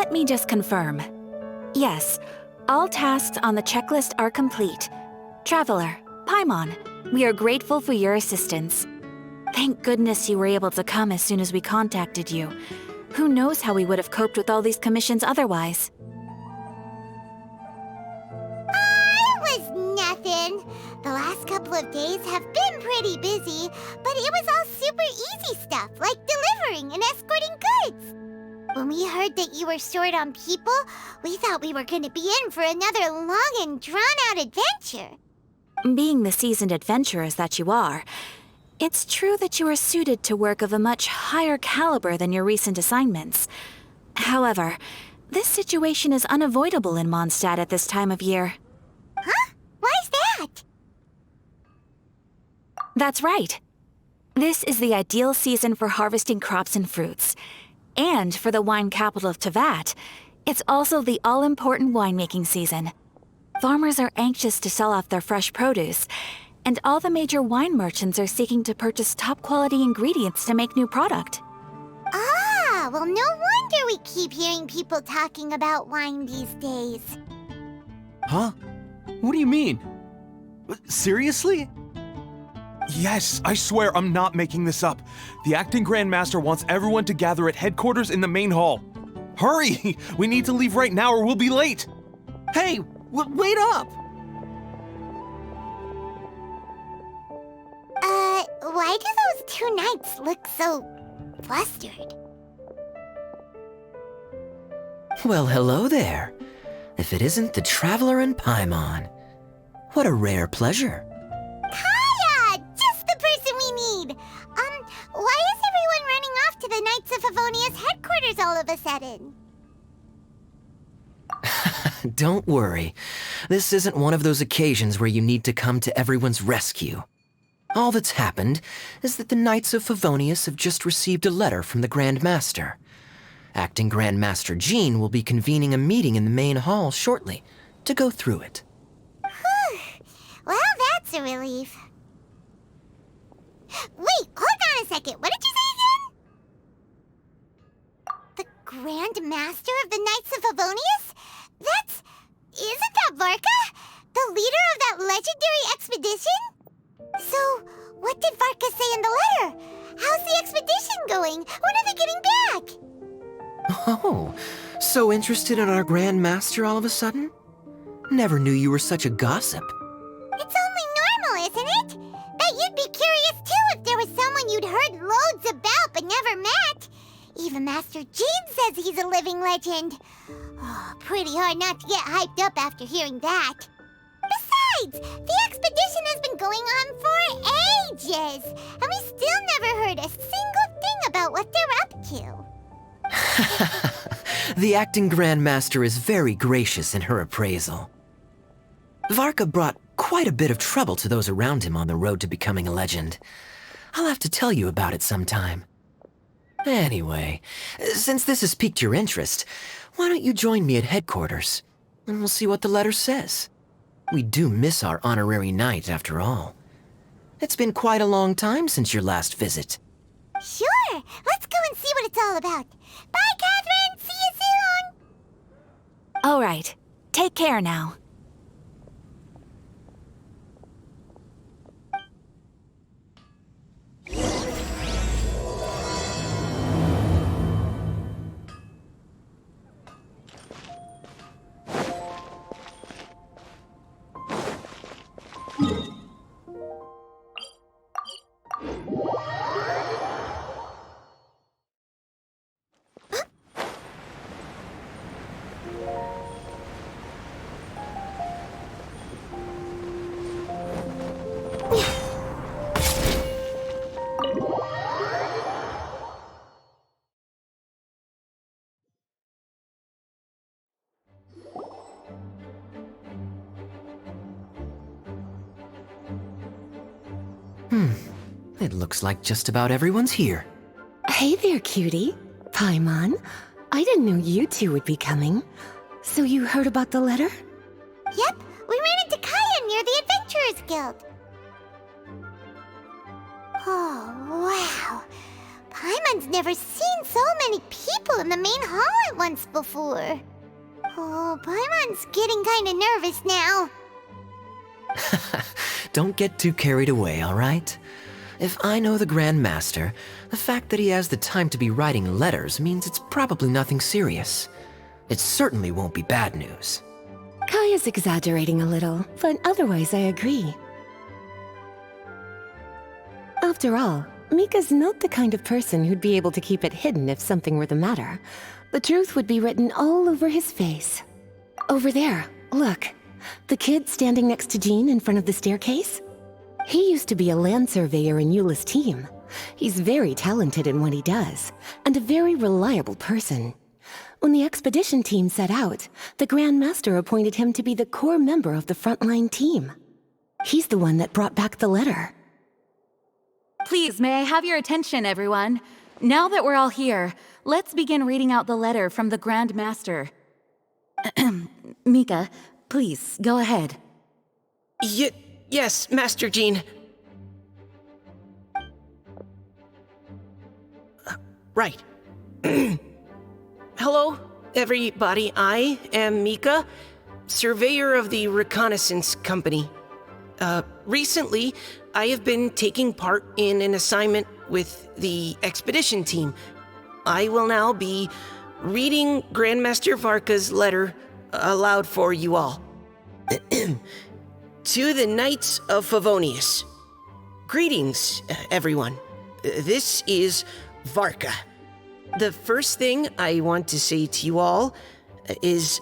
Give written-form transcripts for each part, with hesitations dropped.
Let me just confirm. Yes, all tasks on the checklist are complete. Traveler, Paimon, we are grateful for your assistance. Thank goodness you were able to come as soon as we contacted you. Who knows how we would have coped with all these commissions otherwise? It was nothing. The last couple of days have been pretty busy, but it was all super easy stuff, like delivering and escorting goods. When we heard that you were short on people, we thought we were going to be in for another long and drawn-out adventure. Being the seasoned adventurers that you are, it's true that you are suited to work of a much higher caliber than your recent assignments. However, this situation is unavoidable in Mondstadt at this time of year. Huh? Why's that? That's right. This is the ideal season for harvesting crops and fruits. And for the wine capital of Teyvat, it's also the all-important winemaking season. Farmers are anxious to sell off their fresh produce, and all the major wine merchants are seeking to purchase top-quality ingredients to make new product. Ah, well, no wonder we keep hearing people talking about wine these days. Huh? What do you mean? Seriously? Yes, I swear I'm not making this up. The acting Grand Master wants everyone to gather at headquarters in the main hall. Hurry! We need to leave right now or we'll be late! Hey, wait up! Why do those two knights look so flustered? Well, hello there. If it isn't the Traveler and Paimon. What a rare pleasure. Kaya! Just the person we need! Why is everyone running off to the Knights of Favonia's headquarters all of a sudden? Don't worry. This isn't one of those occasions where you need to come to everyone's rescue. All that's happened is that the Knights of Favonius have just received a letter from the Grand Master. Acting Grand Master Jean will be convening a meeting in the main hall shortly to go through it. Whew. Well, that's a relief. Wait, hold on a second. What did you say again? The Grand Master of the Knights of Favonius? Isn't that Varka? The leader of that legendary expedition? So, what did Varka say in the letter? How's the expedition going? When are they getting back? Oh, so interested in our Grand Master all of a sudden? Never knew you were such a gossip. It's only normal, isn't it? Bet you'd be curious too if there was someone you'd heard loads about but never met. Even Master Jean says he's a living legend. Oh, pretty hard not to get hyped up after hearing that. Besides, the expedition has been going on for ages, and we still never heard a single thing about what they're up to. The acting Grand Master is very gracious in her appraisal. Varka brought quite a bit of trouble to those around him on the road to becoming a legend. I'll have to tell you about it sometime. Anyway, since this has piqued your interest, why don't you join me at headquarters, and we'll see what the letter says. We do miss our honorary knight, after all. It's been quite a long time since your last visit. Sure, let's go and see what it's all about. Bye, Catherine! See you soon! All right, take care now. It looks like just about everyone's here. Hey there, cutie. Paimon. I didn't know you two would be coming. So you heard about the letter? Yep, we ran into Kaya near the Adventurers Guild. Oh, wow. Paimon's never seen so many people table in the main hall at once before. Oh, Paimon's getting kinda nervous now. Don't get too carried away, all right? If I know the Grand Master, the fact that he has the time to be writing letters means it's probably nothing serious. It certainly won't be bad news. Kaya's exaggerating a little, but otherwise I agree. After all, Mika's not the kind of person who'd be able to keep it hidden if something were the matter. The truth would be written all over his face. Over there, look. The kid standing next to Jean in front of the staircase? He used to be a land surveyor in Eula's team. He's very talented in what he does, and a very reliable person. When the expedition team set out, the Grand Master appointed him to be the core member of the frontline team. He's the one that brought back the letter. Please, may I have your attention, everyone? Now that we're all here, let's begin reading out the letter from the Grand Master. Mika, please, go ahead. Yes, Master Jean. Right. Hello, everybody. I am Mika, surveyor of the Reconnaissance Company. Recently, I have been taking part in an assignment with the expedition team. I will now be reading Grandmaster Varka's letter aloud for you all. To the Knights of Favonius. Greetings, everyone. This is Varka. The first thing I want to say to you all is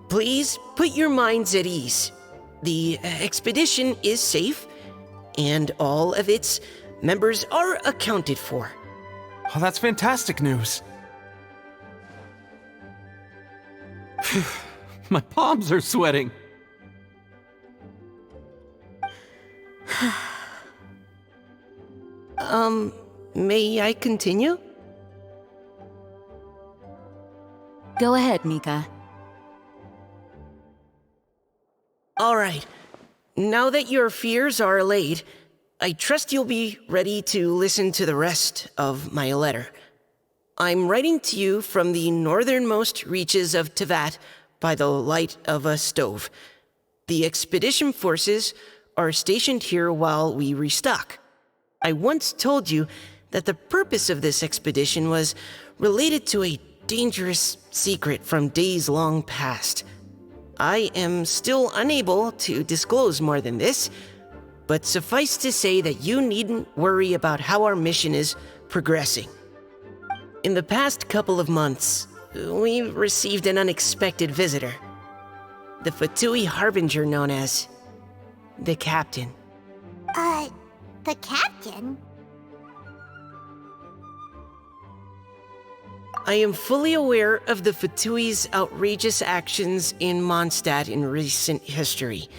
please put your minds at ease. The expedition is safe, and all of its members are accounted for. Oh, that's fantastic news. My palms are sweating. May I continue? Go ahead, Mika. All right. Now that your fears are allayed, I trust you'll be ready to listen to the rest of my letter. I'm writing to you from the northernmost reaches of Tevat by the light of a stove. The expedition forces are stationed here while we restock. I once told you that the purpose of this expedition was related to a dangerous secret from days long past. I am still unable to disclose more than this, but suffice to say that you needn't worry about how our mission is progressing. In the past couple of months, we received an unexpected visitor. The Fatui Harbinger known as the Captain. The Captain? I am fully aware of the Fatui's outrageous actions in Mondstadt in recent history.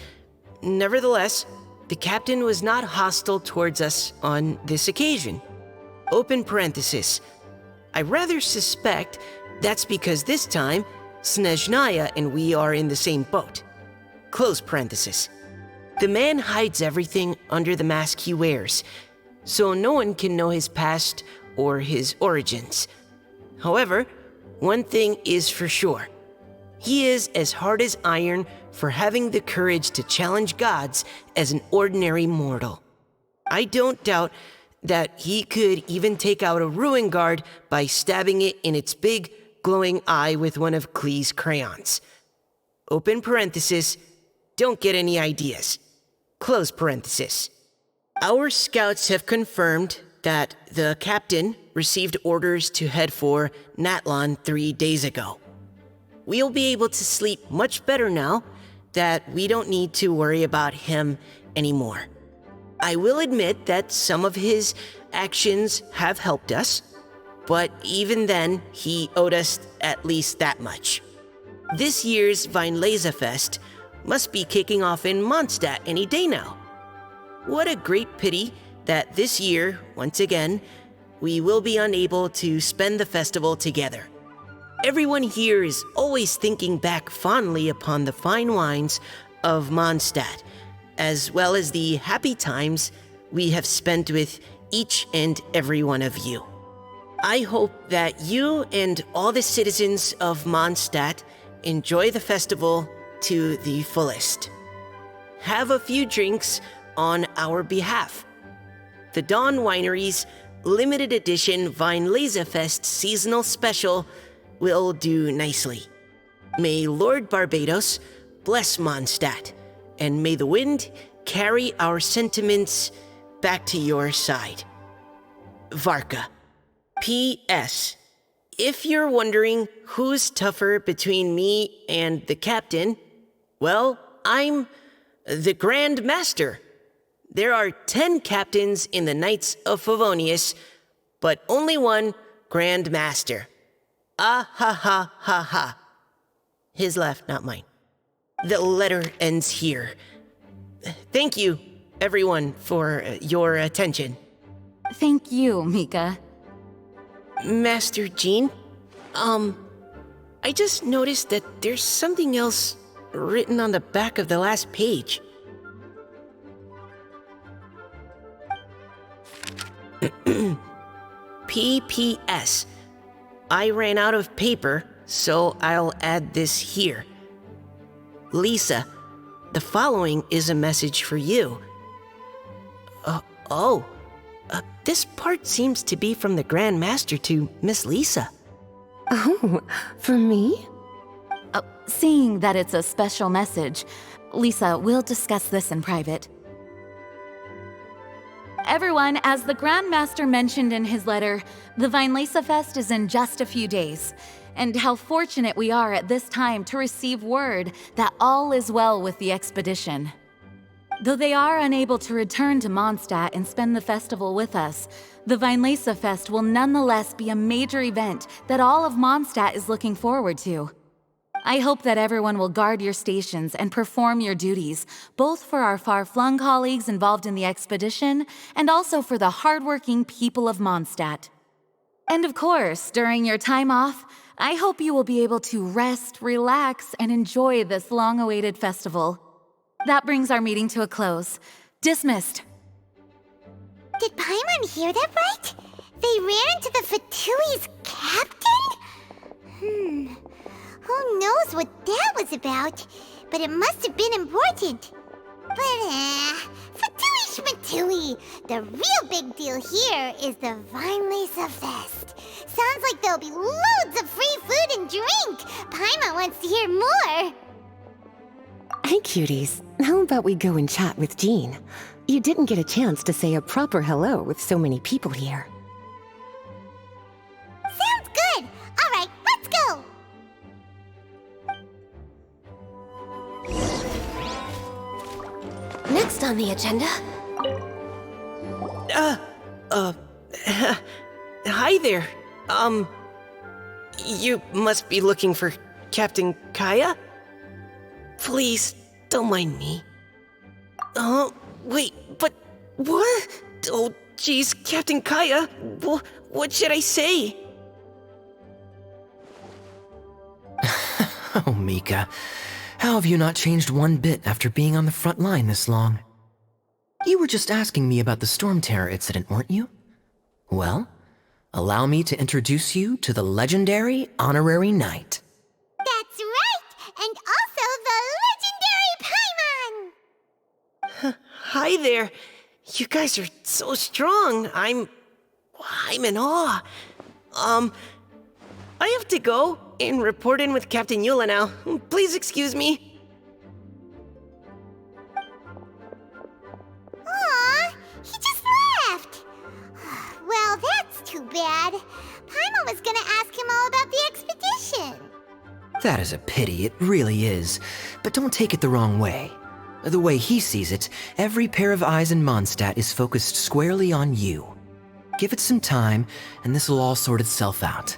Nevertheless, the Captain was not hostile towards us on this occasion. Open parenthesis. I rather suspect that's because this time, Snezhnaya and we are in the same boat. Close parenthesis. The man hides everything under the mask he wears, so no one can know his past or his origins. However, one thing is for sure. He is as hard as iron for having the courage to challenge gods as an ordinary mortal. I don't doubt that he could even take out a ruin guard by stabbing it in its big, glowing eye with one of Klee's crayons. Open parenthesis, don't get any ideas. Close parenthesis. Our scouts have confirmed that the Captain received orders to head for Natlon 3 days ago. We'll be able to sleep much better now that we don't need to worry about him anymore. I will admit that some of his actions have helped us, but even then, he owed us at least that much. This year's Weinlesefest must be kicking off in Mondstadt any day now. What a great pity that this year, once again, we will be unable to spend the festival together. Everyone here is always thinking back fondly upon the fine wines of Mondstadt, as well as the happy times we have spent with each and every one of you. I hope that you and all the citizens of Mondstadt enjoy the festival to the fullest. Have a few drinks on our behalf. The Dawn Winery's limited edition Weinlesefest seasonal special will do nicely. May Lord Barbados bless Mondstadt, and may the wind carry our sentiments back to your side. Varka. P.S. If you're wondering who's tougher between me and the captain, well, I'm the Grand Master. There are 10 captains in the Knights of Favonius, but only one Grand Master. Ah ha ha ha ha. His laugh, not mine. The letter ends here. Thank you, everyone, for your attention. Thank you, Mika. Master Jean, I just noticed that there's something else written on the back of the last page. P.P.S. I ran out of paper, so I'll add this here. Lisa, the following is a message for you. This part seems to be from the Grand Master to Miss Lisa. Oh, for me? Seeing that it's a special message, Lisa, we'll discuss this in private. Everyone, as the Grand Master mentioned in his letter, the Weinlesefest is in just a few days. And how fortunate we are at this time to receive word that all is well with the expedition. Though they are unable to return to Mondstadt and spend the festival with us, the Weinlesefest will nonetheless be a major event that all of Mondstadt is looking forward to. I hope that everyone will guard your stations and perform your duties, both for our far-flung colleagues involved in the expedition and also for the hardworking people of Mondstadt. And of course, during your time off, I hope you will be able to rest, relax, and enjoy this long-awaited festival. That brings our meeting to a close. Dismissed. Did Paimon hear that right? They ran into the Fatui's captain? Who knows what that was about? But it must have been important. But, Fatui Schmatui! The real big deal here is the Weinlesefest. Sounds like there'll be loads of free food and drink. Paimon wants to hear more. Hey, cuties. How about we go and chat with Jean? You didn't get a chance to say a proper hello with so many people here. Sounds good. All right, let's go. Next on the agenda. Hi there. You must be looking for Captain Kaya? Please, don't mind me. Wait, but what? Oh, jeez, Captain Kaya, what should I say? Oh, Mika. How have you not changed one bit after being on the front line this long? You were just asking me about the Storm Terror incident, weren't you? Well, allow me to introduce you to the legendary Honorary Knight. That's right, and also the legendary Paimon. Hi there. You guys are so strong. I'm in awe. I have to go and report in with Captain Eula now. Please excuse me. Aw, he just left. Well, that's too bad. Paimon was gonna ask him all about the expedition. That is a pity, it really is. But don't take it the wrong way. The way he sees it, every pair of eyes in Mondstadt is focused squarely on you. Give it some time, and this will all sort itself out.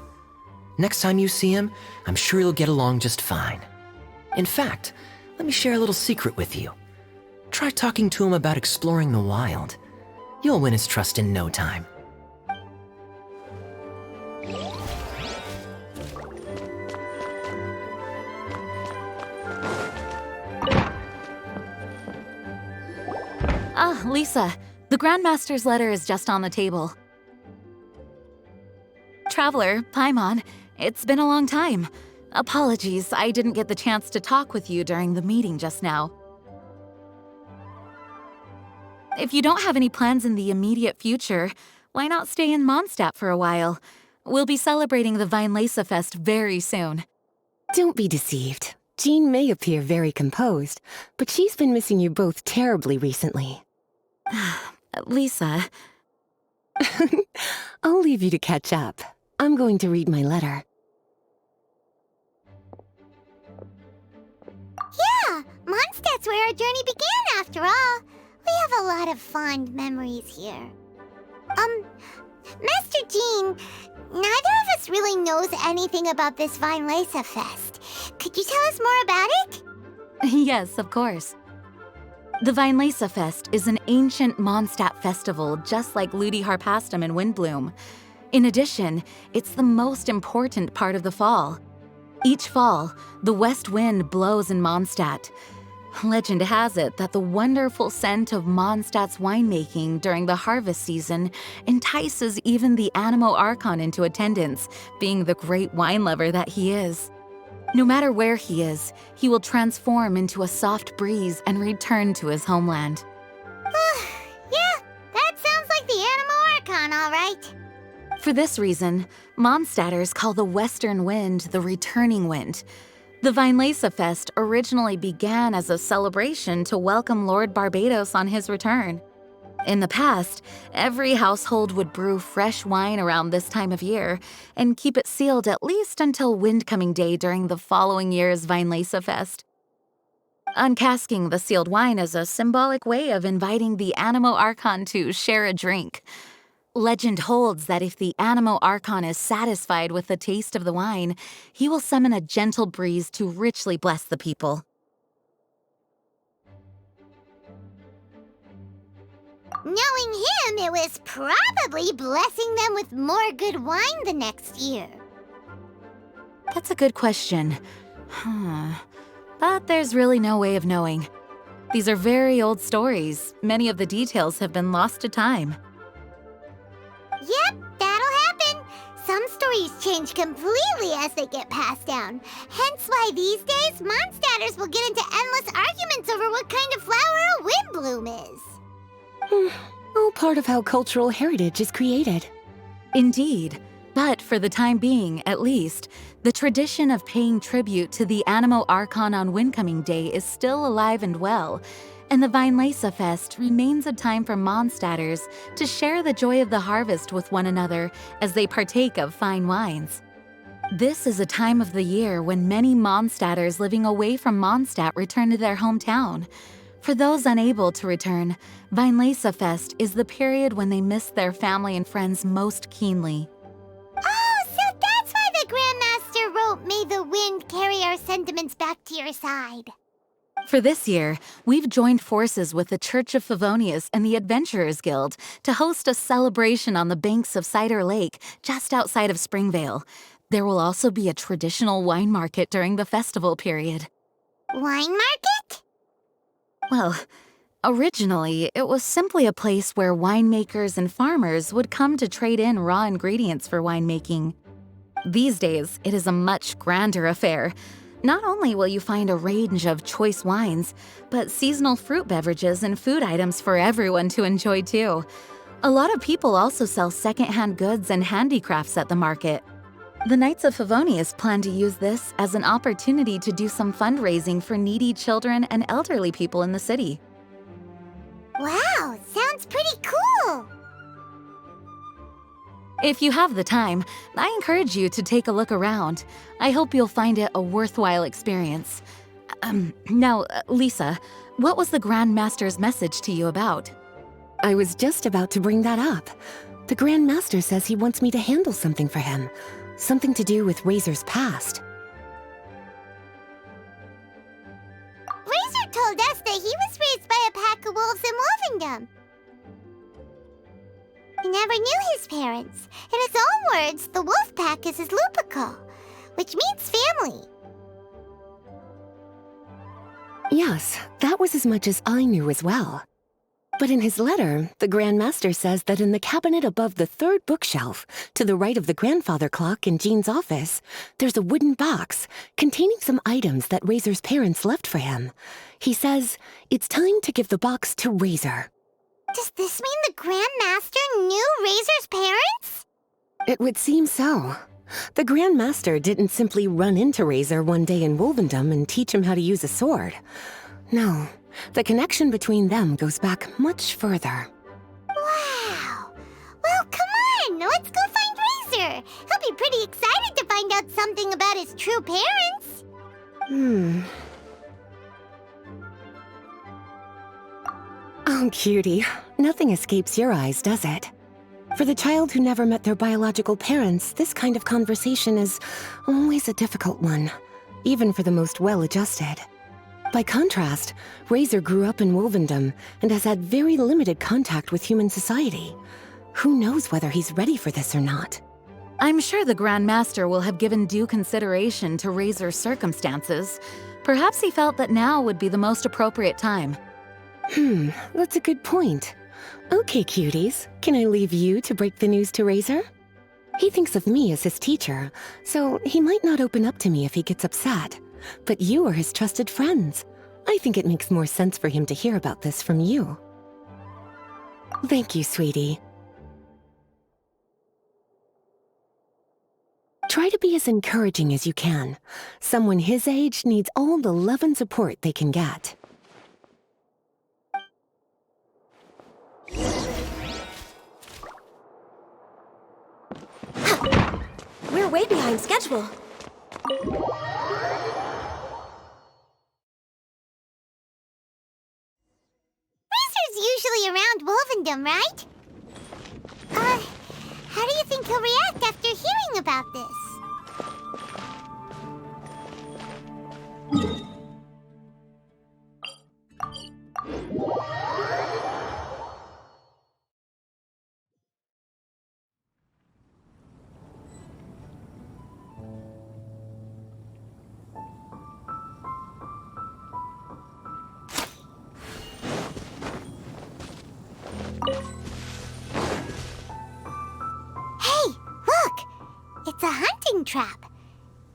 Next time you see him, I'm sure you'll get along just fine. In fact, let me share a little secret with you. Try talking to him about exploring the wild. You'll win his trust in no time. Ah, Lisa, the Grandmaster's letter is just on the table. traveler, Paimon. It's been a long time. Apologies, I didn't get the chance to talk with you during the meeting just now. If you don't have any plans in the immediate future, why not stay in Mondstadt for a while? We'll be celebrating the Weinlese Fest very soon. Don't be deceived. Jean may appear very composed, but she's been missing you both terribly recently. Lisa, I'll leave you to catch up. I'm going to read my letter. Yeah, Mondstadt's where our journey began after all. We have a lot of fond memories here. Master Jean, neither of us really knows anything about this Weinlese Fest. Could you tell us more about it? yes, of course. The Weinlese Fest is an ancient Mondstadt festival just like Ludi Harpastum and Windbloom. In addition, it's the most important part of the fall. Each fall, the west wind blows in Mondstadt. Legend has it that the wonderful scent of Mondstadt's winemaking during the harvest season entices even the Animo Archon into attendance, being the great wine lover that he is. No matter where he is, he will transform into a soft breeze and return to his homeland. Yeah, that sounds like the Animo Archon, all right. For this reason, Mondstadters call the western wind the returning wind. The Weinlese Fest originally began as a celebration to welcome Lord Barbados on his return. In the past, every household would brew fresh wine around this time of year and keep it sealed at least until Windcoming Day during the following year's Weinlese Fest. Uncasking the sealed wine is a symbolic way of inviting the Animo Archon to share a drink. Legend holds that if the Animo Archon is satisfied with the taste of the wine, he will summon a gentle breeze to richly bless the people. Knowing him, it was probably blessing them with more good wine the next year. That's a good question. But there's really no way of knowing. These are very old stories. Many of the details have been lost to time. Yep, that'll happen. Some stories change completely as they get passed down. Hence why these days, Mondstadters will get into endless arguments over what kind of flower a windbloom is. All part of how cultural heritage is created. Indeed. But for the time being, at least, the tradition of paying tribute to the Animo Archon on Windcoming Day is still alive and well, and the Weinlese Fest remains a time for Mondstadters to share the joy of the harvest with one another as they partake of fine wines. This is a time of the year when many Mondstadters living away from Mondstadt return to their hometown. For those unable to return, Weinlese Fest is the period when they miss their family and friends most keenly. Oh, so that's why the Grandmaster wrote, "May the wind carry our sentiments back to your side." For this year, we've joined forces with the Church of Favonius and the Adventurers Guild to host a celebration on the banks of Cider Lake, just outside of Springvale. There will also be a traditional wine market during the festival period. Wine market? Well, originally, it was simply a place where winemakers and farmers would come to trade in raw ingredients for winemaking. These days, it is a much grander affair. Not only will you find a range of choice wines, but seasonal fruit beverages and food items for everyone to enjoy too. A lot of people also sell secondhand goods and handicrafts at the market. The Knights of Favonius plan to use this as an opportunity to do some fundraising for needy children and elderly people in the city. Wow, sounds pretty cool. If you have the time, I encourage you to take a look around. I hope you'll find it a worthwhile experience. Now, Lisa, what was the Grand Master's message to you about? I was just about to bring that up. The Grand Master says he wants me to handle something for him. Something to do with Razor's past. Razor told us that he was raised by a pack of wolves in Wolvendom. He never knew his parents. In his own words, the wolf pack is his lupical, which means family. Yes, that was as much as I knew as well. But in his letter, the Grand Master says that in the cabinet above the third bookshelf, to the right of the grandfather clock in Jean's office, there's a wooden box containing some items that Razor's parents left for him. He says it's time to give the box to Razor. Does this mean the Grand Master knew Razor's parents? It would seem so. The Grand Master didn't simply run into Razor one day in Wolvendom and teach him how to use a sword. No, the connection between them goes back much further. Wow! Well, come on! Let's go find Razor! He'll be pretty excited to find out something about his true parents! Oh, cutie. Nothing escapes your eyes, does it? For the child who never met their biological parents, this kind of conversation is always a difficult one, even for the most well-adjusted. By contrast, Razor grew up in Wolvendom and has had very limited contact with human society. Who knows whether he's ready for this or not? I'm sure the Grand Master will have given due consideration to Razor's circumstances. Perhaps he felt that now would be the most appropriate time. That's a good point. Okay, cuties, can I leave you to break the news to Razor? He thinks of me as his teacher, so he might not open up to me if he gets upset. But you are his trusted friends. I think it makes more sense for him to hear about this from you. Thank you, sweetie. Try to be as encouraging as you can. Someone his age needs all the love and support they can get. We're way behind schedule. Razor's usually around Wolvendom, right? How do you think he'll react after hearing about this? It's a hunting trap.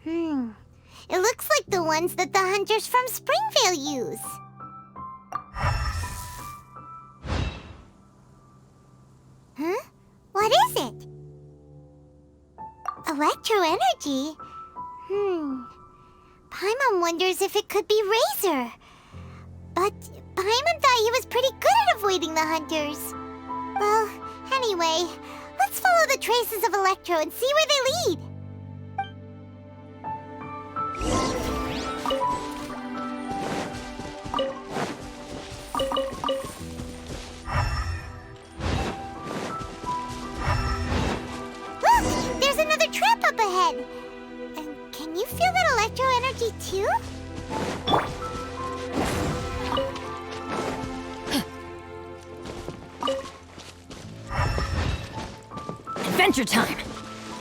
It looks like the ones that the hunters from Springvale use. Huh? What is it? Electro energy? Paimon wonders if it could be Razor. But Paimon thought he was pretty good at avoiding the hunters. Well, anyway, let's follow the traces of Electro and see where they lead. Look! There's another trap up ahead! And can you feel that Electro energy too? Adventure time!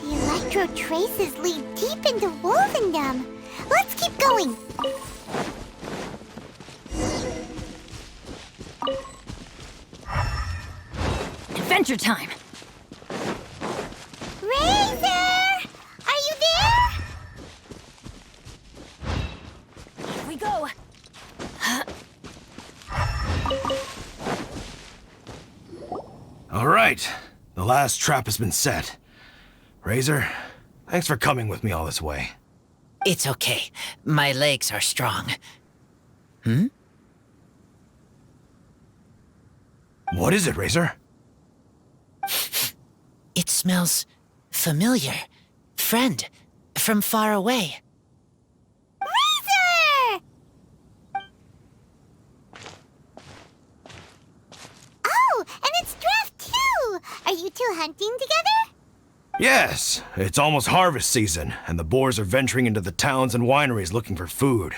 The Electro traces lead deep into Wolvendom. Let's keep going. Adventure time! Razor! Are you there? Here we go! All right. The last trap has been set. Razor, thanks for coming with me all this way. It's okay. My legs are strong. What is it, Razor? It smells familiar. Friend, from far away. Razor! Oh, and it's Draft too! Are you two hunting together? Yes, it's almost harvest season, and the boars are venturing into the towns and wineries looking for food.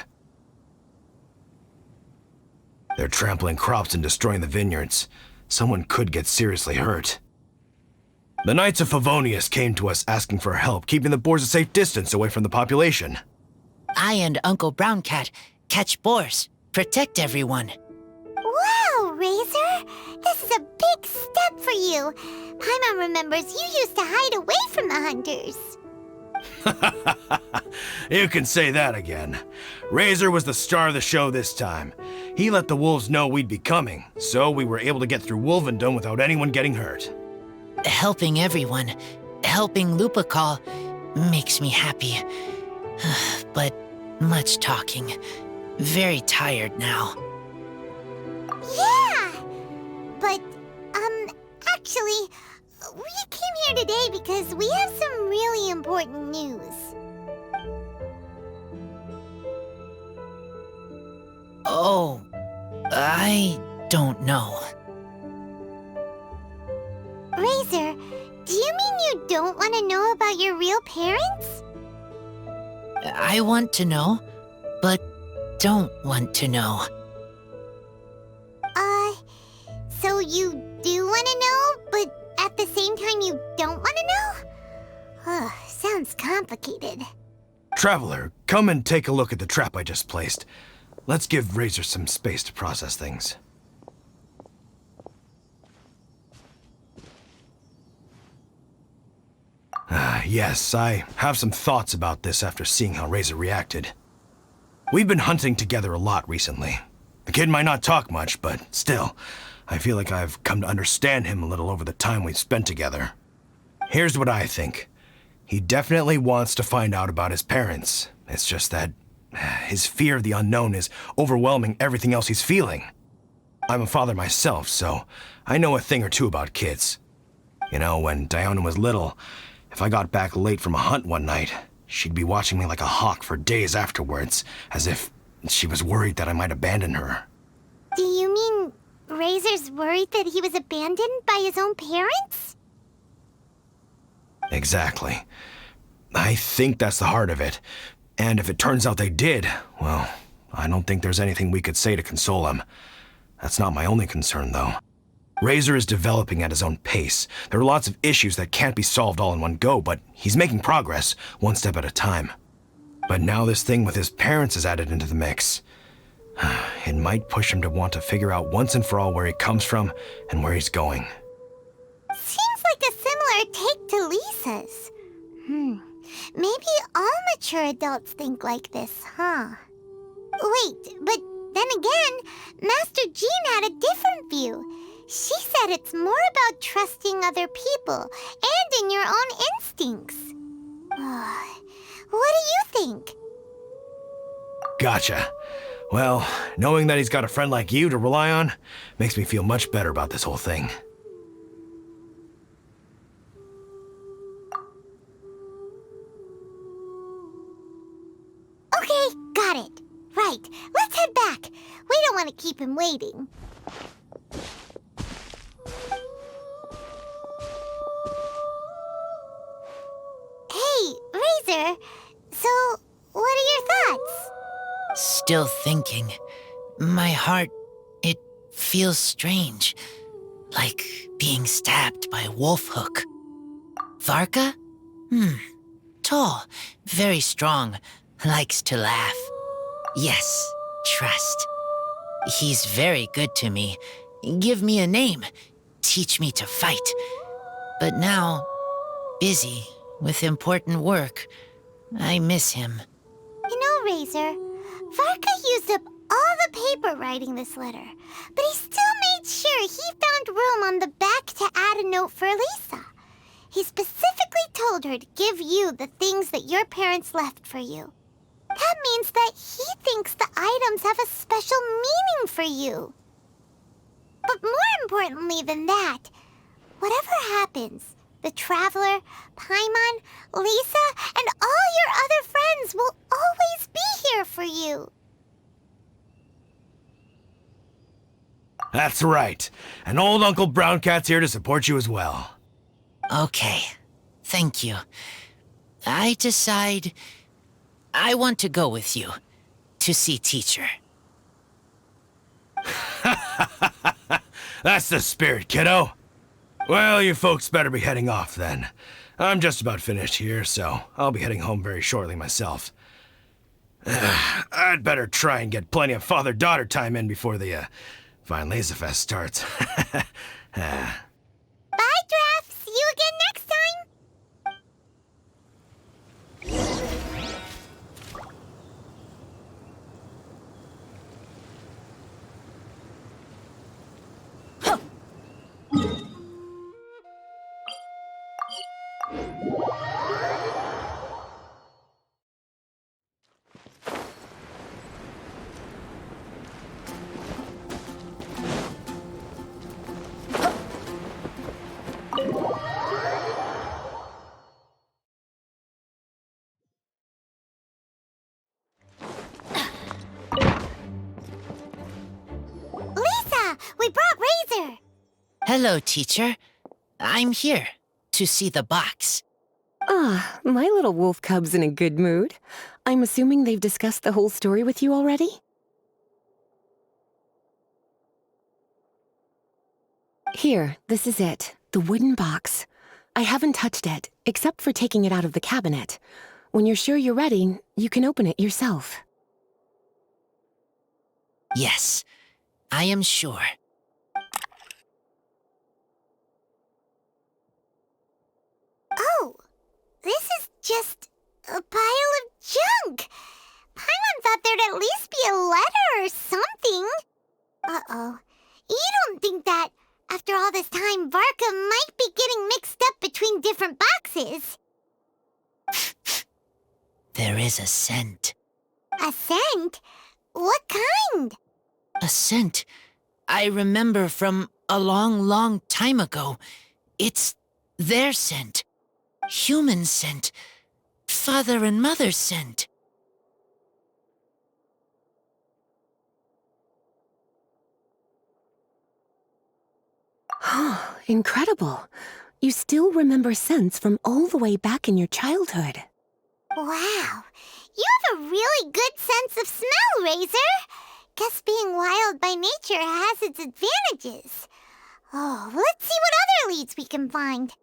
They're trampling crops and destroying the vineyards. Someone could get seriously hurt. The Knights of Favonius came to us asking for help, keeping the boars a safe distance away from the population. I and Uncle Brown Cat catch boars, protect everyone. Wow, Razor! This is a big step for you. Paimon remembers you used to hide away from the hunters. You can say that again. Razor was the star of the show this time. He let the wolves know we'd be coming, so we were able to get through Wolvendom without anyone getting hurt. Helping everyone, helping Lupercal, makes me happy. But much talking. Very tired now. Yeah! But, actually, we came here today because we have some really important news. Oh, I don't know. Razor, do you mean you don't want to know about your real parents? I want to know, but don't want to know. So you do want to know, but at the same time you don't want to know? Ugh, sounds complicated. Traveler, come and take a look at the trap I just placed. Let's give Razor some space to process things. Yes, I have some thoughts about this after seeing how Razor reacted. We've been hunting together a lot recently. The kid might not talk much, but still, I feel like I've come to understand him a little over the time we've spent together. Here's what I think. He definitely wants to find out about his parents. It's just that his fear of the unknown is overwhelming everything else he's feeling. I'm a father myself, so I know a thing or two about kids. You know, when Diona was little, if I got back late from a hunt one night, she'd be watching me like a hawk for days afterwards, as if she was worried that I might abandon her. Do you mean Razor's worried that he was abandoned by his own parents? Exactly. I think that's the heart of it. And if it turns out they did, well, I don't think there's anything we could say to console him. That's not my only concern, though. Razor is developing at his own pace. There are lots of issues that can't be solved all in one go, but he's making progress, one step at a time. But now this thing with his parents is added into the mix. It might push him to want to figure out once and for all where he comes from and where he's going. Seems like a similar take to Lisa's. Maybe all mature adults think like this, huh? Wait, but then again, Master Jean had a different view. She said it's more about trusting other people and in your own instincts. What do you think? Gotcha. Well, knowing that he's got a friend like you to rely on makes me feel much better about this whole thing. Okay, got it. Right, let's head back. We don't want to keep him waiting. Hey, Razor. So, what are your thoughts? Still thinking. My heart, it feels strange. Like being stabbed by a wolf hook. Varka? Tall, very strong, likes to laugh. Yes, trust. He's very good to me. Give me a name. Teach me to fight. But now, busy with important work. I miss him. You know, Razor, Varka used up all the paper writing this letter, but he still made sure he found room on the back to add a note for Lisa. He specifically told her to give you the things that your parents left for you. That means that he thinks the items have a special meaning for you. But more importantly than that, whatever happens, the Traveler, Paimon, Lisa, and all your other friends will always be here for you. That's right. And old Uncle Brown Cat's here to support you as well. Okay, thank you. I decide I want to go with you to see teacher. That's the spirit, kiddo. Well, you folks better be heading off then. I'm just about finished here, so I'll be heading home very shortly myself. I'd better try and get plenty of father-daughter time in before the Fine Laserfest starts. Bye, Draft. See you again next time. Lisa, we brought Razor. Hello, teacher. I'm here to see the box. Ah, my little wolf cub's in a good mood. I'm assuming they've discussed the whole story with you already? Here, this is it. The wooden box. I haven't touched it, except for taking it out of the cabinet. When you're sure you're ready, you can open it yourself. Yes, I am sure. Oh, this is just a pile of junk. Paimon thought there'd at least be a letter or something. Uh-oh. You don't think that, after all this time, Varka might be getting mixed up between different boxes? There is a scent. A scent? What kind? A scent I remember from a long, long time ago. It's their scent. Human scent. Father and mother scent. Incredible. You still remember scents from all the way back in your childhood. Wow. You have a really good sense of smell, Razor. Guess being wild by nature has its advantages. Oh, let's see what other leads we can find.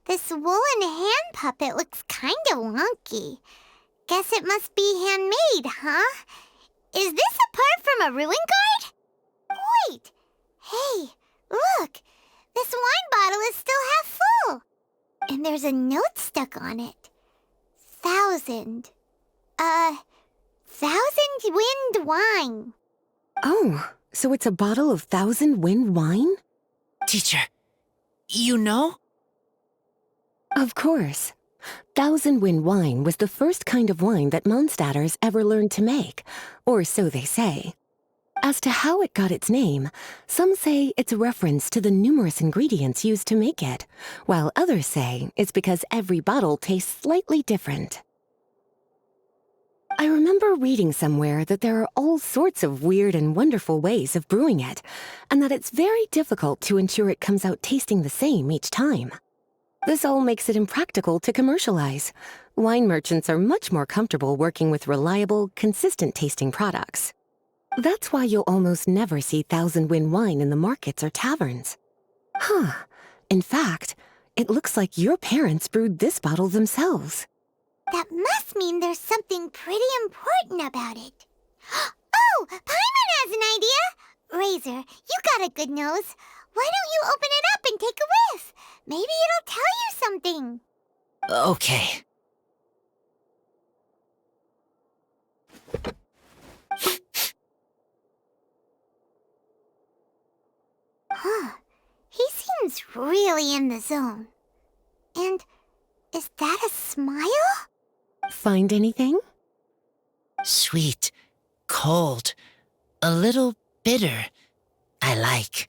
This woolen hand puppet looks kinda wonky. Guess it must be handmade, huh? Is this a part from a ruin guard? Wait! Hey, look! This wine bottle is still half full! And there's a note stuck on it. 1,000 Wind Wine. Oh, so it's a bottle of 1,000 Wind wine? Teacher, you know? Of course. 1,000 Wind wine was the first kind of wine that Mondstadters ever learned to make, or so they say. As to how it got its name, some say it's a reference to the numerous ingredients used to make it, while others say it's because every bottle tastes slightly different. I remember reading somewhere that there are all sorts of weird and wonderful ways of brewing it, and that it's very difficult to ensure it comes out tasting the same each time. This all makes it impractical to commercialize. Wine merchants are much more comfortable working with reliable, consistent-tasting products. That's why you'll almost never see 1,000 Wind wine in the markets or taverns. Huh. In fact, it looks like your parents brewed this bottle themselves. That must mean there's something pretty important about it. Oh, Paimon has an idea! Razor, you got a good nose. Why don't you open it up and take a whiff? Maybe it'll tell you something. Okay. Huh. He seems really in the zone. And is that a smile? Find anything? Sweet, cold, a little bitter. I like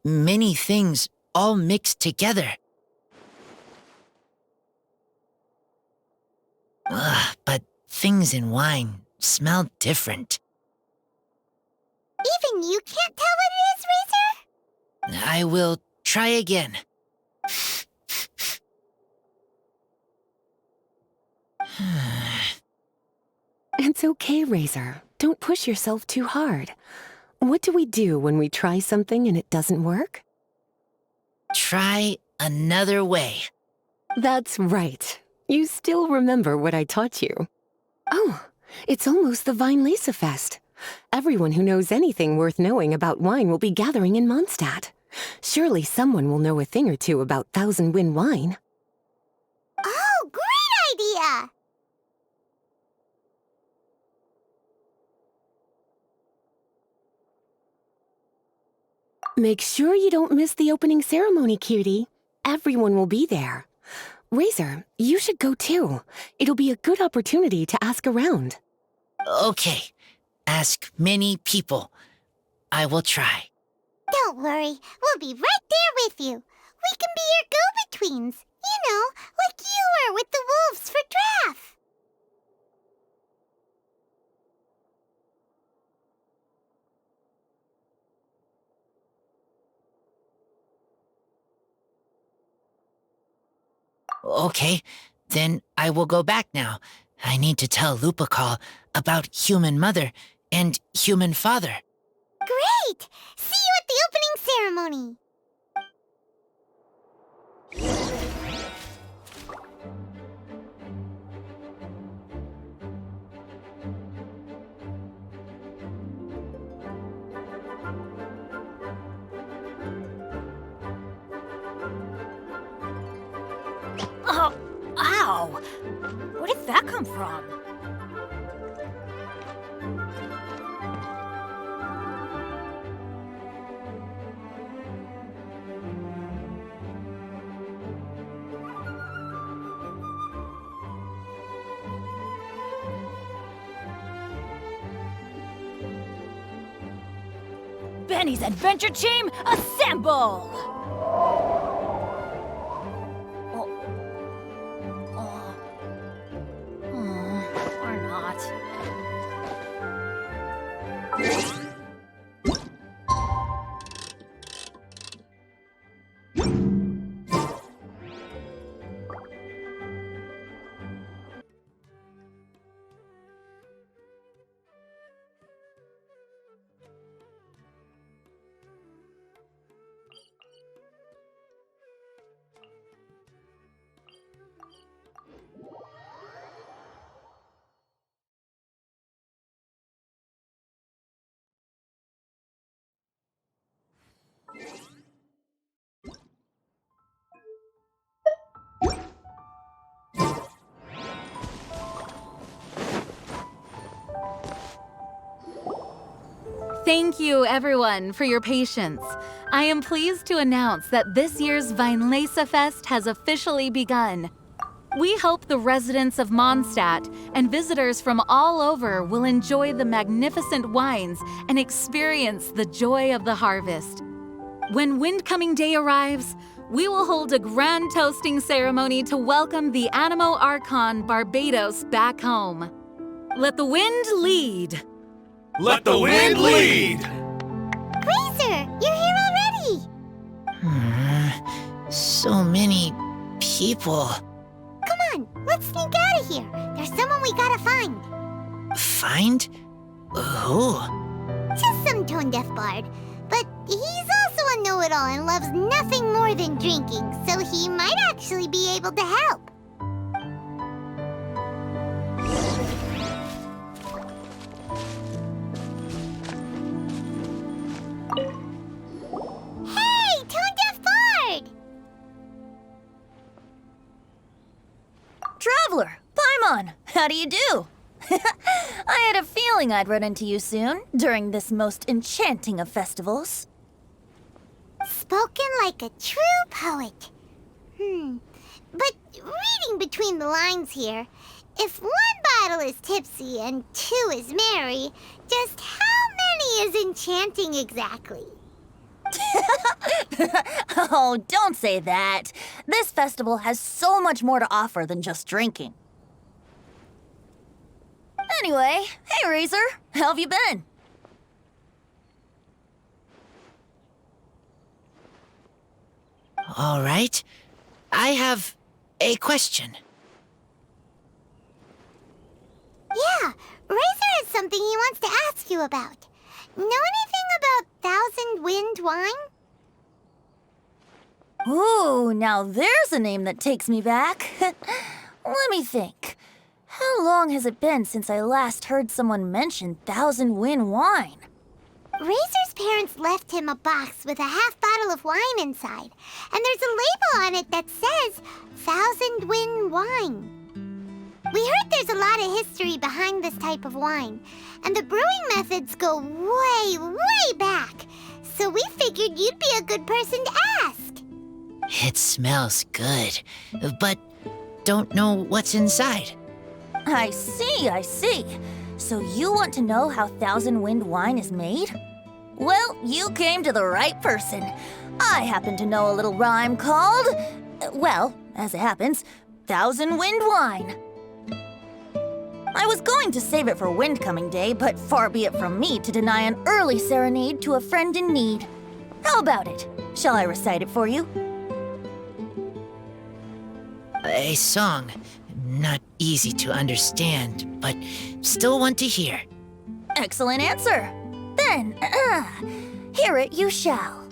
many things all mixed together. But things in wine smell different. Even you can't tell what it is, Razor? I will try again. It's okay, Razor. Don't push yourself too hard. What do we do when we try something and it doesn't work? Try another way. That's right. You still remember what I taught you. Oh, it's almost the Vine Laserfest. Everyone who knows anything worth knowing about wine will be gathering in Mondstadt. Surely someone will know a thing or two about Thousand Wind wine. Oh, great idea! Make sure you don't miss the opening ceremony, cutie. Everyone will be there. Razor, you should go too. It'll be a good opportunity to ask around. Okay. Ask many people. I will try. Don't worry, we'll be right there with you. We can be your go-betweens. You know, like you were with the wolves for Draff. Okay, then I will go back now. I need to tell Lupacall about Human Mother and Human Father. Great! See you at the opening ceremony. Oh, ow! Where did that come from? Benny's Adventure Team, assemble! Or not. Thank you, everyone, for your patience. I am pleased to announce that this year's Weinlese Fest has officially begun. We hope the residents of Mondstadt and visitors from all over will enjoy the magnificent wines and experience the joy of the harvest. When Windcoming Day arrives, we will hold a grand toasting ceremony to welcome the Animo Archon Barbados back home. Let the wind lead! Let the wind lead! Razor, you're here already! So many people. Come on, let's sneak out of here. There's someone we gotta find. Find? Who? Just some tone-deaf bard. But he's also a know-it-all and loves nothing more than drinking, so he might actually be able to help. Hey, tone-deaf bard! Traveler, Paimon, how do you do? I had a feeling I'd run into you soon, during this most enchanting of festivals. Spoken like a true poet. But reading between the lines here, if one bottle is tipsy and two is merry, just how many is enchanting exactly? Oh, don't say that. This festival has so much more to offer than just drinking. Anyway, hey Razor, how have you been? All right. I have a question. Yeah, Razor has something he wants to ask you about. Know anything about Thousand Wind wine? Ooh, now there's a name that takes me back. Let me think. How How long has it been since I last heard someone mention Thousand Wind wine? Razor's parents left him a box with a half bottle of wine inside, and there's a label on it that says Thousand Wind wine. We heard there's a lot of history behind this type of wine, and the brewing methods go way, way back. So we figured you'd be a good person to ask. It smells good, but don't know what's inside. I see. So you want to know how Thousand Wind wine is made? Well, you came to the right person. I happen to know a little rhyme called, well, as it happens, Thousand Wind wine. I was going to save it for Windcoming Day, but far be it from me to deny an early serenade to a friend in need. How about it? Shall I recite it for you? A song. Not easy to understand, but still want to hear. Excellent answer. Then, hear it you shall.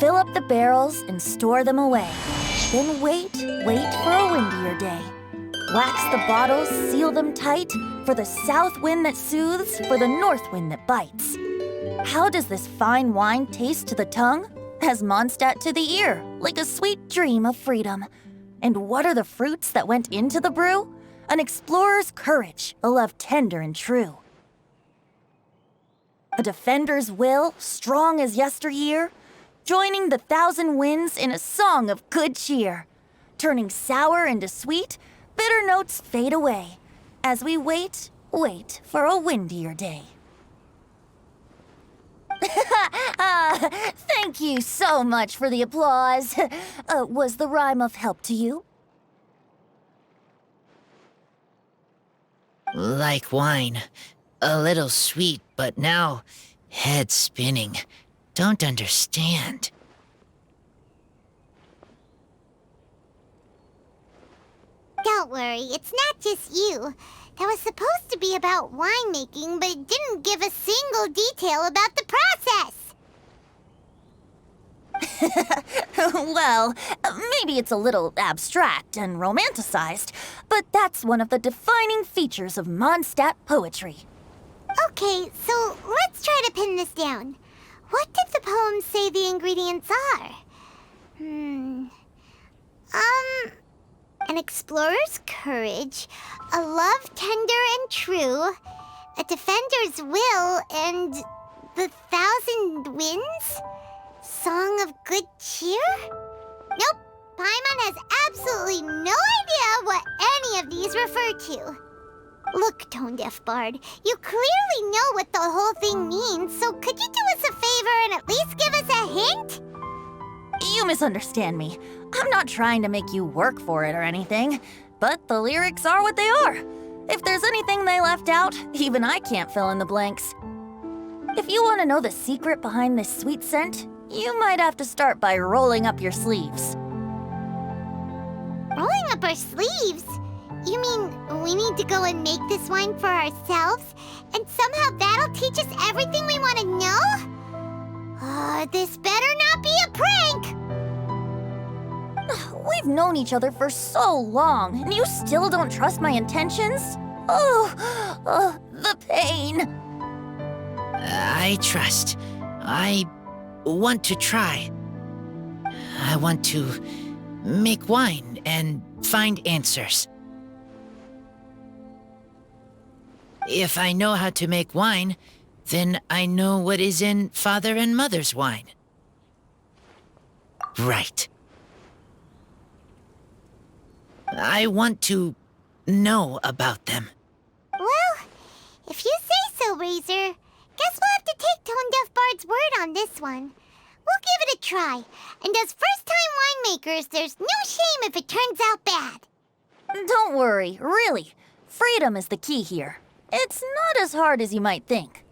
Fill up the barrels and store them away. Then wait for a windier day. Wax the bottles, seal them tight, for the south wind that soothes, for the north wind that bites. How does this fine wine taste to the tongue? As Mondstadt to the ear, like a sweet dream of freedom. And what are the fruits that went into the brew? An explorer's courage, a love tender and true. A defender's will, strong as yesteryear, joining the thousand winds in a song of good cheer. Turning sour into sweet, bitter notes fade away, as we wait for a windier day. Thank you so much for the applause. Was the rhyme of help to you? Like wine. A little sweet, but now head spinning. Don't understand. Don't worry, it's not just you. That was supposed to be about winemaking, but it didn't give a single detail about the process. Well, maybe it's a little abstract and romanticized, but that's one of the defining features of Mondstadt poetry. Okay, so let's try to pin this down. What did the poem say the ingredients are? An explorer's courage, a love tender and true, a defender's will, and the thousand winds? Song of good cheer? Nope, Paimon has absolutely no idea what any of these refer to. Look, Tone-Deaf Bard, you clearly know what the whole thing means, so could you do us a favor and at least give us a hint? You misunderstand me. I'm not trying to make you work for it or anything, but the lyrics are what they are. If there's anything they left out, even I can't fill in the blanks. If you want to know the secret behind this sweet scent, you might have to start by rolling up your sleeves. Rolling up our sleeves? You mean we need to go and make this wine for ourselves, and somehow that'll teach us everything we want to know? This better not be a prank! We've known each other for so long, and you still don't trust my intentions? The pain. I trust. I want to try. I want to make wine and find answers. If I know how to make wine, then I know what is in Father and Mother's wine. Right. I want to know about them. Well, if you say so, Razor, guess we'll have to take Tone-Deaf Bard's word on this one. We'll give it a try, and as first-time winemakers, there's no shame if it turns out bad. Don't worry, really. Freedom is the key here. It's not as hard as you might think.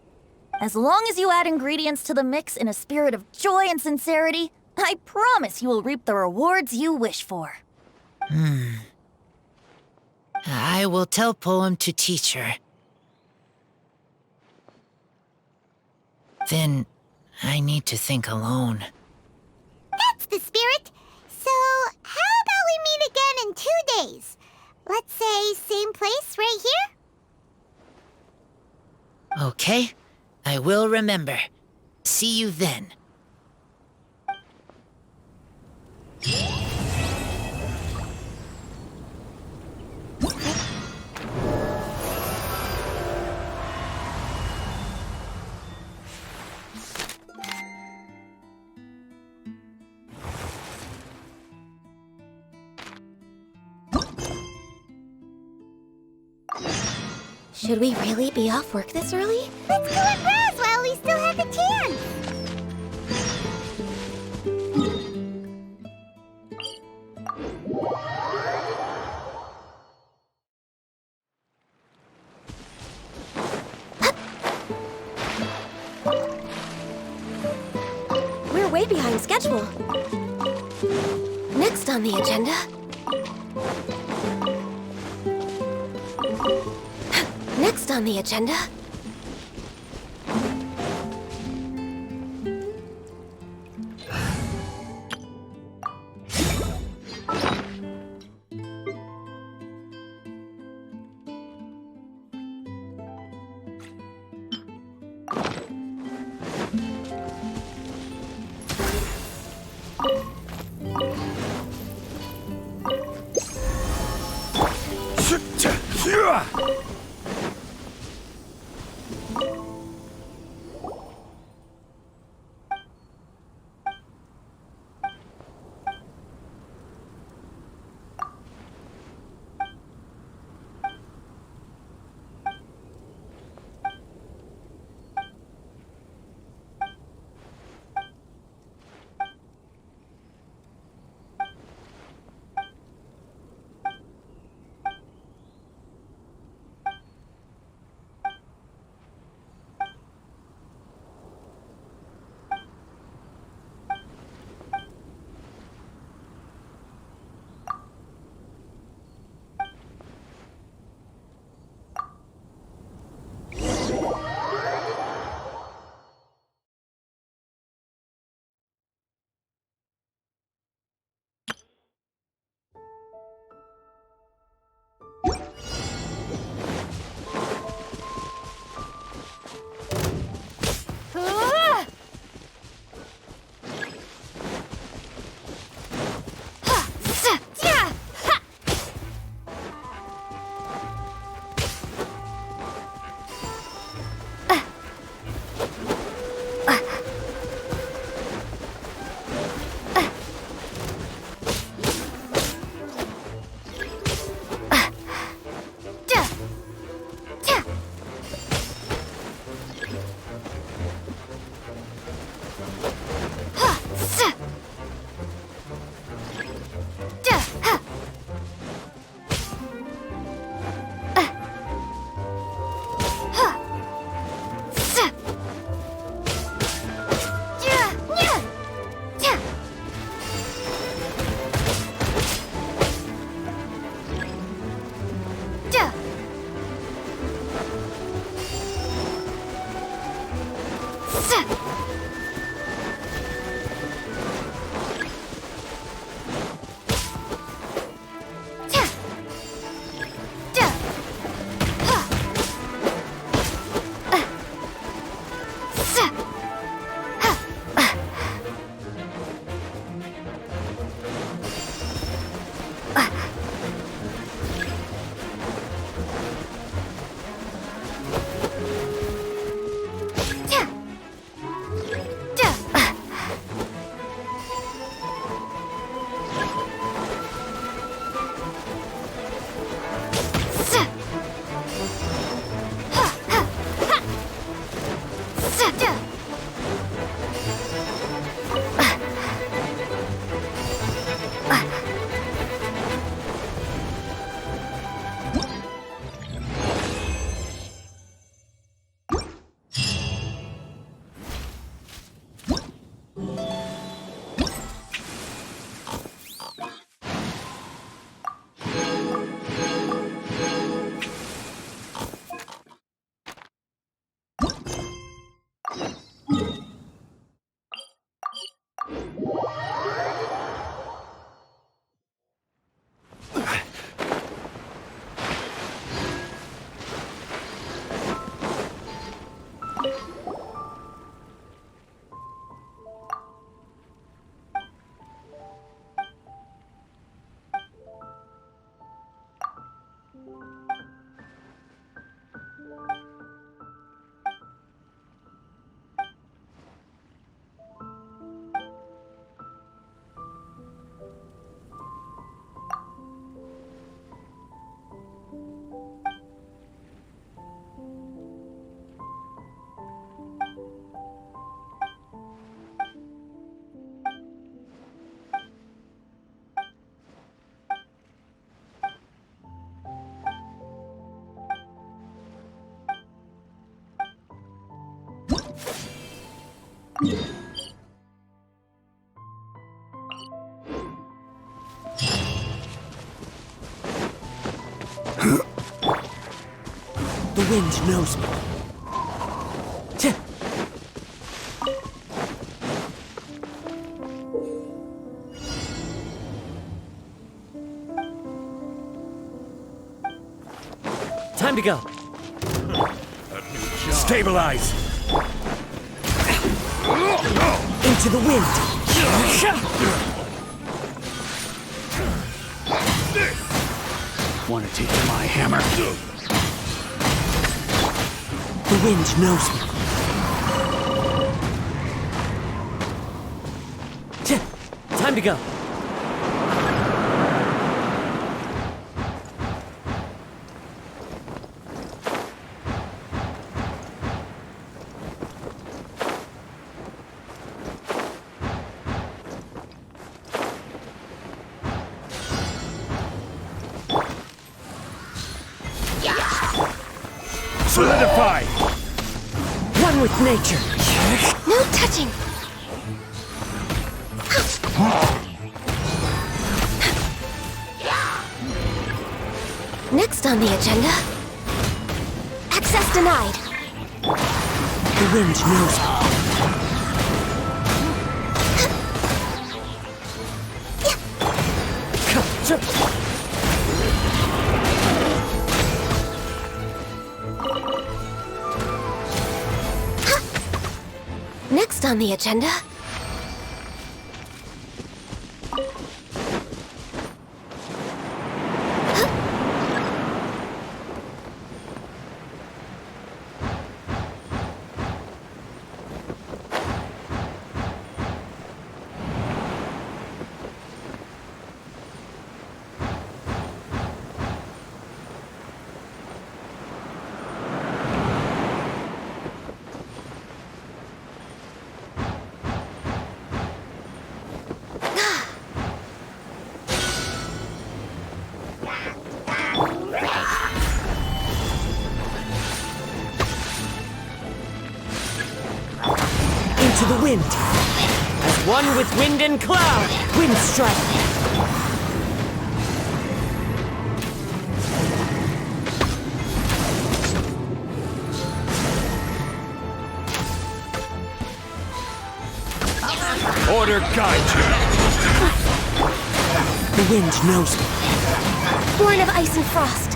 As long as you add ingredients to the mix in a spirit of joy and sincerity, I promise you will reap the rewards you wish for. I will tell Poem to teach her. Then I need to think alone. That's the spirit. So, how about we meet again in 2 days? Let's say same place right here? Okay, I will remember. See you then. Should we really be off work this early? Let's go and browse while we still have the chance. We're way behind schedule. Next on the agenda... Next on the agenda... The wind knows me. Time to go. Stabilize! Into the wind. Want to take my hammer? The wind knows me. Time to go. Solidify! One with nature. No touching! Next on the agenda... Access denied. The wind knows me. Next on the agenda... Into the wind. As one with wind and cloud. Wind strike. Order guide you! The wind knows me. Born of ice and frost.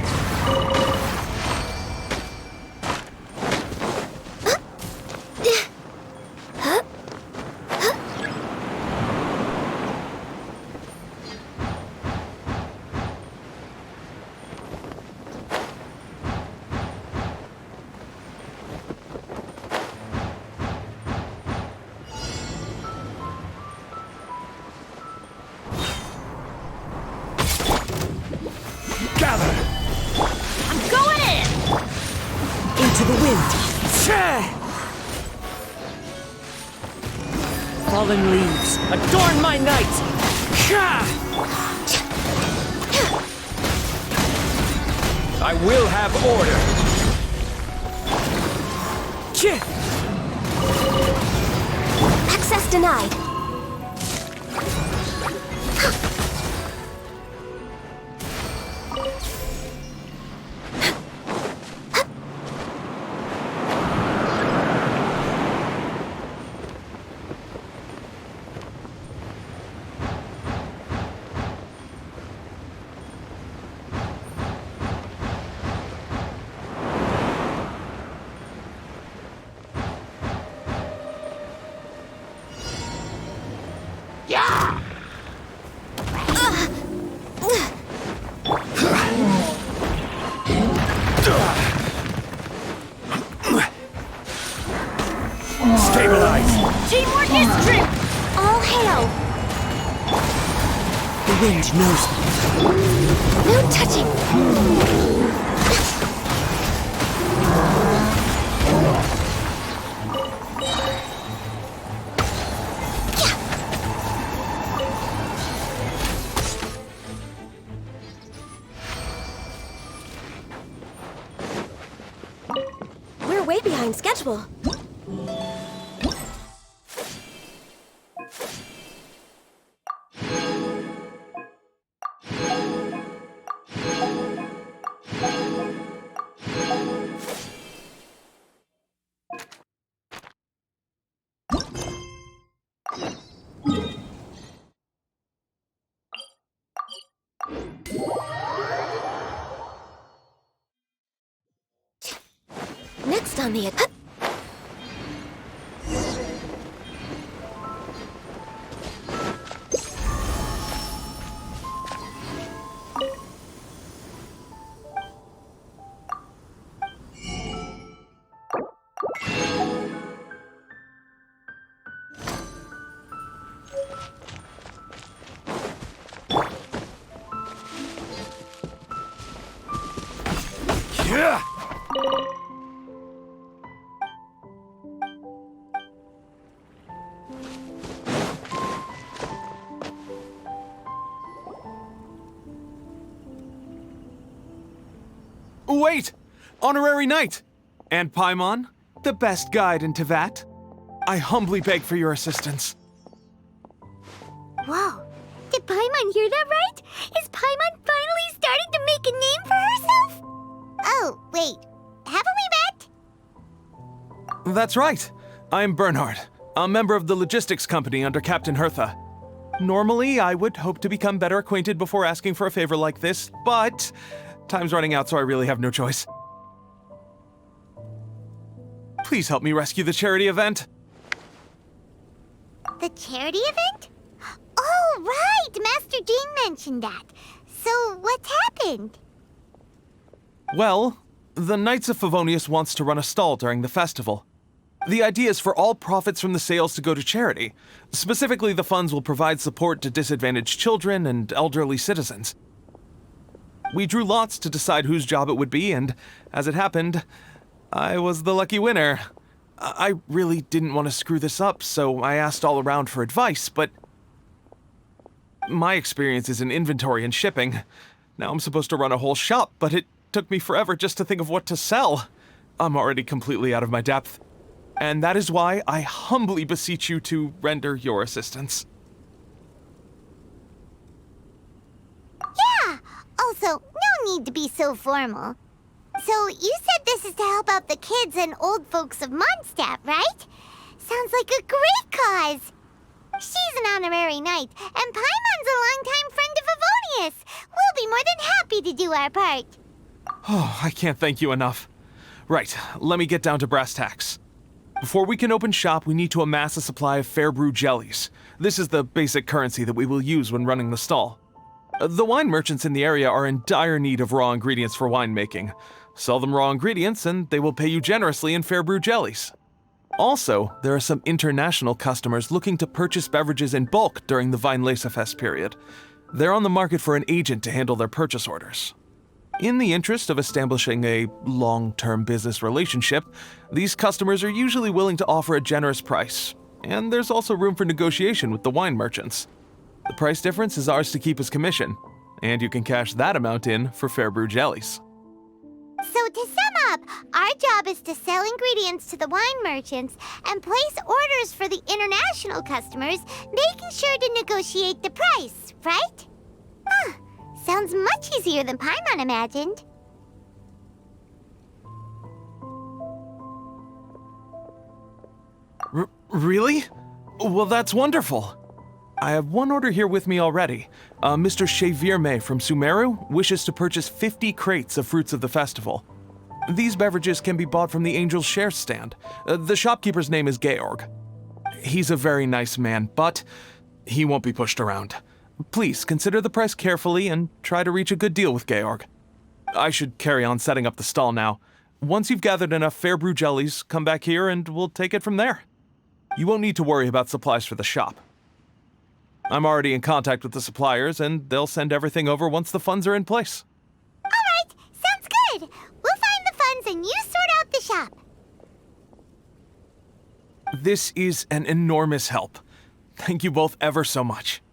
Gather! I'm going in! Into the wind. Fallen leaves, adorn my night! I will have order! Access denied. Stabilize! Teamwork is true! All hail! The wind knows me. No touching! We're way behind schedule. on the... Yeah! Wait! Honorary Knight! And Paimon, the best guide in Tevat. I humbly beg for your assistance. Whoa, did Paimon hear that right? Is Paimon finally starting to make a name for herself? Oh, wait, haven't we met? That's right. I'm Bernhard, a member of the logistics company under Captain Hertha. Normally, I would hope to become better acquainted before asking for a favor like this, but time's running out, so I really have no choice. Please help me rescue the charity event. The charity event? Oh, right! Master Jean mentioned that. So, what's happened? Well, the Knights of Favonius wants to run a stall during the festival. The idea is for all profits from the sales to go to charity. Specifically, the funds will provide support to disadvantaged children and elderly citizens. We drew lots to decide whose job it would be, and as it happened, I was the lucky winner. I really didn't want to screw this up, so I asked all around for advice, but my experience is in inventory and shipping. Now I'm supposed to run a whole shop, but it took me forever just to think of what to sell. I'm already completely out of my depth. And that is why I humbly beseech you to render your assistance. Yeah! Also, no need to be so formal. So, you said this is to help out the kids and old folks of Mondstadt, right? Sounds like a great cause! She's an honorary knight, and Paimon's a longtime friend of Favonius. We'll be more than happy to do our part. Oh, I can't thank you enough. Right, let me get down to brass tacks. Before we can open shop, we need to amass a supply of fair brew jellies. This is the basic currency that we will use when running the stall. The wine merchants in the area are in dire need of raw ingredients for winemaking. Sell them raw ingredients and they will pay you generously in fair brew jellies. Also, there are some international customers looking to purchase beverages in bulk during the Weinlesefest period. They're on the market for an agent to handle their purchase orders. In the interest of establishing a long-term business relationship, these customers are usually willing to offer a generous price, and there's also room for negotiation with the wine merchants. The price difference is ours to keep as commission, and you can cash that amount in for fair brew jellies. So to sum up, our job is to sell ingredients to the wine merchants and place orders for the international customers, making sure to negotiate the price, right? Huh. Sounds much easier than Paimon imagined. Really? Well, that's wonderful. I have one order here with me already. Mr. Chevirme from Sumeru wishes to purchase 50 crates of fruits of the festival. These beverages can be bought from the Angel's Share stand. The shopkeeper's name is Georg. He's a very nice man, but he won't be pushed around. Please consider the price carefully and try to reach a good deal with Georg. I should carry on setting up the stall now. Once you've gathered enough fair brew jellies, come back here and we'll take it from there. You won't need to worry about supplies for the shop. I'm already in contact with the suppliers, and they'll send everything over once the funds are in place. All right, sounds good. We'll find the funds and you sort out the shop. This is an enormous help. Thank you both ever so much.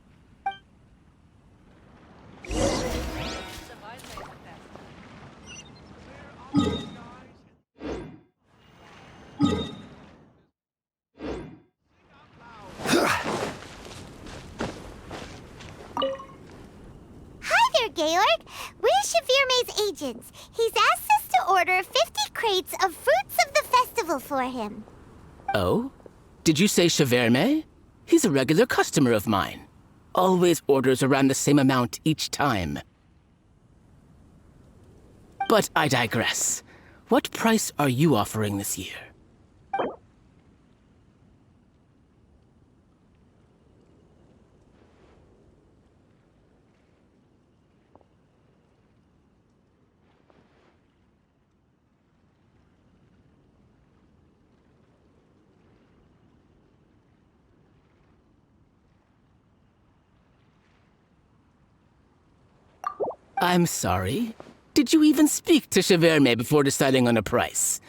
Georg, we're Chevirme's agents. He's asked us to order 50 crates of fruits of the festival for him. Oh? Did you say Chevirme? He's a regular customer of mine. Always orders around the same amount each time. But I digress. What price are you offering this year? I'm sorry. Did you even speak to Cheverme before deciding on a price?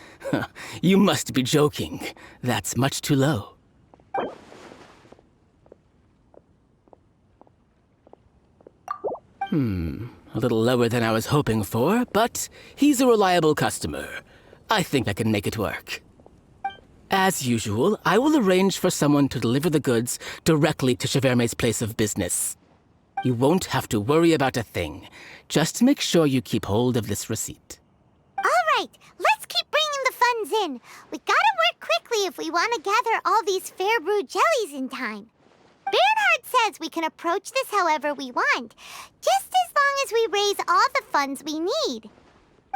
You must be joking. That's much too low. A little lower than I was hoping for, but he's a reliable customer. I think I can make it work. As usual, I will arrange for someone to deliver the goods directly to Cheverme's place of business. You won't have to worry about a thing. Just make sure you keep hold of this receipt. All right, let's keep bringing the funds in. We gotta work quickly if we want to gather all these fair brew jellies in time. Bernhard says we can approach this however we want, just as long as we raise all the funds we need.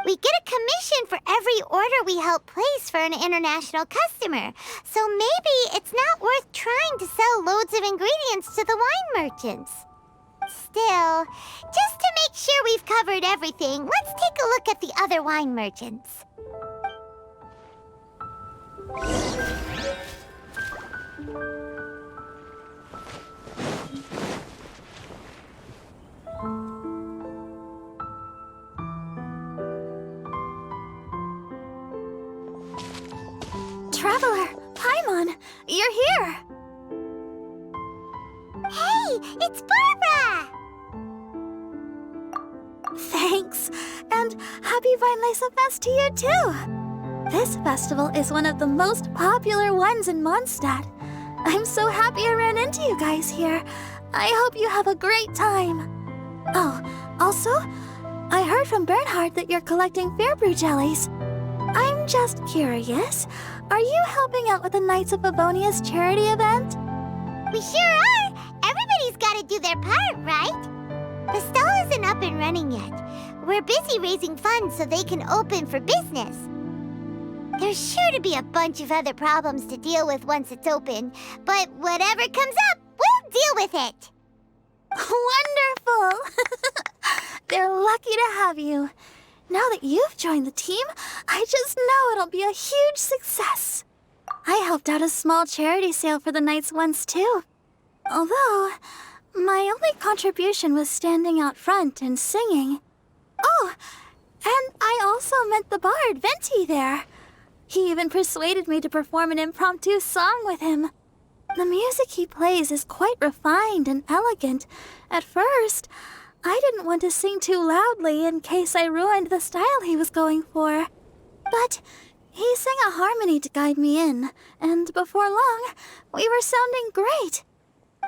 We get a commission for every order we help place for an international customer, so maybe it's not worth trying to sell loads of ingredients to the wine merchants. Still, just to make sure we've covered everything, let's take a look at the other wine merchants. Traveler, Paimon, you're here! Hey, it's Barbara! Thanks, and happy Weinlese Fest to you too! This festival is one of the most popular ones in Mondstadt. I'm so happy I ran into you guys here. I hope you have a great time. Oh, also, I heard from Bernhard that you're collecting Fairbrew jellies. I'm just curious, are you helping out with the Knights of Favonia's charity event? We sure are! Everybody's gotta do their part, right? The stall isn't up and running yet. We're busy raising funds so they can open for business. There's sure to be a bunch of other problems to deal with once it's open, but whatever comes up, we'll deal with it. Wonderful! They're lucky to have you. Now that you've joined the team, I just know it'll be a huge success. I helped out a small charity sale for the Knights once too. Although, my only contribution was standing out front and singing. Oh, and I also met the bard, Venti, there. He even persuaded me to perform an impromptu song with him. The music he plays is quite refined and elegant. At first, I didn't want to sing too loudly in case I ruined the style he was going for. But he sang a harmony to guide me in, and before long, we were sounding great.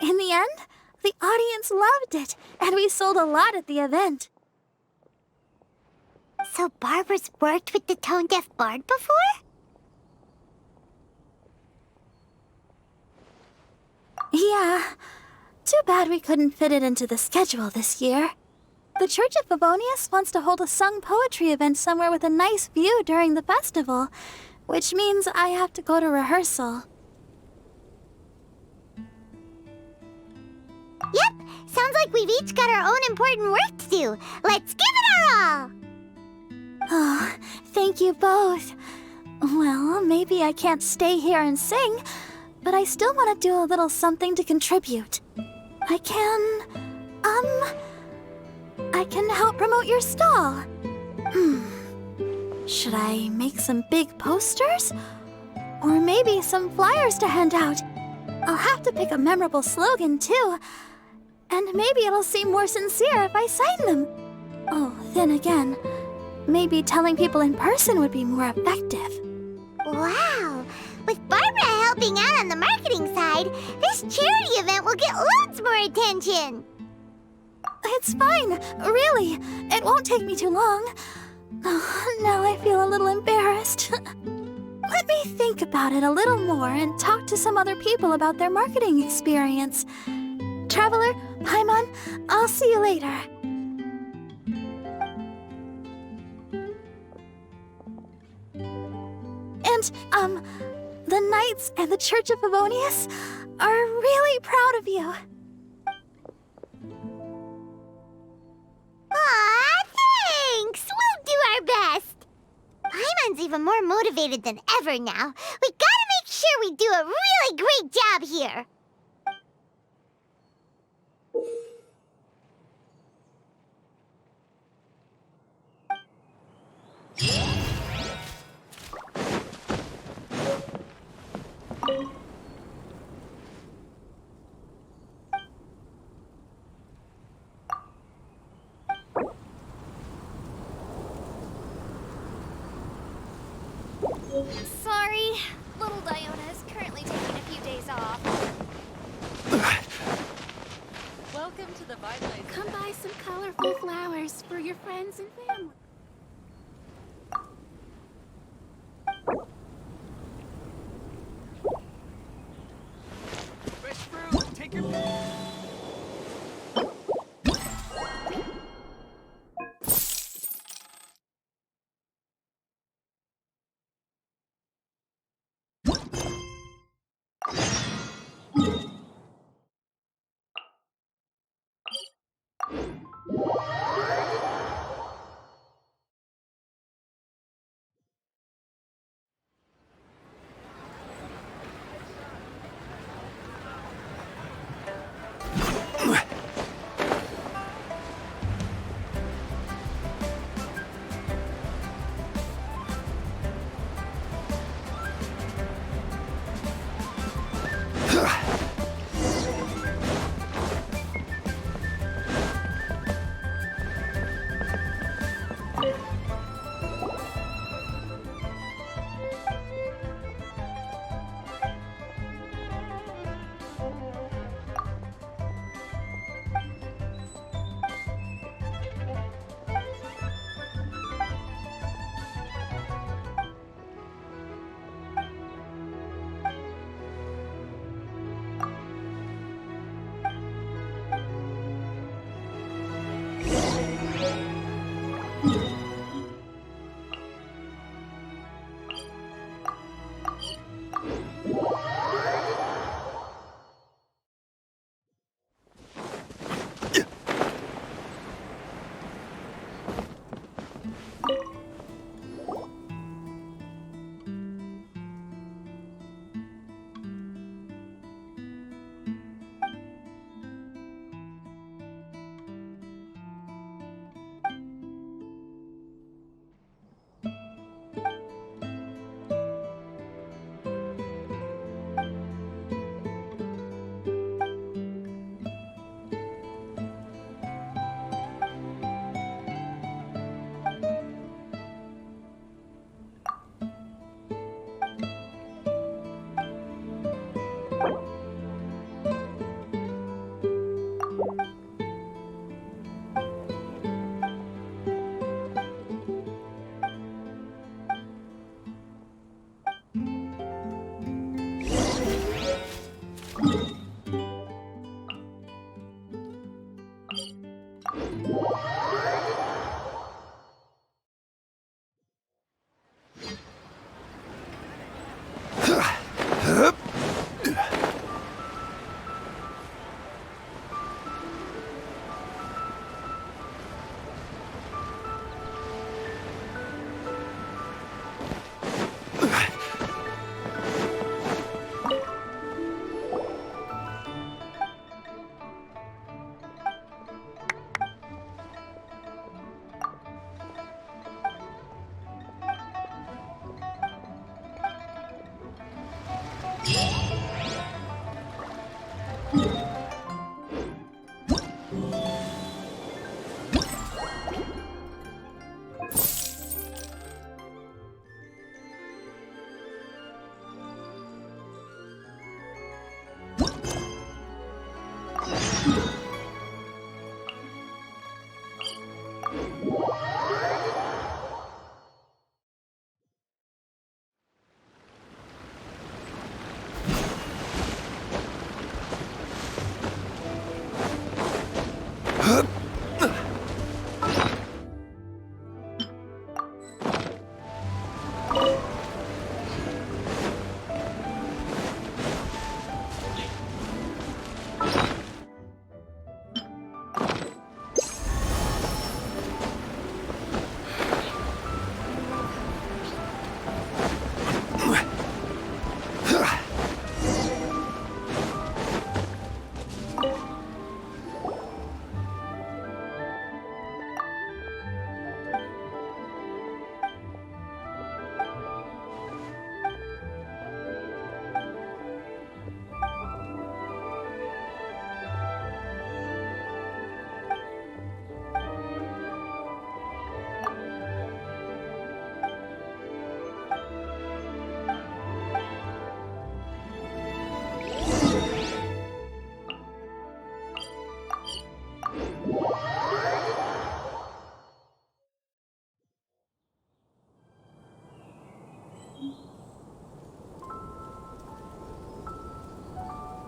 In the end, the audience loved it, and we sold a lot at the event. So Barbara's worked with the tone-deaf bard before? Yeah. Too bad we couldn't fit it into the schedule this year. The Church of Favonius wants to hold a sung poetry event somewhere with a nice view during the festival, which means I have to go to rehearsal. Yep, sounds like we've each got our own important work to do. Let's give it our all! Oh, thank you both. Well, maybe I can't stay here and sing, but I still want to do a little something to contribute. I can help promote your stall. Should I make some big posters? Or maybe some flyers to hand out? I'll have to pick a memorable slogan, too. And maybe it'll seem more sincere if I sign them. Oh, then again, maybe telling people in person would be more effective. Wow! With Barbara helping out on the marketing side, this charity event will get loads more attention! It's fine, really. It won't take me too long. Oh, now I feel a little embarrassed. Let me think about it a little more and talk to some other people about their marketing experience. Traveler, Paimon, I'll see you later. The Knights and the Church of Favonius are really proud of you. Aw, thanks! We'll do our best! Paimon's even more motivated than ever now. We gotta make sure we do a really great job here! Sorry, little Diona is currently taking a few days off. Welcome to the Vine. Come buy some colorful flowers for your friends and family. Fresh fruit, take your pick.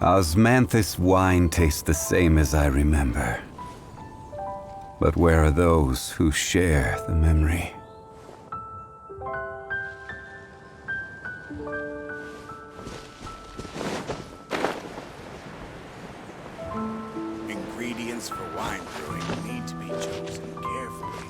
Osmanthus wine tastes the same as I remember. But where are those who share the memory? Ingredients for wine brewing need to be chosen carefully.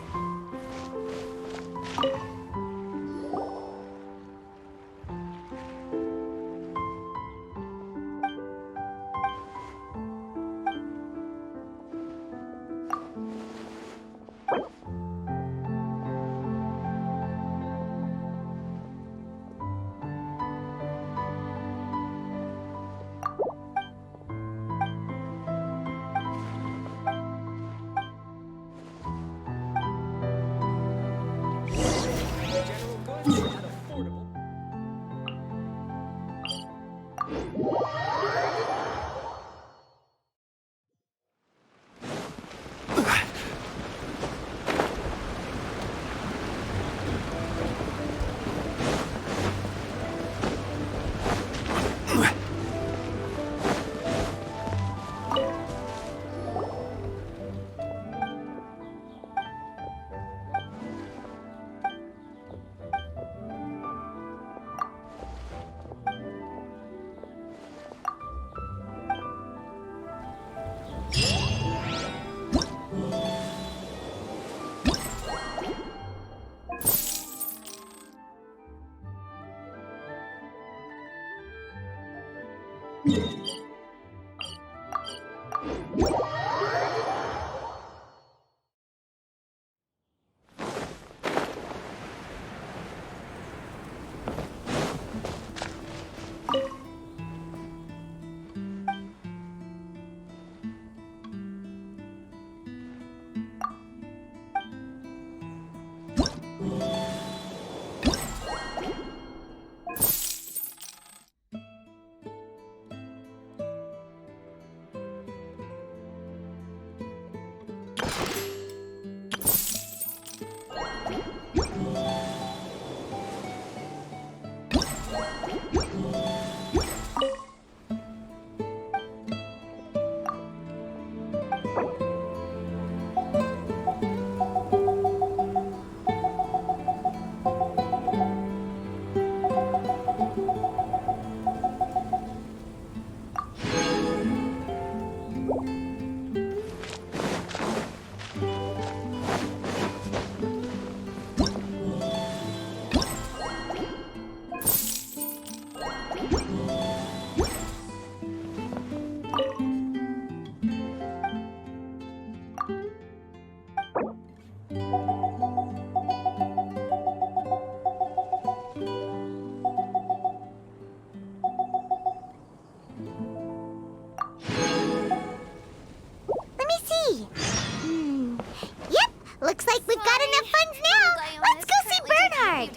Looks like we've got enough funds now. Let's go see Bernhard.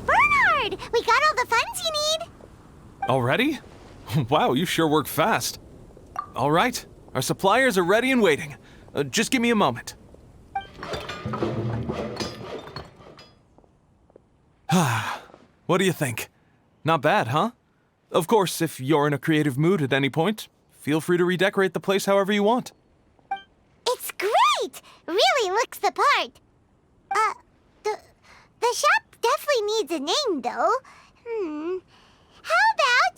Bernhard, we got all the funds you need. Already? Wow, you sure work fast. All right, our suppliers are ready and waiting. Just give me a moment. What do you think? Not bad, huh? Of course, if you're in a creative mood at any point, feel free to redecorate the place however you want. It's great! Really looks the part. The shop definitely needs a name, though. How about,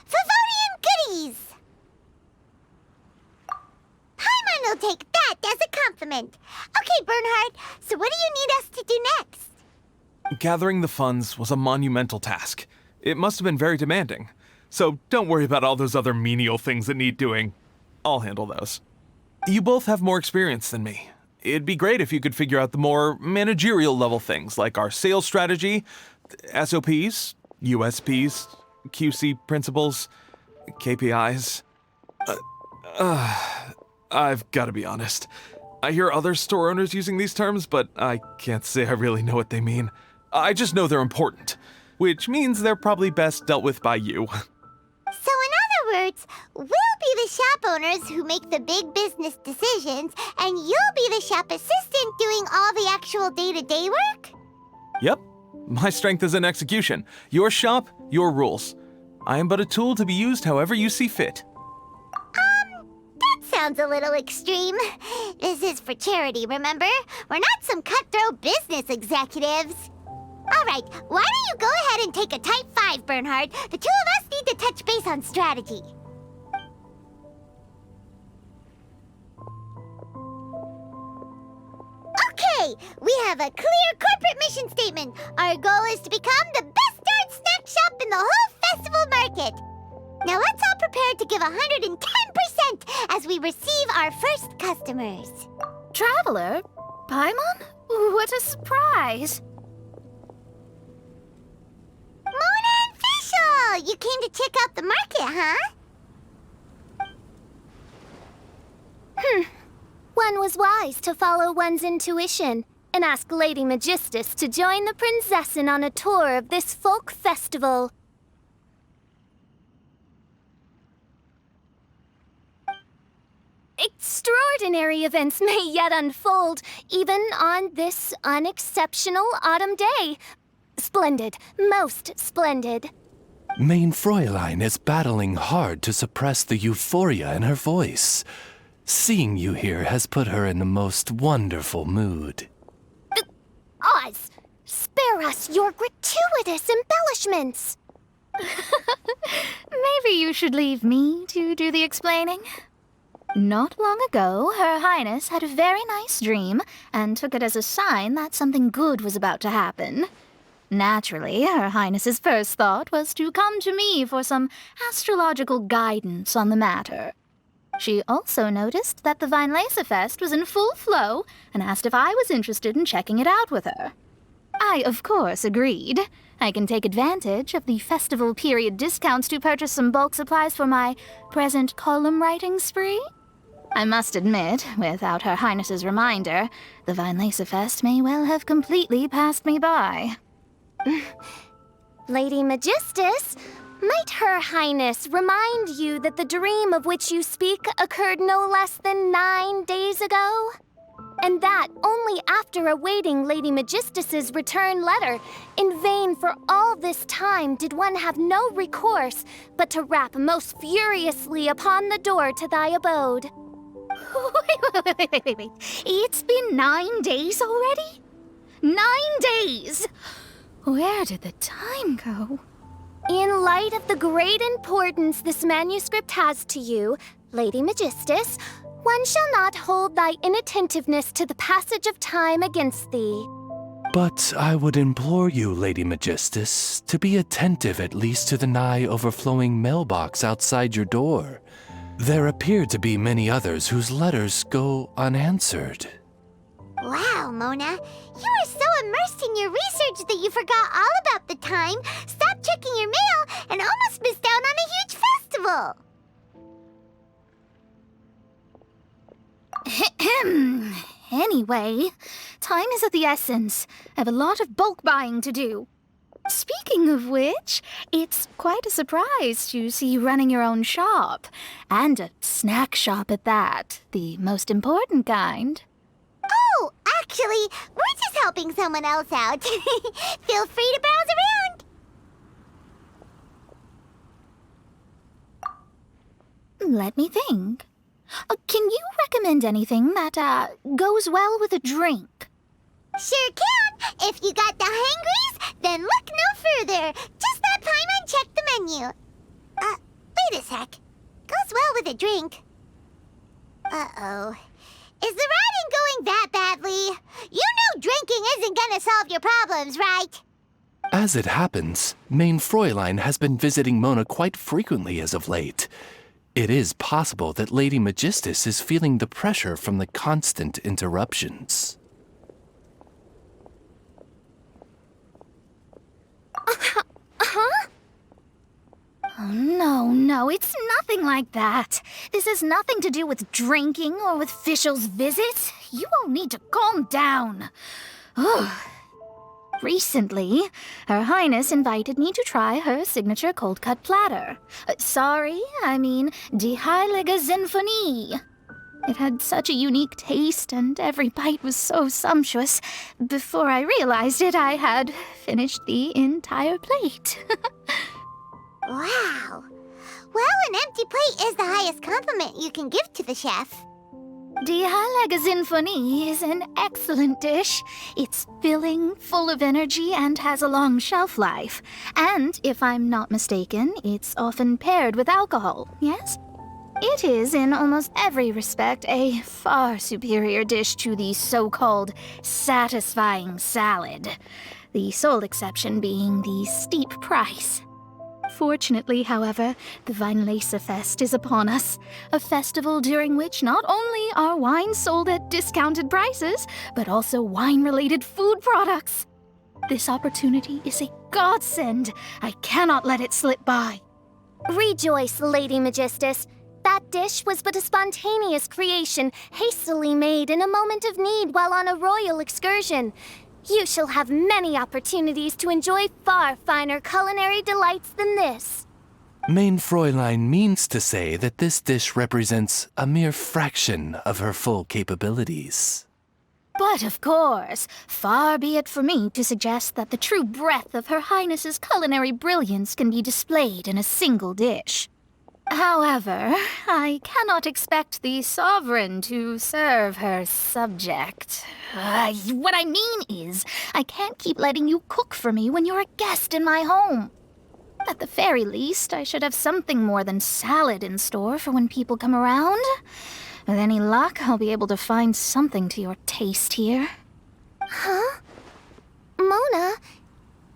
Favonian Goodies? Paimon will take that as a compliment. Okay, Bernhard, so what do you need us to do next? Gathering the funds was a monumental task. It must have been very demanding. So don't worry about all those other menial things that need doing. I'll handle those. You both have more experience than me. It'd be great if you could figure out the more managerial level things like our sales strategy, SOPs, USPs, QC principles, KPIs. I've got to be honest. I hear other store owners using these terms, but I can't say I really know what they mean. I just know they're important, which means they're probably best dealt with by you. So in other words, we'll be the shop owners who make the big business decisions, and you'll be the shop assistant doing all the actual day-to-day work? Yep, My strength is in execution. Your shop, your rules. I am but a tool to be used however you see fit. That sounds a little extreme. This is for charity, remember? We're not some cutthroat business executives. All right, why don't you go ahead and take a type 5, Bernhard? The two of us need to touch base on strategy. Okay, we have a clear corporate mission statement. Our goal is to become the best darn snack shop in the whole festival market. Now let's all prepare to give 110% as we receive our first customers. Traveler? Paimon? What a surprise! Mona and Fischl! You came to check out the market, huh? One was wise to follow one's intuition and ask Lady Magistus to join the Prinzessin on a tour of this folk festival. Extraordinary events may yet unfold, even on this unexceptional autumn day. Splendid, most splendid. Mein Fräulein is battling hard to suppress the euphoria in her voice. Seeing you here has put her in the most wonderful mood. Oz, spare us your gratuitous embellishments. Maybe you should leave me to do the explaining. Not long ago, Her Highness had a very nice dream and took it as a sign that something good was about to happen. Naturally, Her Highness's first thought was to come to me for some astrological guidance on the matter. She also noticed that the Weinlesefest was in full flow and asked if I was interested in checking it out with her. I, of course, agreed. I can take advantage of the festival period discounts to purchase some bulk supplies for my present column writing spree. I must admit, without Her Highness's reminder, the Weinlesefest may well have completely passed me by. Lady Magistus, might Her Highness remind you that the dream of which you speak occurred no less than 9 days ago? And that only after awaiting Lady Magistus's return letter. In vain for all this time did one have no recourse but to rap most furiously upon the door to thy abode. Wait. It's been 9 days already? 9 days! Where did the time go? In light of the great importance this manuscript has to you, Lady Magistus, one shall not hold thy inattentiveness to the passage of time against thee. But I would implore you, Lady Magistus, to be attentive at least to the nigh overflowing mailbox outside your door. There appear to be many others whose letters go unanswered. Wow, Mona. You were so immersed in your research that you forgot all about the time, stopped checking your mail, and almost missed out on a huge festival. Anyway, time is of the essence. I have a lot of bulk buying to do. Speaking of which, it's quite a surprise to see you running your own shop. And a snack shop at that, the most important kind. Oh, actually, we're just helping someone else out. Feel free to browse around. Let me think. Can you recommend anything that, goes well with a drink? Sure can. If you got the hangries, then look no further. Just let Paimon check the menu. Wait a sec. Goes well with a drink. Uh-oh. Is the riding going that badly? You know drinking isn't gonna solve your problems, right? As it happens, Mein Fräulein has been visiting Mona quite frequently as of late. It is possible that Lady Magistus is feeling the pressure from the constant interruptions. Huh? Oh, no, it's nothing like that. This has nothing to do with drinking or with Fischl's visit. You all need to calm down. Recently, Her Highness invited me to try her signature cold-cut platter. Die Heilige Sinfonie. It had such a unique taste, and every bite was so sumptuous. Before I realized it, I had finished the entire plate. Wow. Well, an empty plate is the highest compliment you can give to the chef. Die Heilige Sinfonie is an excellent dish. It's filling, full of energy, and has a long shelf life. And, if I'm not mistaken, it's often paired with alcohol, yes? It is, in almost every respect, a far superior dish to the so-called satisfying salad. The sole exception being the steep price. Fortunately, however, the Weinlesefest is upon us, a festival during which not only are wines sold at discounted prices, but also wine-related food products. This opportunity is a godsend. I cannot let it slip by. Rejoice, Lady Magistus. That dish was but a spontaneous creation, hastily made in a moment of need while on a royal excursion. You shall have many opportunities to enjoy far finer culinary delights than this. Mein Fräulein means to say that this dish represents a mere fraction of her full capabilities. But of course, far be it for me to suggest that the true breadth of Her Highness's culinary brilliance can be displayed in a single dish. However, I cannot expect the sovereign to serve her subject. What I mean is, I can't keep letting you cook for me when you're a guest in my home. At the very least, I should have something more than salad in store for when people come around. With any luck, I'll be able to find something to your taste here. Huh? Mona,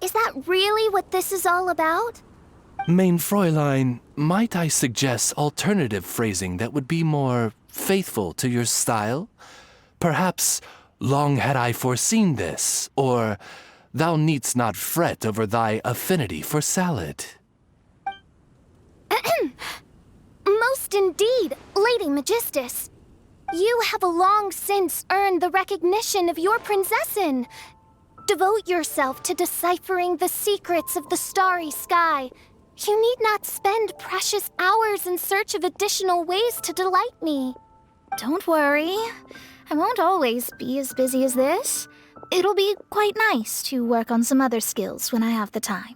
is that really what this is all about? Mein Fräulein, might I suggest alternative phrasing that would be more faithful to your style? Perhaps, long had I foreseen this, or thou needst not fret over thy affinity for salad. Most indeed, Lady Magistus. You have long since earned the recognition of your prinzessin. Devote yourself to deciphering the secrets of the starry sky. You need not spend precious hours in search of additional ways to delight me. Don't worry. I won't always be as busy as this. It'll be quite nice to work on some other skills when I have the time.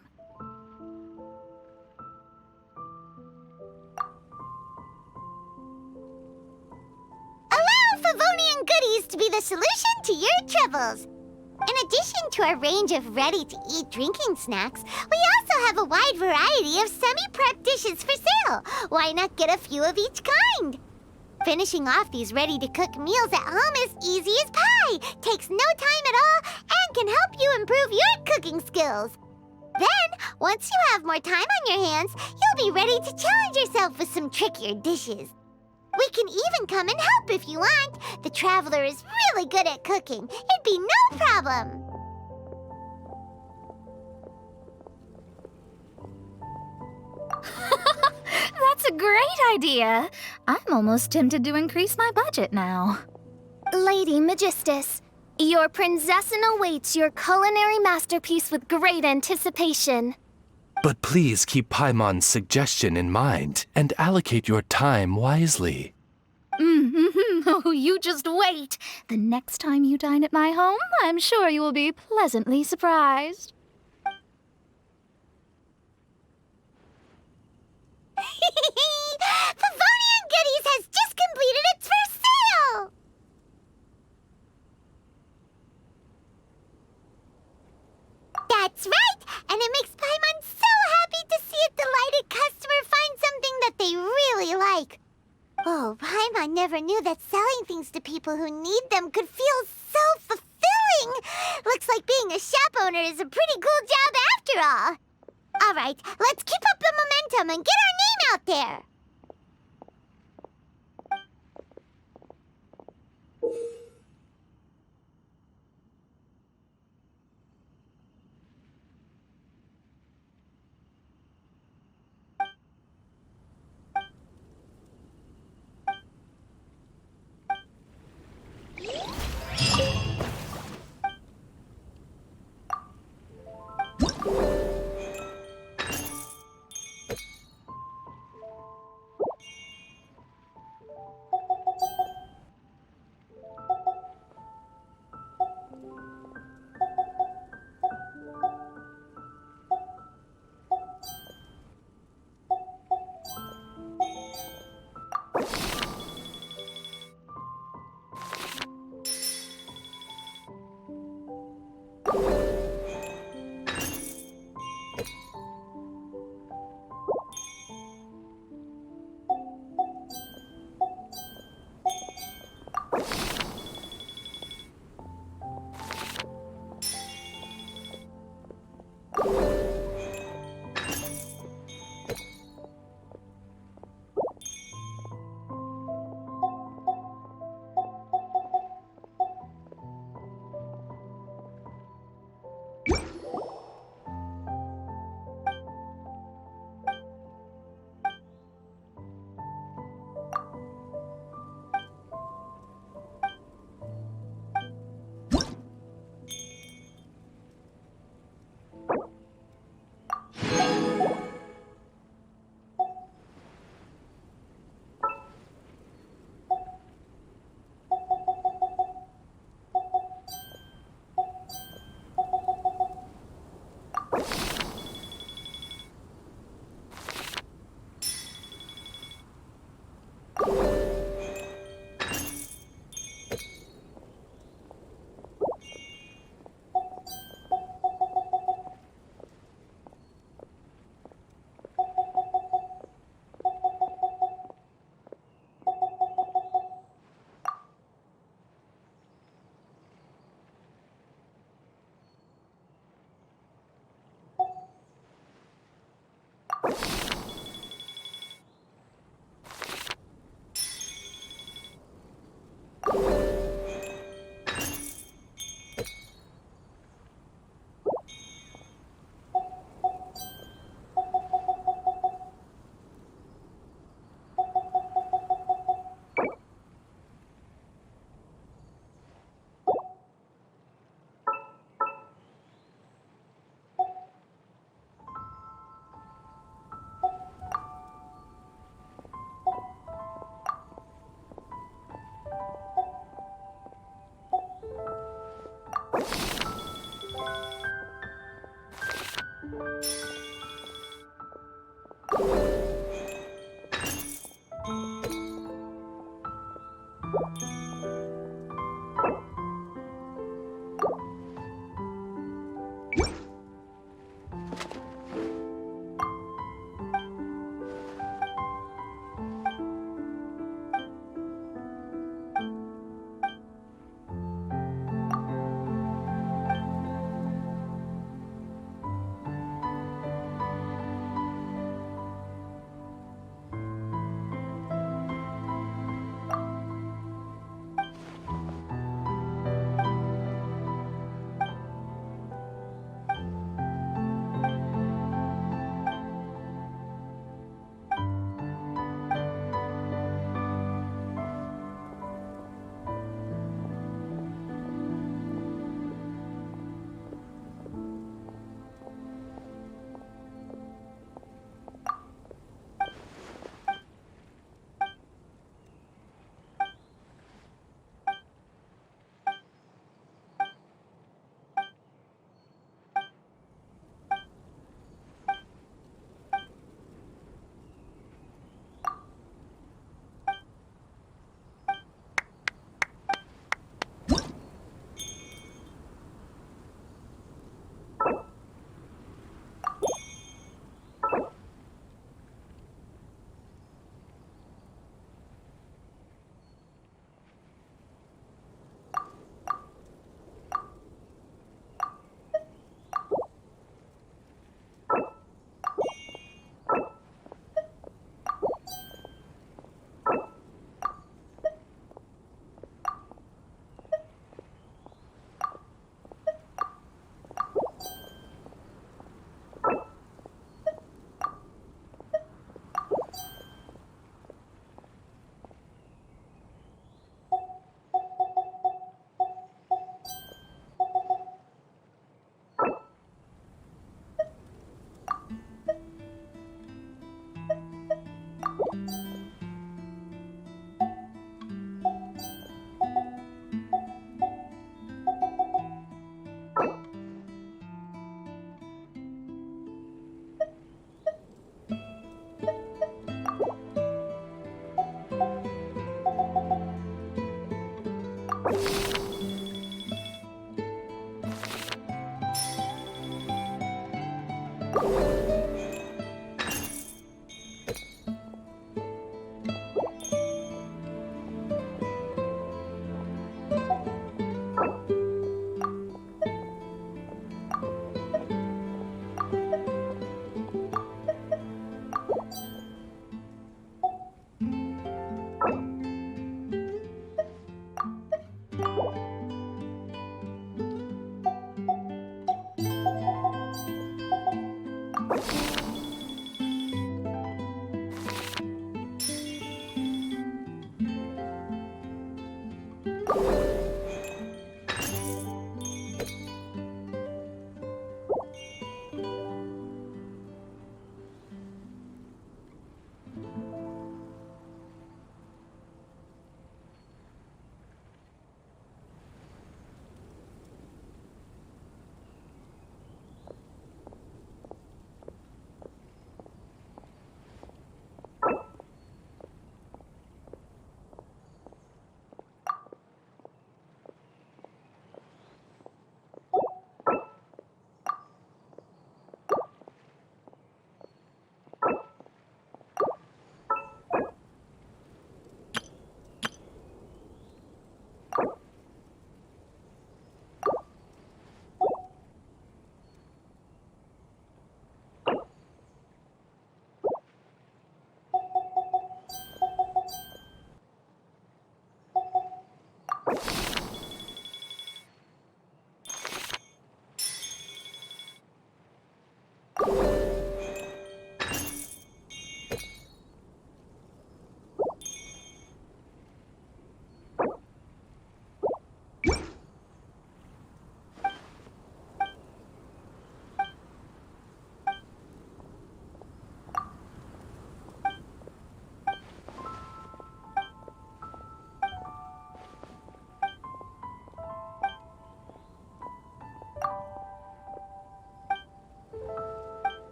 Allow Favonian goodies to be the solution to your troubles. In addition to our range of ready-to-eat drinking snacks, we also have a wide variety of semi-prep dishes for sale. Why not get a few of each kind? Finishing off these ready-to-cook meals at home is easy as pie, takes no time at all, and can help you improve your cooking skills. Then, once you have more time on your hands, you'll be ready to challenge yourself with some trickier dishes. We can even come and help if you want. The Traveler is really good at cooking. It'd be no problem. That's a great idea. I'm almost tempted to increase my budget now. Lady Magistus, your prinzessin awaits your culinary masterpiece with great anticipation. But please keep Paimon's suggestion in mind and allocate your time wisely. Oh, you just wait. The next time you dine at my home, I'm sure you will be pleasantly surprised. Favonian Goodies has just completed its first sale! That's right! And it makes Paimon so happy to see a delighted customer find something that they really like. Oh, Paimon never knew that selling things to people who need them could feel so fulfilling! Looks like being a shop owner is a pretty cool job after all. All right, let's keep up the momentum and get our name out there!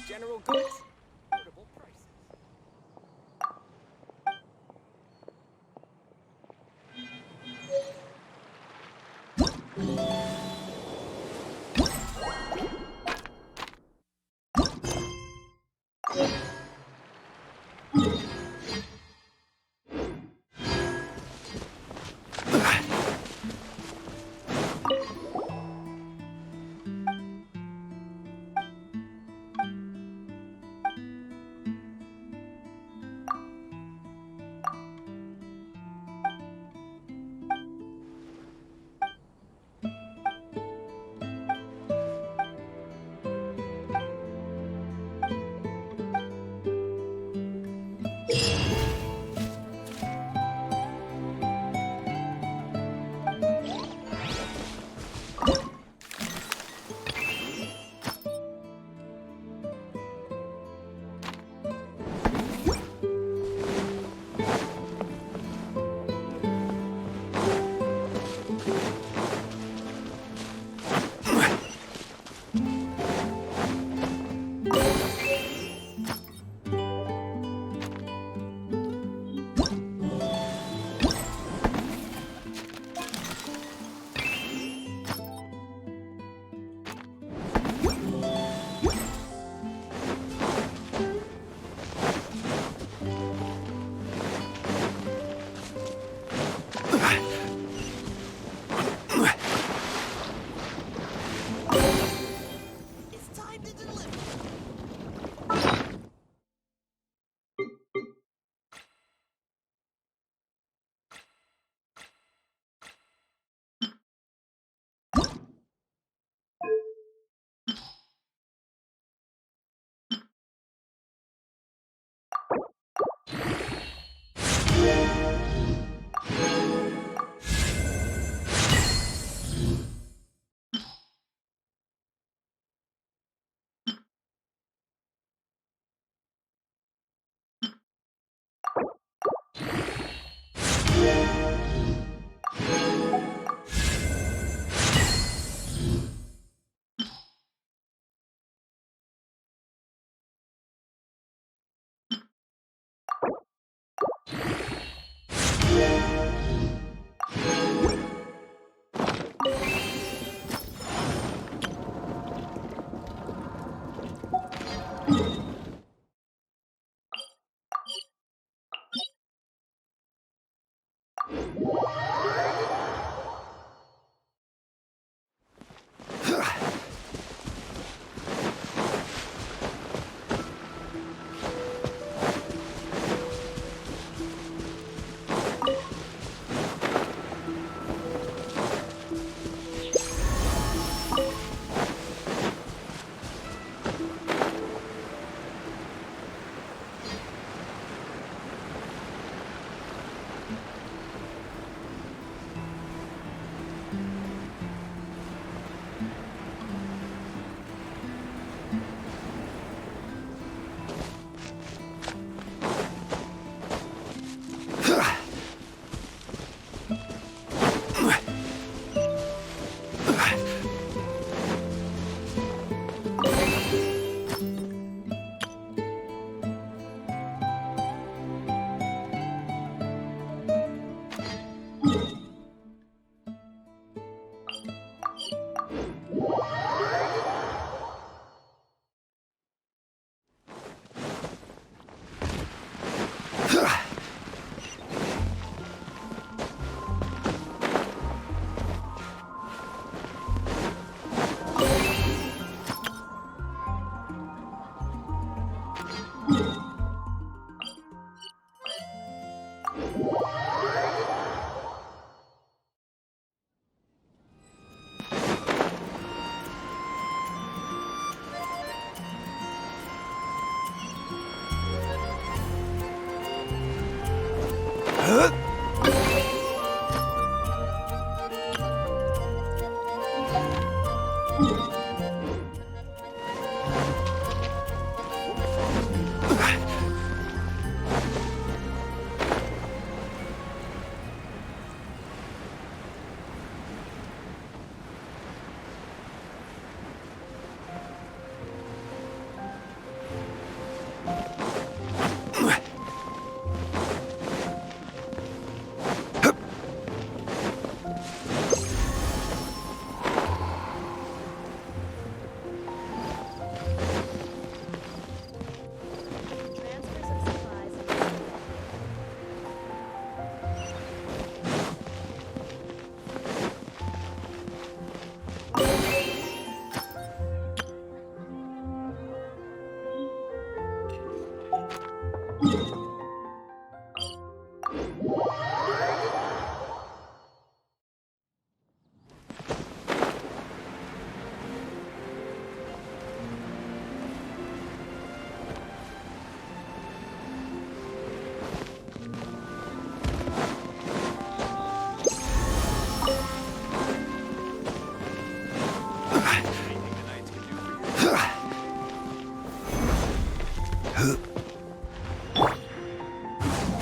General goods, affordable prices.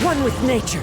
One with nature.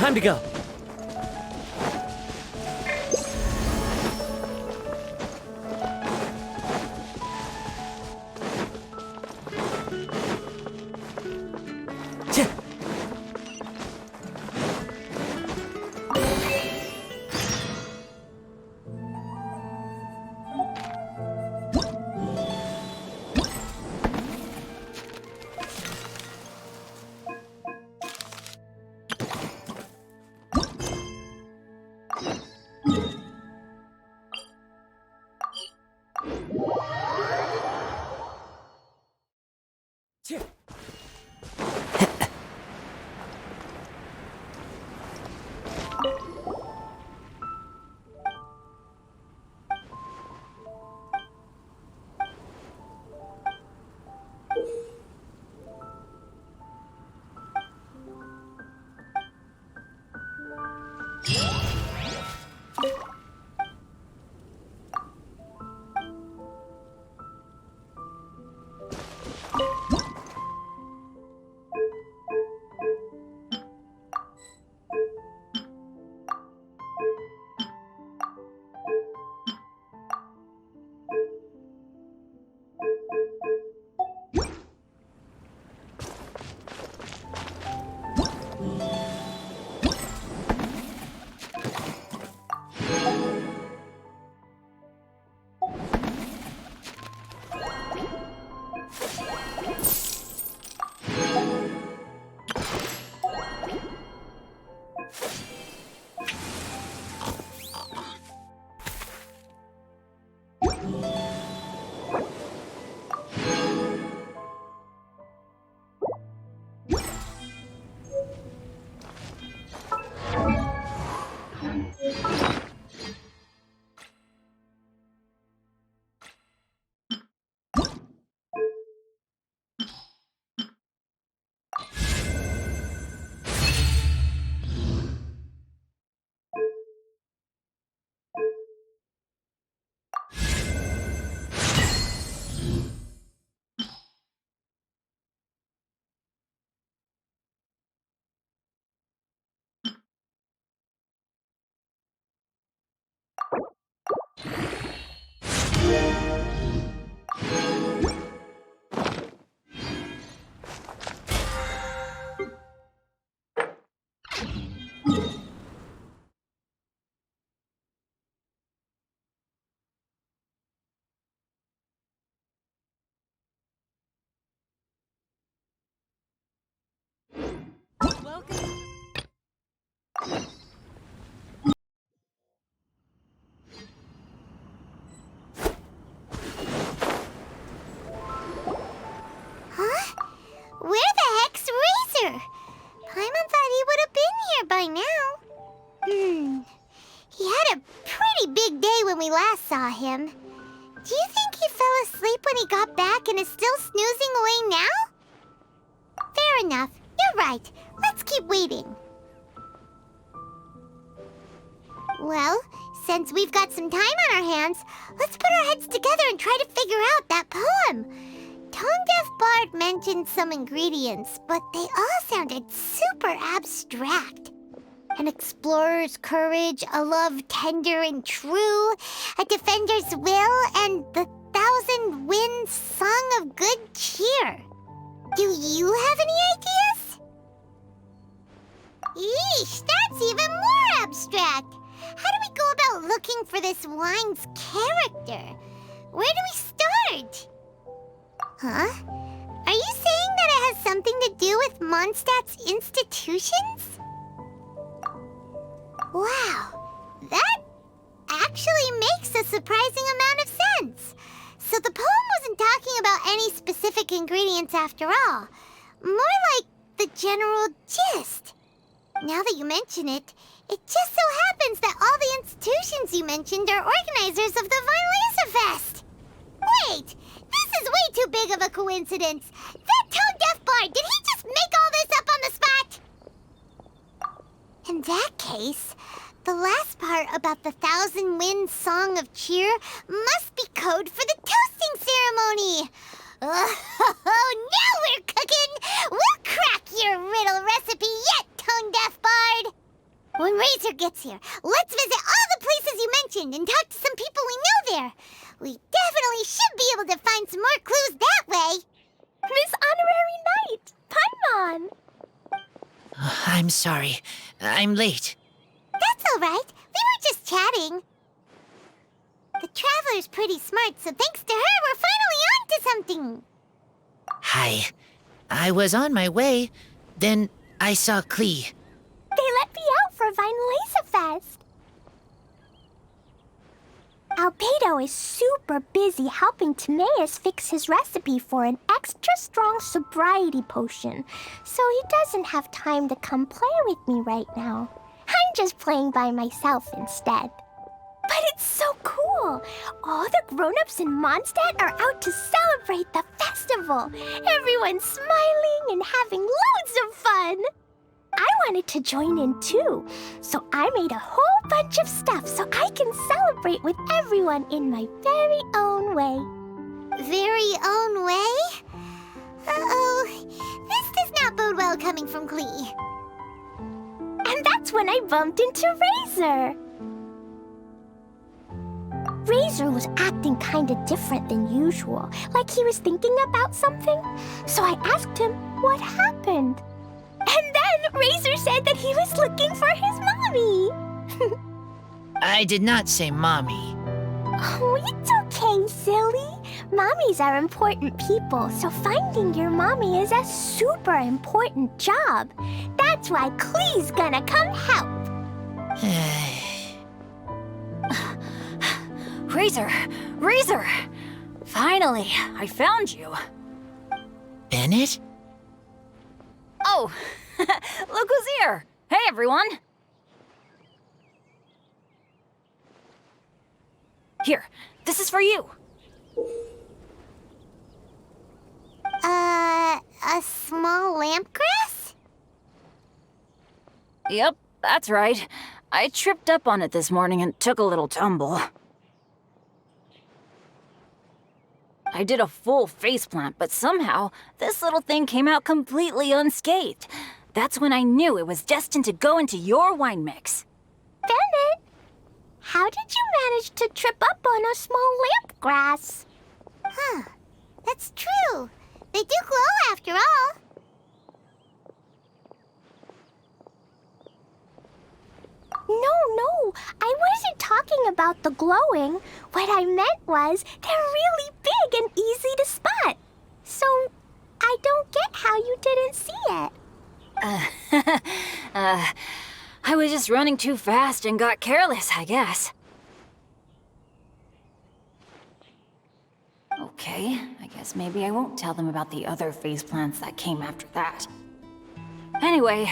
Time to go. Huh? Where the heck's Razor? Paimon thought he would have been here by now. He had a pretty big day when we last saw him. Do you think he fell asleep when he got back and is still snoozing away now? Fair enough. You're right. Let's keep waiting. Well, since we've got some time on our hands, let's put our heads together and try to figure out that poem. Tone-Deaf Bard mentioned some ingredients, but they all sounded super abstract. An explorer's courage, a love tender and true, a defender's will, and the 1,000 winds song of good cheer. Do you have any ideas? Eesh, that's even more abstract. How do we go about looking for this wine's character? Where do we start? Huh? Are you saying that it has something to do with Mondstadt's institutions? Wow, that actually makes a surprising amount of sense. So the poem wasn't talking about any specific ingredients after all. More like the general gist. Now that you mention it, it just so happens that all the institutions you mentioned are organizers of the Violesa Fest. Wait, this is way too big of a coincidence. That Tone-Deaf Bard, did he just make all this up on the spot? In that case, the last part about the 1,000 winds song of cheer must be code for the toasting ceremony. Oh, now we're cooking! We'll crack your riddle recipe yet, Tone-Deaf Bard! When Razor gets here, let's visit all the places you mentioned and talk to some people we know there. We definitely should be able to find some more clues that way. Miss Honorary Knight, Paimon! I'm sorry. I'm late. That's all right. We were just chatting. The Traveler's pretty smart, so thanks to her, we're finally on to something. Hi. I was on my way. Then I saw Klee. They let me out for Violesa Fest. Albedo is super busy helping Timaeus fix his recipe for an extra strong sobriety potion, so he doesn't have time to come play with me right now. I'm just playing by myself instead. But it's so cool! All the grown-ups in Mondstadt are out to celebrate the festival. Everyone's smiling and having loads of fun. I wanted to join in too, so I made a whole bunch of stuff so I can celebrate with everyone in my very own way. Very own way? Uh-oh, this does not bode well coming from Klee. And that's when I bumped into Razor. Razor was acting kinda different than usual, like he was thinking about something. So I asked him what happened. And then Razor said that he was looking for his mommy. I did not say mommy. Oh, it's okay, silly. Mommies are important people, so finding your mommy is a super important job. That's why Klee's gonna come help. Razor! Finally, I found you. Bennett? Oh, look who's here. Hey, everyone. Here, this is for you. A small lampgrass? Yep, that's right. I tripped up on it this morning and took a little tumble. I did a full faceplant, but somehow this little thing came out completely unscathed. That's when I knew it was destined to go into your wine mix. Bennett, how did you manage to trip up on a small lampgrass? Huh, that's true. They do glow after all. No, I wasn't talking about the glowing. What I meant was they're really big and easy to spot. So I don't get how you didn't see it. I was just running too fast and got careless, I guess. Okay, I guess maybe I won't tell them about the other phase plants that came after that. Anyway,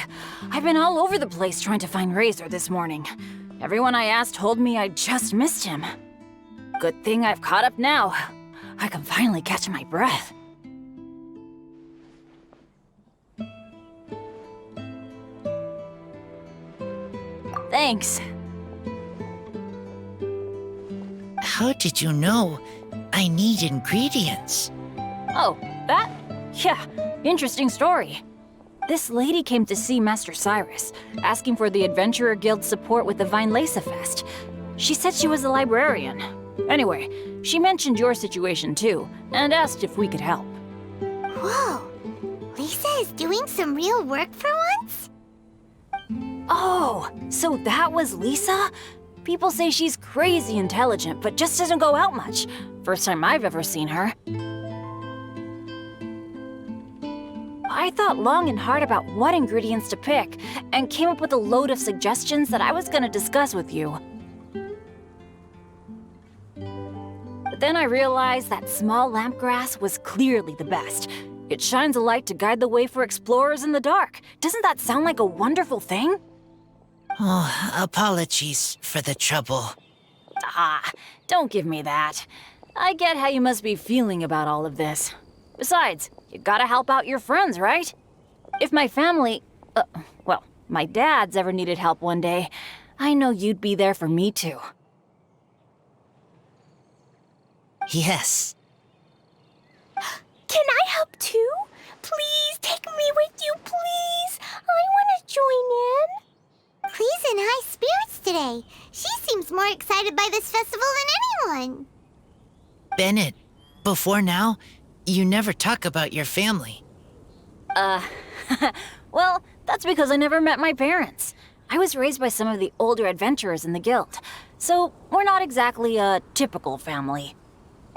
I've been all over the place trying to find Razor this morning. Everyone I asked told me I just missed him. Good thing I've caught up now. I can finally catch my breath. Thanks. How did you know I need ingredients? Oh, that? Yeah, interesting story. This lady came to see Master Cyrus, asking for the Adventurer Guild's support with the Vinelaysa Fest. She said she was a librarian. Anyway, she mentioned your situation too, and asked if we could help. Whoa! Lisa is doing some real work for once? Oh, so that was Lisa? People say she's crazy intelligent, but just doesn't go out much. First time I've ever seen her. I thought long and hard about what ingredients to pick, and came up with a load of suggestions that I was gonna discuss with you. But then I realized that small lampgrass was clearly the best. It shines a light to guide the way for explorers in the dark. Doesn't that sound like a wonderful thing? Oh, apologies for the trouble. Ah, don't give me that. I get how you must be feeling about all of this. Besides, you gotta help out your friends, right? If my family, well, my dad's ever needed help one day, I know you'd be there for me too. Yes. Can I help too? Please take me with you, please. I want to join in. Clee's in high spirits today. She seems more excited by this festival than anyone. Bennett, before now, you never talk about your family. Well, that's because I never met my parents. I was raised by some of the older adventurers in the guild, so we're not exactly a typical family.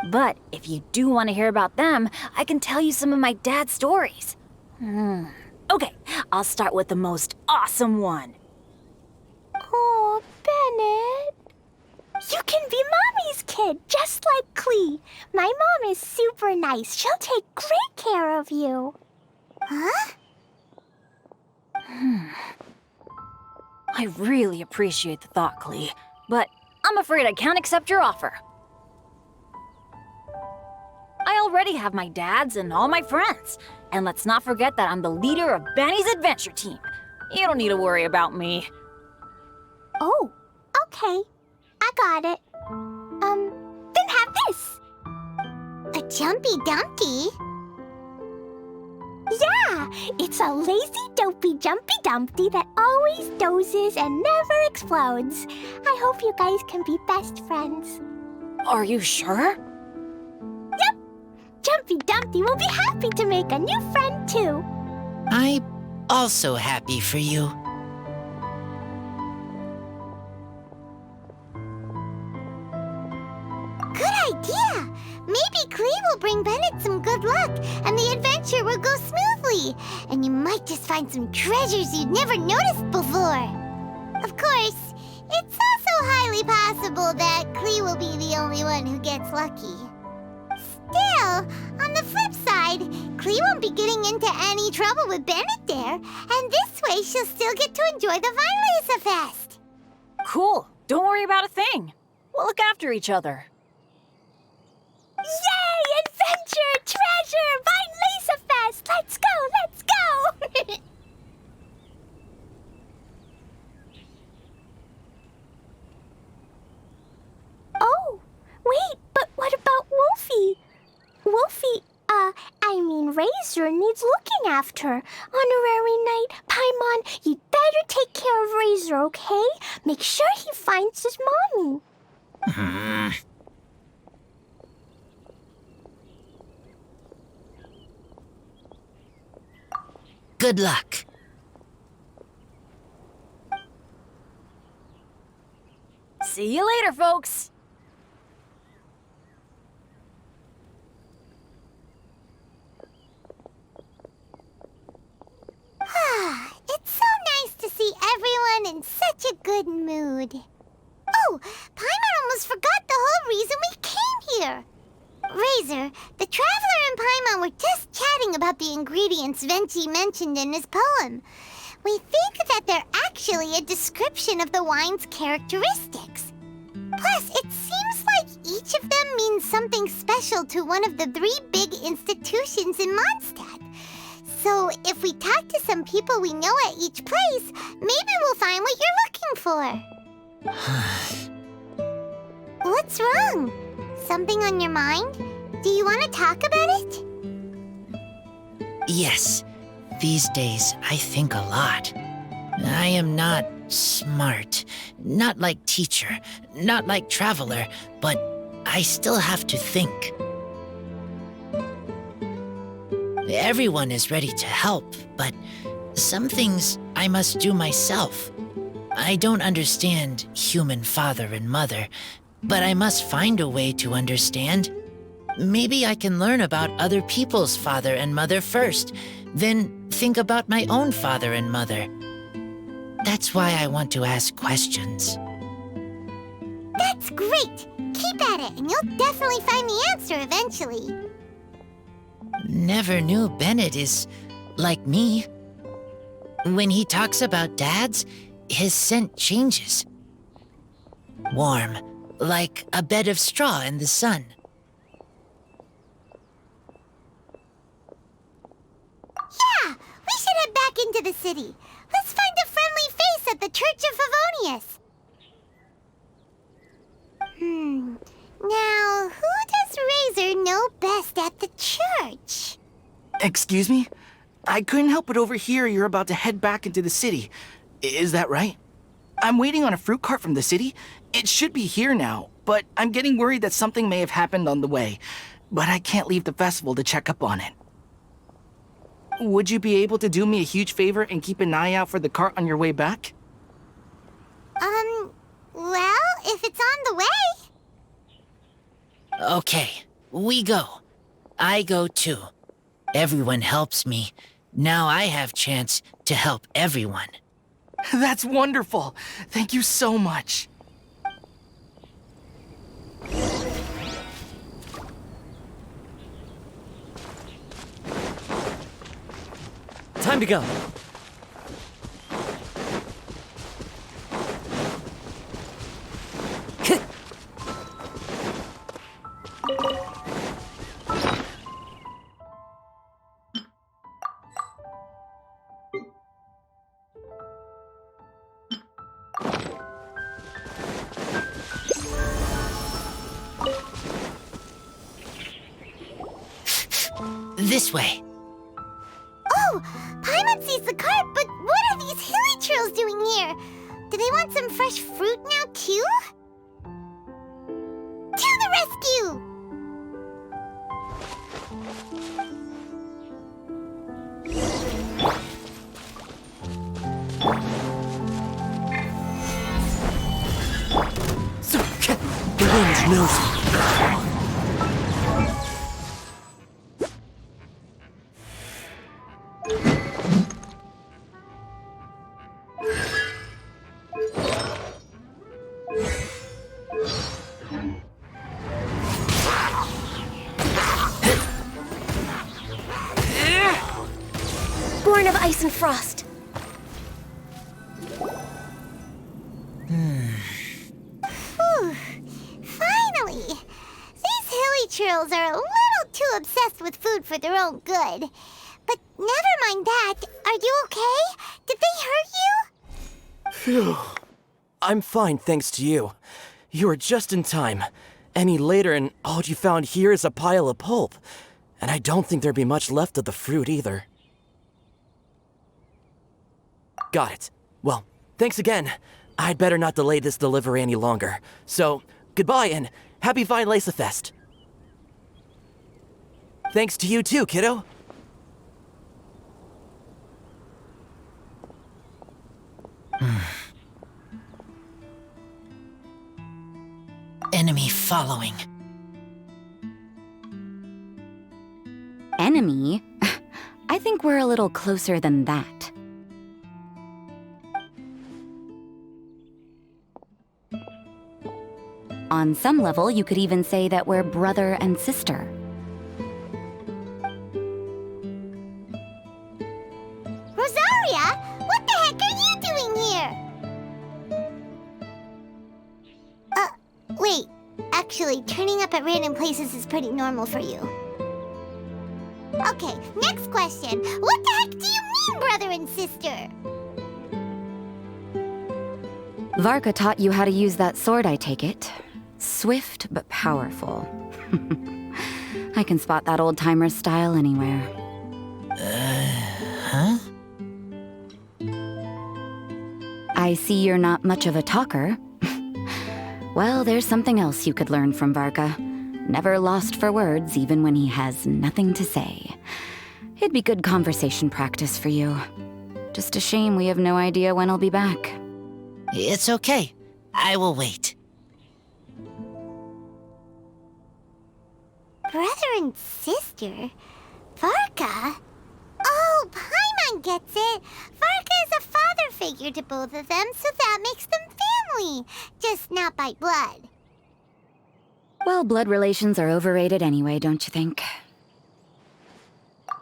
But if you do want to hear about them, I can tell you some of my dad's stories. Okay, I'll start with the most awesome one. Oh, Bennett. You can be Mommy's kid, just like Clee. My mom is super nice. She'll take great care of you. Huh? I really appreciate the thought, Clee, but I'm afraid I can't accept your offer. I already have my dad's and all my friends. And let's not forget that I'm the leader of Benny's adventure team. You don't need to worry about me. Oh, okay. I got it. Then have this. A jumpy dumpy? Yeah, it's a lazy, dopey, jumpy dumpty that always dozes and never explodes. I hope you guys can be best friends. Are you sure? Yep. Jumpy Dumpty will be happy to make a new friend too. I'm also happy for you. Good idea! Maybe Clee will bring Bennett some good luck, and the adventure will go smoothly. And you might just find some treasures you'd never noticed before. Of course, it's also highly possible that Clee will be the only one who gets lucky. Still, on the flip side, Clee won't be getting into any trouble with Bennett there, and this way she'll still get to enjoy the Vinelaysa Fest. Cool. Don't worry about a thing. We'll look after each other. Yay! Adventure! Treasure! Vinelaysa Fest! Let's go! Let's go! Oh, wait, but what about Wolfie? Wolfie, Razor needs looking after. Honorary Knight, Paimon, you'd better take care of Razor, okay? Make sure he finds his mommy. Good luck. See you later, folks. It's so nice to see everyone in Razor, the Traveler and Paimon were just chatting about the ingredients Venti mentioned in his poem. We think that they're actually a description of the wine's characteristics. Plus, it seems like each of them means something special to one of the 3 big institutions in Mondstadt. So, if we talk to some people we know at each place, maybe we'll find what you're looking for. What's wrong? Something on your mind? Do you want to talk about it? Yes. These days, I think a lot. I am not smart, not like teacher, not like traveler, but I still have to think. Everyone is ready to help, but some things I must do myself. I don't understand human father and mother, but I must find a way to understand. Maybe I can learn about other people's father and mother first, then think about my own father and mother. That's why I want to ask questions. That's great! Keep at it, and you'll definitely find the answer eventually. Never knew Bennett is like me. When he talks about dads, his scent changes. Warm, like a bed of straw in the sun. Yeah, we should head back into the city. Let's find a friendly face at the Church of Favonius. Now, who does Razor know best at the church? Excuse me? I couldn't help but overhear you're about to head back into the city. Is that right? I'm waiting on a fruit cart from the city. It should be here now, but I'm getting worried that something may have happened on the way. But I can't leave the festival to check up on it. Would you be able to do me a huge favor and keep an eye out for the cart on your way back? Well, if it's on the way. Okay, we go. I go too. Everyone helps me. Now I have chance to help everyone. That's wonderful. Thank you so much. Time to go. This way. Oh, Paimon sees the cart, but what are these hilly trills doing here? Do they want some fresh fruit now, too? To the rescue! The wind knows me. Born of ice and frost. Whew. Finally! These hilly trills are a little too obsessed with food for their own good. But never mind that. Are you okay? Did they hurt you? Phew. I'm fine, thanks to you. You were just in time. Any later and all you found here is a pile of pulp. And I don't think there'd be much left of the fruit either. Got it. Well, thanks again. I'd better not delay this delivery any longer. So, goodbye and happy Violace Fest. Thanks to you too, kiddo. Enemy following. Enemy? I think we're a little closer than that. On some level, you could even say that we're brother and sister. Usually, turning up at random places is pretty normal for you. Okay, next question. What the heck do you mean, brother and sister? Varka taught you how to use that sword, I take it. Swift but powerful. I can spot that old-timer's style anywhere. Huh? I see you're not much of a talker. Well, there's something else you could learn from Varka. Never lost for words, even when he has nothing to say. It'd be good conversation practice for you. Just a shame we have no idea when he'll be back. It's okay. I will wait. Brother and sister? Varka? Oh, Paimon gets it. Varka is a father figure to both of them, so that makes them family. Just not by blood. Well, blood relations are overrated anyway, don't you think?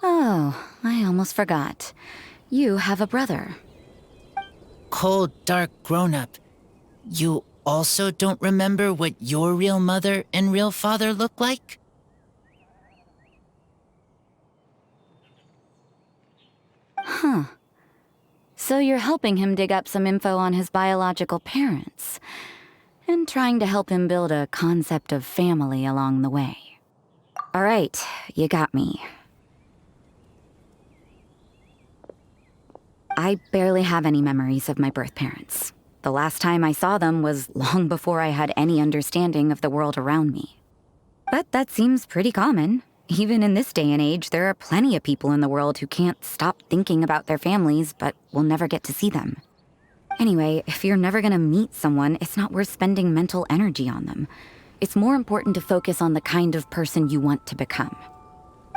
Oh, I almost forgot. You have a brother. Cold, dark grown-up. You also don't remember what your real mother and real father look like? Huh. So you're helping him dig up some info on his biological parents, and trying to help him build a concept of family along the way. All right, you got me. I barely have any memories of my birth parents. The last time I saw them was long before I had any understanding of the world around me. But that seems pretty common. Even in this day and age, there are plenty of people in the world who can't stop thinking about their families, but will never get to see them. Anyway, if you're never gonna meet someone, it's not worth spending mental energy on them. It's more important to focus on the kind of person you want to become.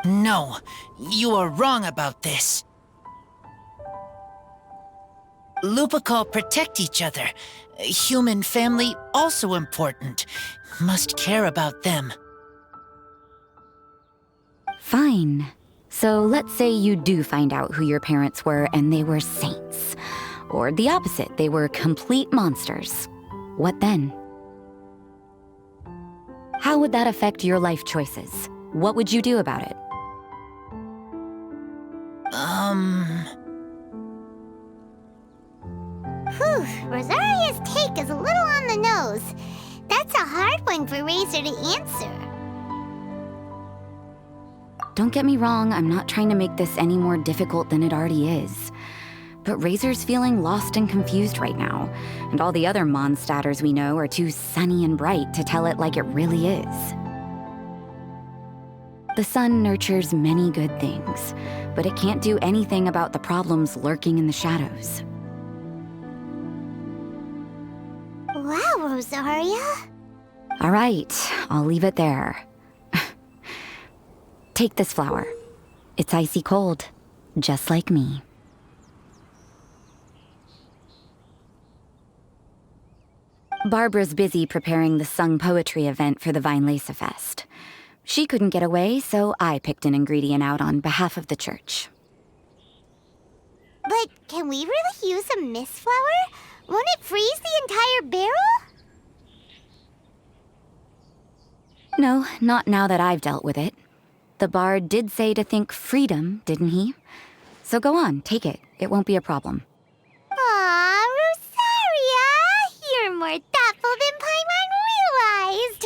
No, you are wrong about this. Lupacol protect each other. Human family also important. Must care about them. Fine. So let's say you do find out who your parents were and they were saints. Or the opposite, they were complete monsters. What then? How would that affect your life choices? What would you do about it? Whew, Rosaria's take is a little on the nose. That's a hard one for Razor to answer. Don't get me wrong, I'm not trying to make this any more difficult than it already is. But Razor's feeling lost and confused right now, and all the other Mondstadters we know are too sunny and bright to tell it like it really is. The sun nurtures many good things, but it can't do anything about the problems lurking in the shadows. Wow, Rosaria. All right, I'll leave it there. Take this flower. It's icy cold, just like me. Barbara's busy preparing the sung poetry event for the Weinlese Fest. She couldn't get away, so I picked an ingredient out on behalf of the church. But can we really use a mist flower? Won't it freeze the entire barrel? No, not now that I've dealt with it. The bard did say to think freedom, didn't he? So go on, take it. It won't be a problem. Aw, Rosaria! You're more thoughtful than Paimon realized.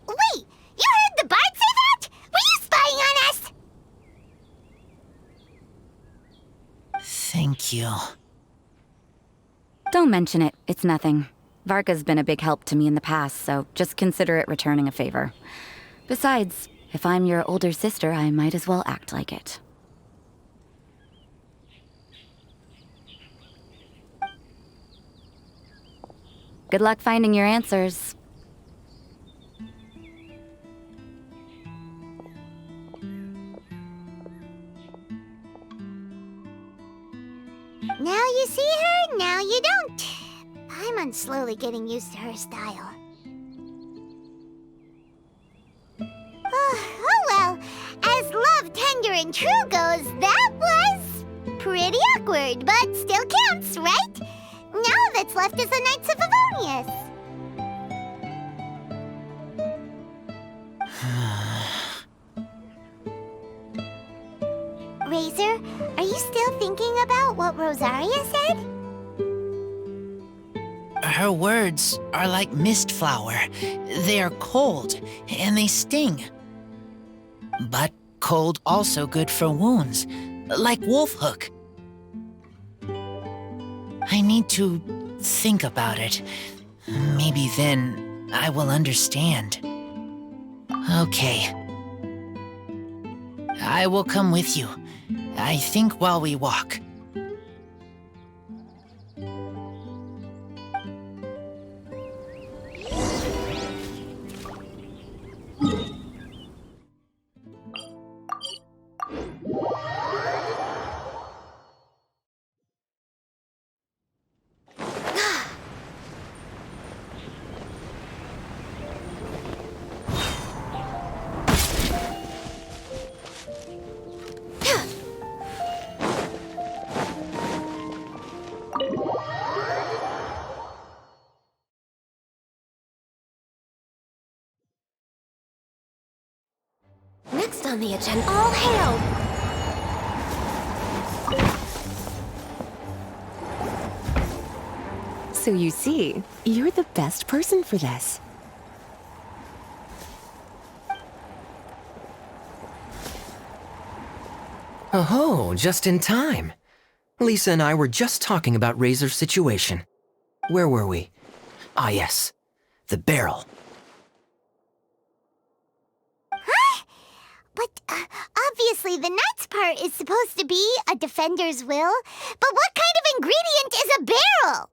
Wait! You heard the bard say that? Were you spying on us? Thank you. Don't mention it. It's nothing. Varka's been a big help to me in the past, so just consider it returning a favor. Besides, if I'm your older sister, I might as well act like it. Good luck finding your answers. Now you see her, now you don't. Paimon's slowly getting used to her style. Oh well, as love, tender, and true goes, that was pretty awkward, but still counts, right? Now all that's left is the Knights of Favonius. Razor, are you still thinking about what Rosaria said? Her words are like mist flower. They are cold, and they sting. But cold also good for wounds, like Wolfhook. I need to think about it. Maybe then I will understand. Okay. I will come with you. I think while we walk. Next on the agenda, all hail! So you see, you're the best person for this. Oh, just in time. Lisa and I were just talking about Razor's situation. Where were we? Ah, yes. The barrel. Huh? But obviously the nuts part is supposed to be a defender's will. But what kind of ingredient is a barrel?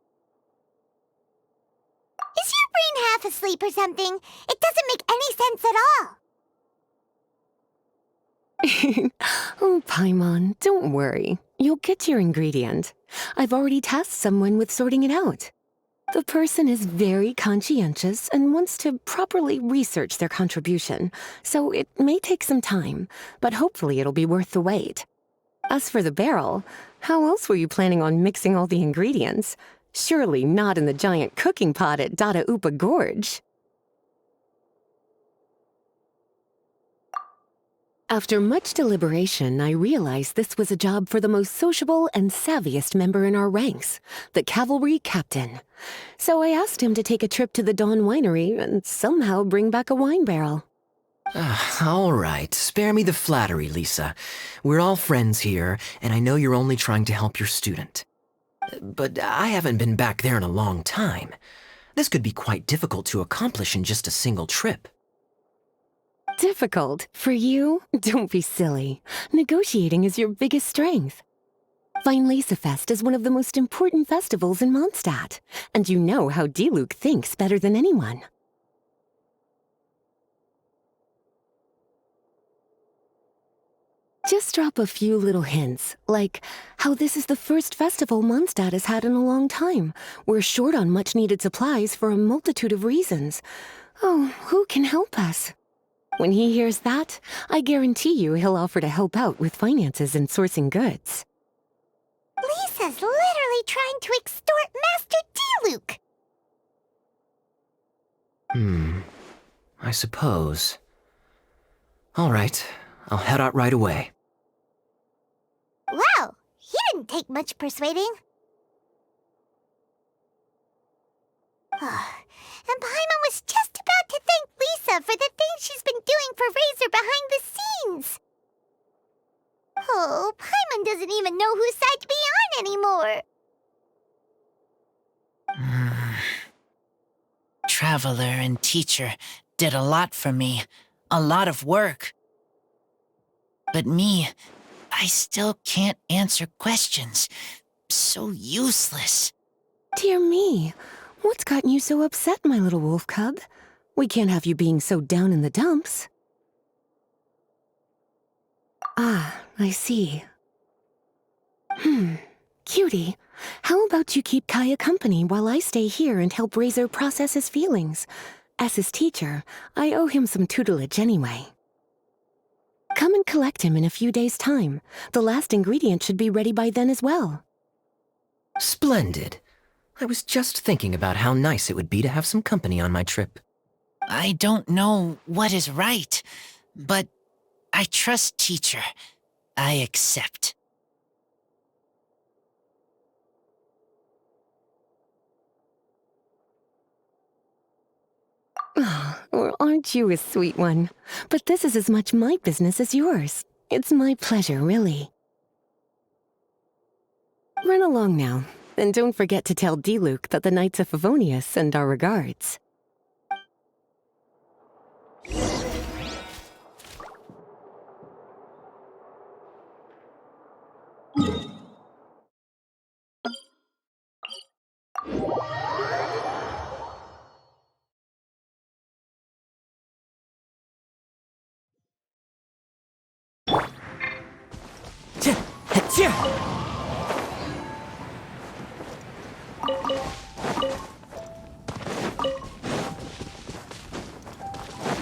Is your brain half asleep or something? It doesn't make any sense at all. Oh, Paimon, don't worry. You'll get your ingredient. I've already tasked someone with sorting it out. The person is very conscientious and wants to properly research their contribution, so it may take some time, but hopefully it'll be worth the wait. As for the barrel, how else were you planning on mixing all the ingredients? Surely not in the giant cooking pot at Dada Upa Gorge. After much deliberation, I realized this was a job for the most sociable and savviest member in our ranks, the cavalry captain. So I asked him to take a trip to the Dawn Winery and somehow bring back a wine barrel. All right, spare me the flattery, Lisa. We're all friends here, and I know you're only trying to help your student. But I haven't been back there in a long time. This could be quite difficult to accomplish in just a single trip. Difficult? For you? Don't be silly. Negotiating is your biggest strength. Vinelanza Fest is one of the most important festivals in Mondstadt, and you know how Diluc thinks better than anyone. Just drop a few little hints, like how this is the first festival Mondstadt has had in a long time. We're short on much-needed supplies for a multitude of reasons. Oh, who can help us? When he hears that, I guarantee you he'll offer to help out with finances and sourcing goods. Lisa's literally trying to extort Master Diluc. I suppose. All right, I'll head out right away. Wow, he didn't take much persuading. And Paimon was just about to thank Lisa for the things she's been doing for Razor behind the scenes. Oh, Paimon doesn't even know whose side to be on anymore. Traveler and teacher did a lot for me, a lot of work. But me, I still can't answer questions. So useless. Dear me, what's gotten you so upset, my little wolf cub? We can't have you being so down in the dumps. Ah, I see. Cutie, how about you keep Kaya company while I stay here and help Razor process his feelings? As his teacher, I owe him some tutelage anyway. Come and collect him in a few days' time. The last ingredient should be ready by then as well. Splendid. I was just thinking about how nice it would be to have some company on my trip. I don't know what is right, but I trust teacher. I accept. Well, aren't you a sweet one? But this is as much my business as yours. It's my pleasure, really. Run along now, and don't forget to tell D-Luke that the Knights of Favonius send our regards.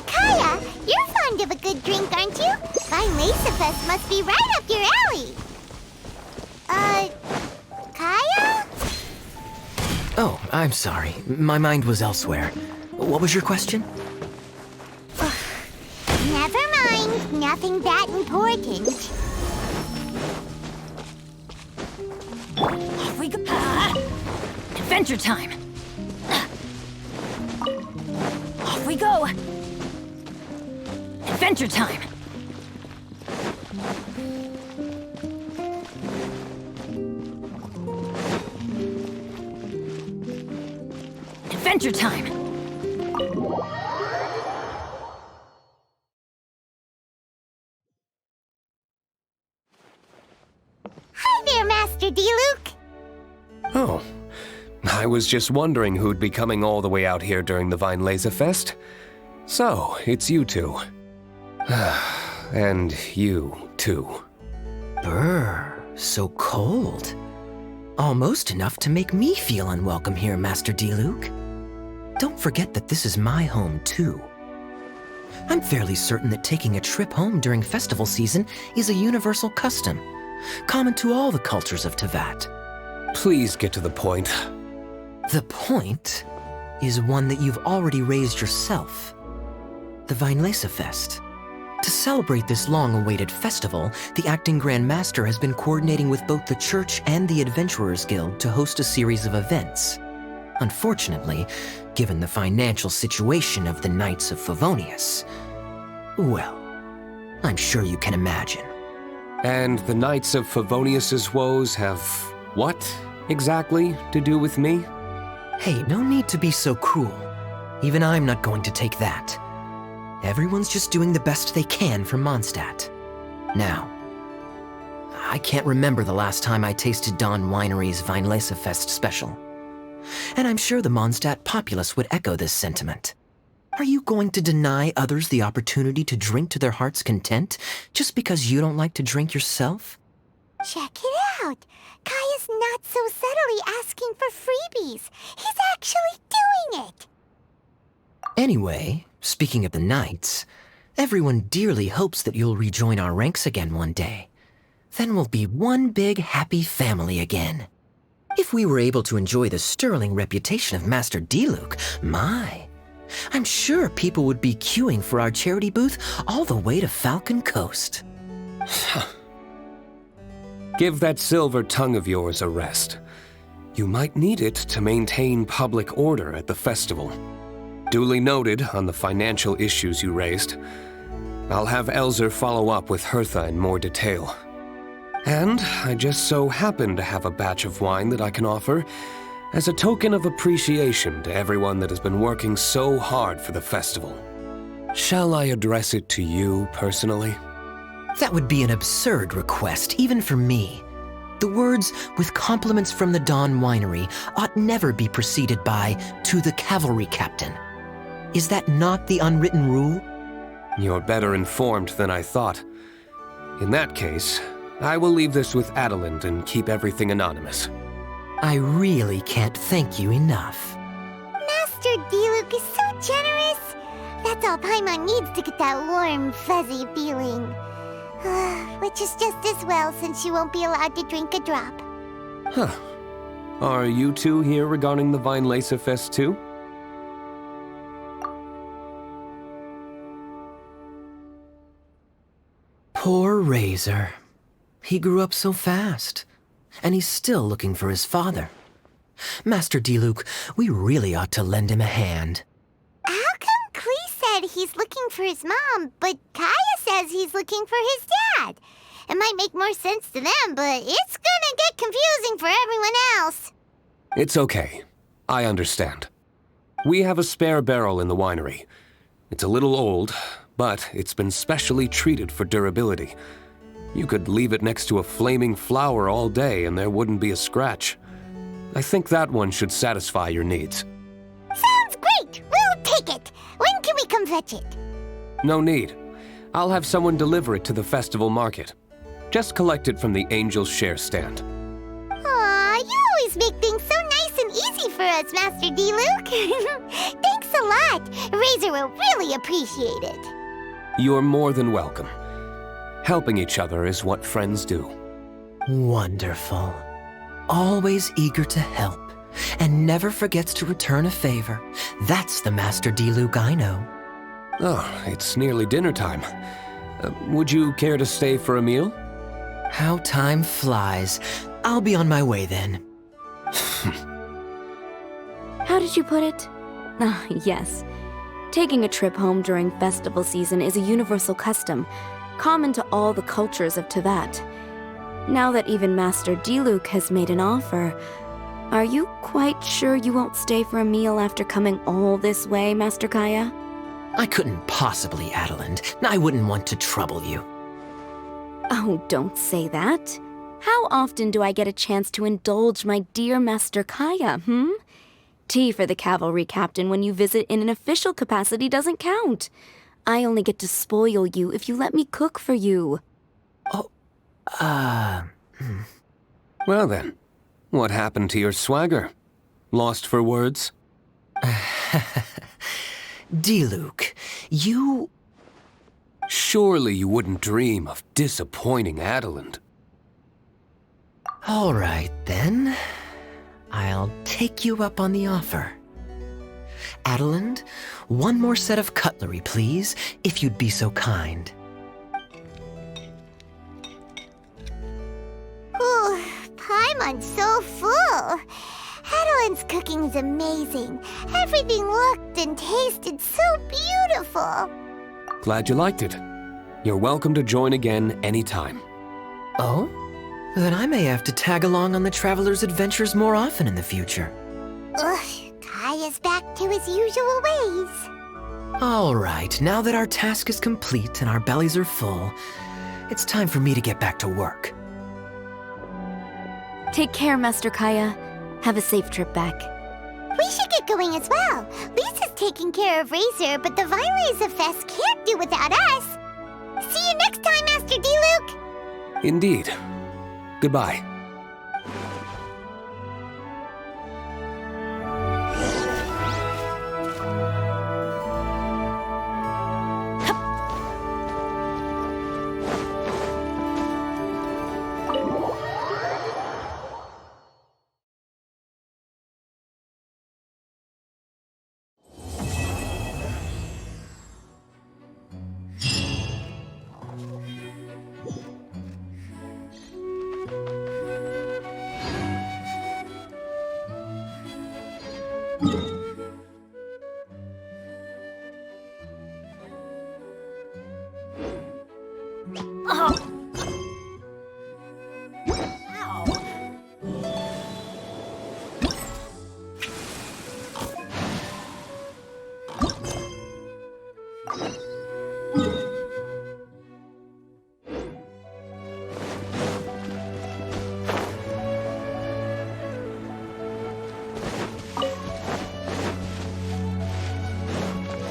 Kaya, you're fond of a good drink, aren't you? Vinylasafest must be right up your alley. Kaya? Oh, I'm sorry. My mind was elsewhere. What was your question? Never mind. Nothing that important. Off we go. Adventure time. Off we go. Adventure time. Adventure time. Hi there, Master D-Luke. Oh, I was just wondering who'd be coming all the way out here during the Vinylasafest. So, it's you two. And you, too. Brr, so cold. Almost enough to make me feel unwelcome here, Master D-Luke. Don't forget that this is my home, too. I'm fairly certain that taking a trip home during festival season is a universal custom, common to all the cultures of Teyvat. Please get to the point. The point is one that you've already raised yourself. The Vinylasafest. To celebrate this long-awaited festival, the Acting Grand Master has been coordinating with both the Church and the Adventurers Guild to host a series of events. Unfortunately, given the financial situation of the Knights of Favonius, well, I'm sure you can imagine. And the Knights of Favonius's woes have what, exactly, to do with me? Hey, no need to be so cruel. Even I'm not going to take that. Everyone's just doing the best they can for Mondstadt. Now, I can't remember the last time I tasted Dawn Winery's Vinylasafest special. And I'm sure the Mondstadt populace would echo this sentiment. Are you going to deny others the opportunity to drink to their heart's content just because you don't like to drink yourself? Check it out. Kaya's not so subtly asking for freebies. He's actually doing it. Anyway, speaking of the Knights, everyone dearly hopes that you'll rejoin our ranks again one day. Then we'll be one big happy family again. If we were able to enjoy the sterling reputation of Master D-Luke, my, I'm sure people would be queuing for our charity booth all the way to Falcon Coast. Give that silver tongue of yours a rest. You might need it to maintain public order at the festival. Duly noted on the financial issues you raised. I'll have Elzer follow up with Hertha in more detail. And I just so happen to have a batch of wine that I can offer as a token of appreciation to everyone that has been working so hard for the festival. Shall I address it to you personally? That would be an absurd request, even for me. The words, with compliments from the Dawn Winery, ought never be preceded by, to the cavalry captain. Is that not the unwritten rule? You're better informed than I thought. In that case, I will leave this with Adelind and keep everything anonymous. I really can't thank you enough. Master D-Luke is so generous. That's all Paimon needs to get that warm, fuzzy feeling. Which is just as well since you won't be allowed to drink a drop. Huh. Are you two here regarding the Vinylasafest too? Poor Razor. He grew up so fast, and he's still looking for his father. Master Diluc, we really ought to lend him a hand. How come Klee said he's looking for his mom, but Kaya says he's looking for his dad? It might make more sense to them, but it's gonna get confusing for everyone else. It's okay. I understand. We have a spare barrel in the winery. It's a little old, but it's been specially treated for durability. You could leave it next to a flaming flower all day and there wouldn't be a scratch. I think that one should satisfy your needs. Sounds great! We'll take it! When can we come fetch it? No need. I'll have someone deliver it to the festival market. Just collect it from the Angel's Share stand. Aw, you always make things so nice and easy for us, Master Diluc. Thanks a lot. Razor will really appreciate it. You're more than welcome. Helping each other is what friends do. Wonderful. Always eager to help, and never forgets to return a favor. That's the Master Diluc I know. Oh, it's nearly dinner time. Would you care to stay for a meal? How time flies. I'll be on my way then. How did you put it? Ah, yes. Taking a trip home during festival season is a universal custom, common to all the cultures of Teyvat. Now that even Master Diluc has made an offer, are you quite sure you won't stay for a meal after coming all this way, Master Kaya? I couldn't possibly, Adeland. I wouldn't want to trouble you. Oh, don't say that. How often do I get a chance to indulge my dear Master Kaya, Tea for the cavalry captain when you visit in an official capacity doesn't count. I only get to spoil you if you let me cook for you. Well then, what happened to your swagger? Lost for words? Diluc, you... Surely you wouldn't dream of disappointing Adeland. All right, then. I'll take you up on the offer. Adeland, one more set of cutlery, please, if you'd be so kind. Ooh, Paimon's so full. Adeland's cooking's amazing. Everything looked and tasted so beautiful. Glad you liked it. You're welcome to join again anytime. Oh? Then I may have to tag along on the Traveler's adventures more often in the future. Ugh, Kaya's back to his usual ways. All right, now that our task is complete and our bellies are full, it's time for me to get back to work. Take care, Master Kaya. Have a safe trip back. We should get going as well. Lisa's taking care of Razor, but the Vaileza Fest can't do without us. See you next time, Master Diluc. Indeed. Goodbye.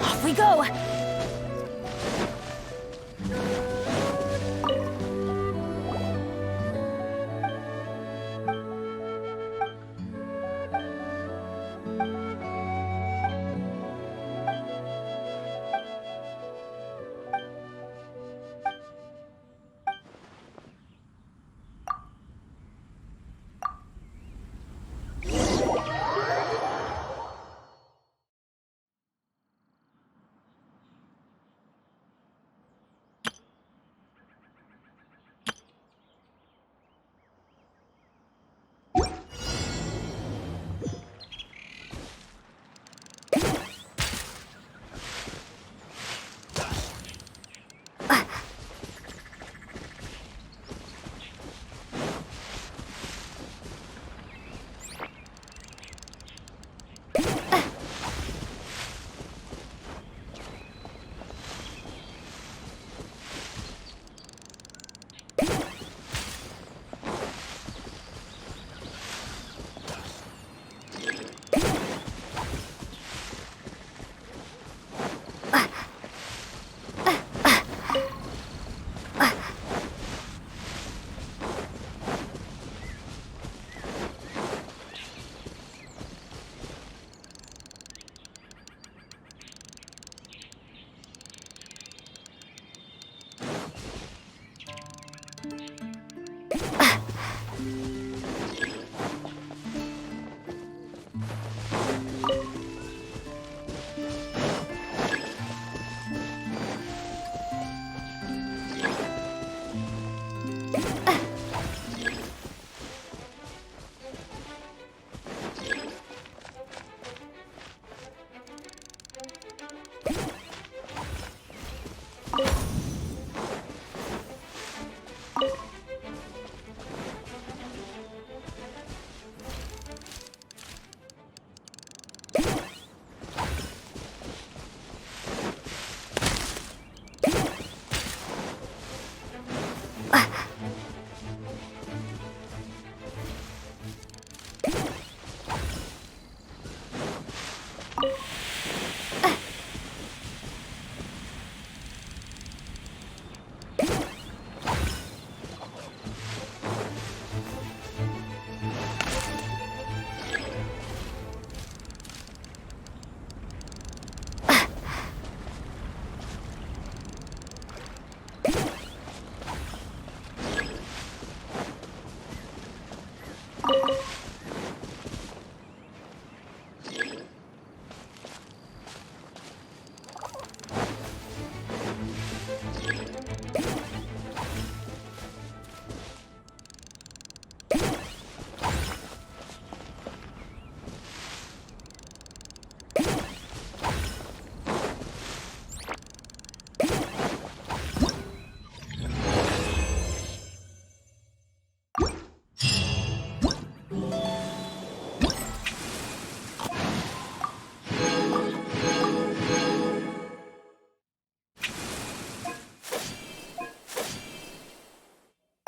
Off we go!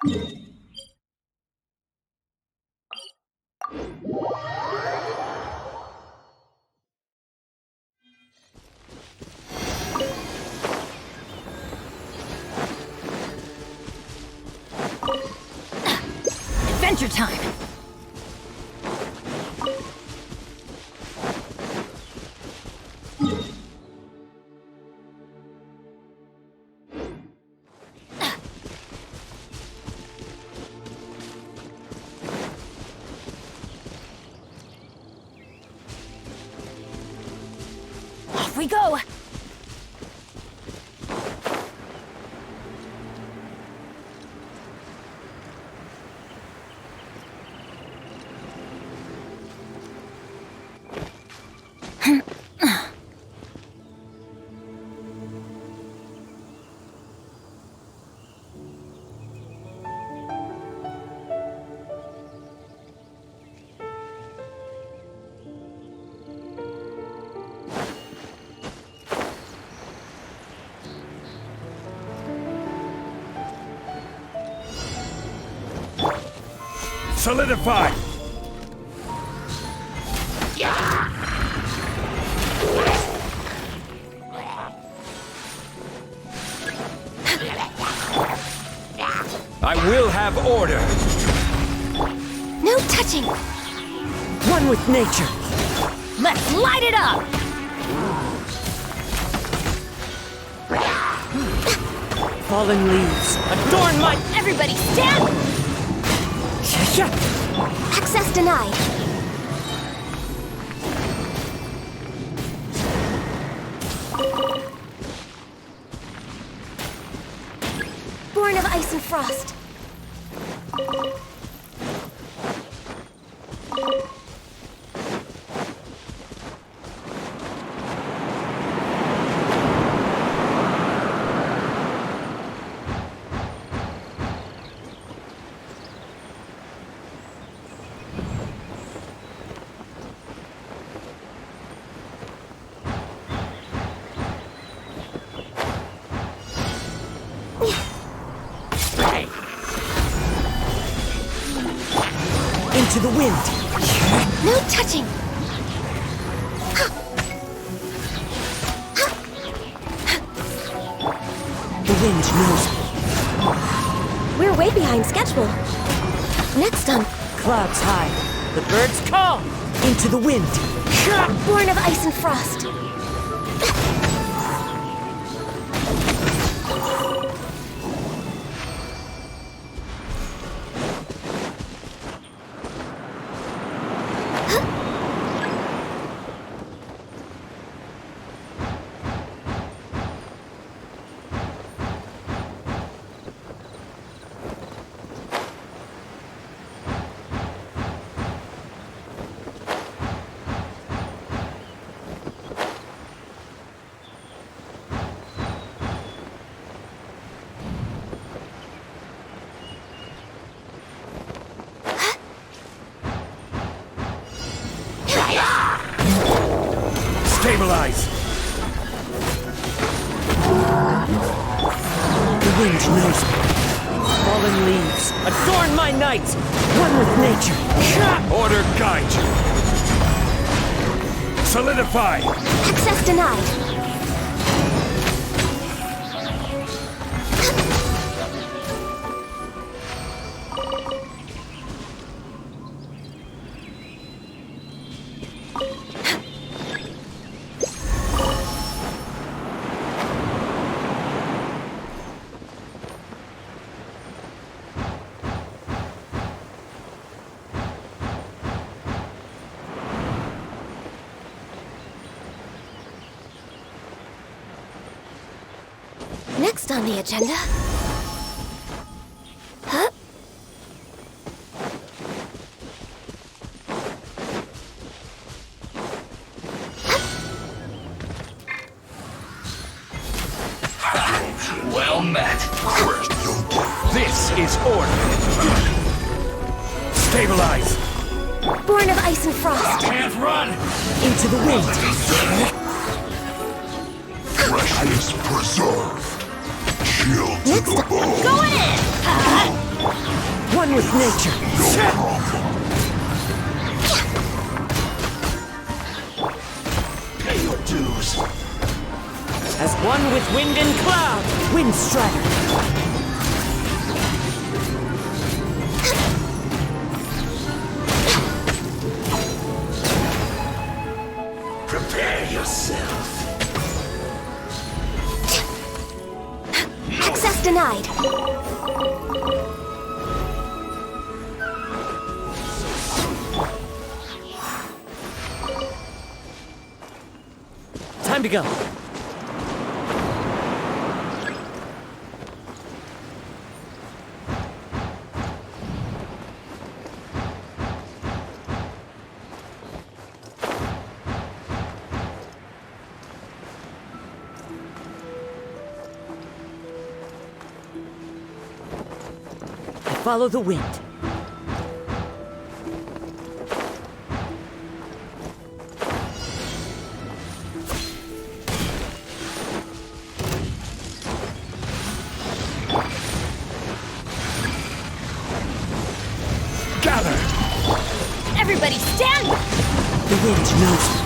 Adventure time! Off we go! Solidify! I will have order! No touching! One with nature! Let's light it up! Fallen leaves, adorn my... Everybody stand! Access denied. Born of ice and frost. Into the wind! No touching! The wind knows me. We're way behind schedule. Next on Clouds high, the birds call! Into the wind! Born of ice and frost. Stabilize! The wind knows me. Fallen leaves, adorn my night! One with nature! Order guide you! Solidify! Access denied. Next on the agenda. Huh? Well met. This is order. Stabilize. Born of ice and frost. Can't run. Into the wind. Freshness preserved. Shield to Next the bone. Go in! one with nature. Pay your dues. As one with wind and cloud, Windstrider. Prepare yourself. Access denied. Time to go. Follow the wind. Gather! Everybody stand back! The wind knows me.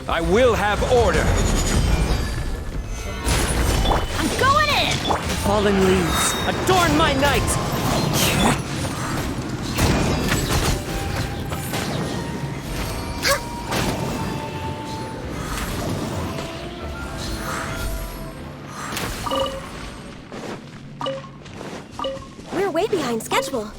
I will have order. I'm going in! Fallen leaves, adorn my night! We're way behind schedule.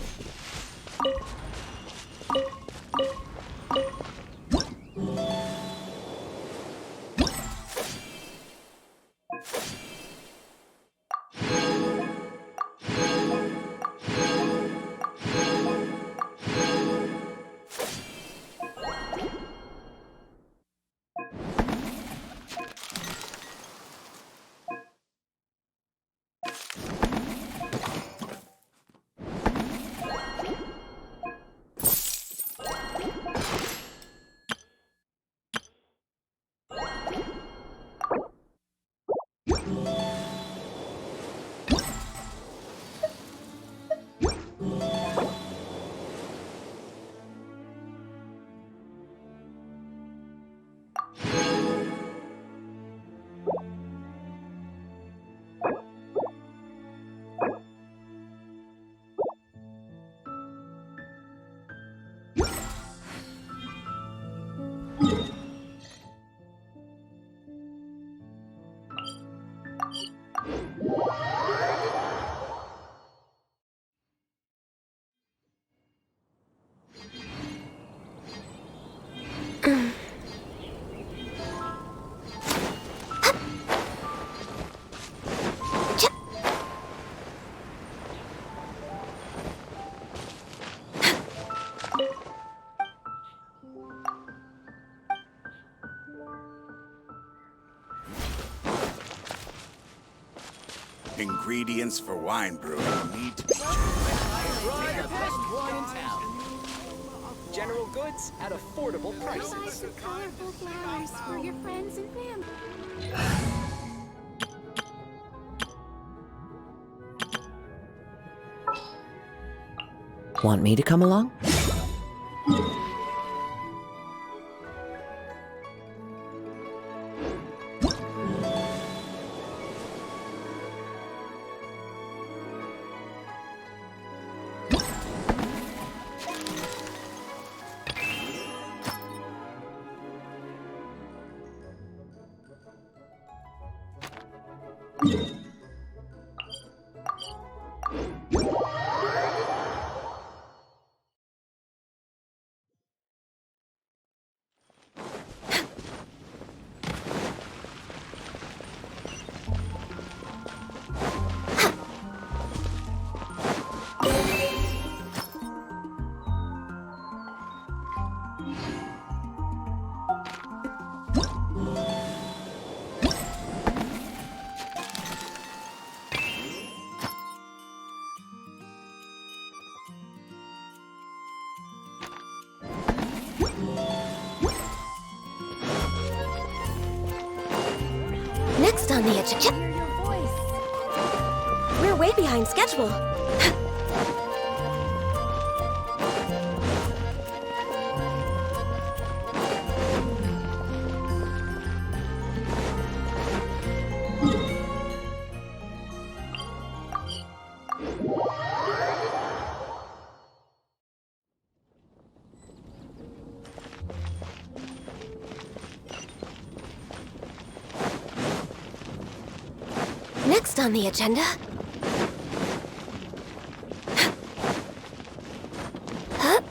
Ingredients for wine brewing need to be General goods at affordable prices. Colorful flowers for your friends and family. Want me to come along? on the agenda. We're way behind schedule. Next on the agenda... Huh?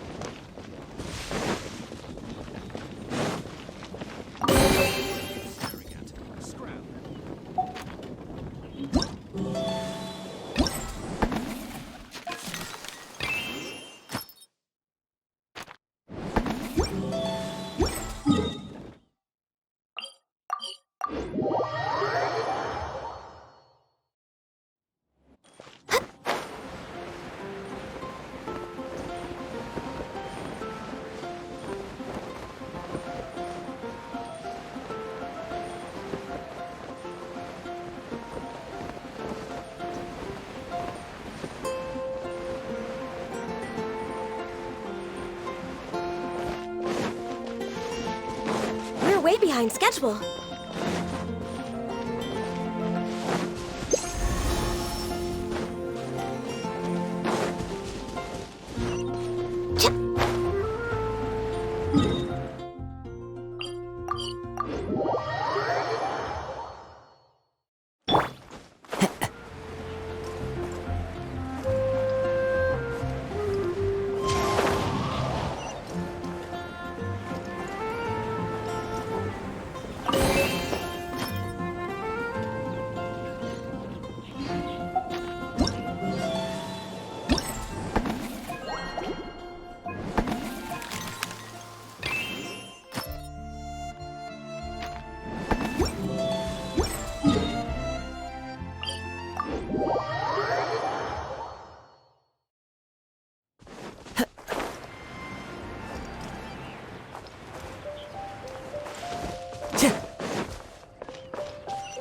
Way behind schedule.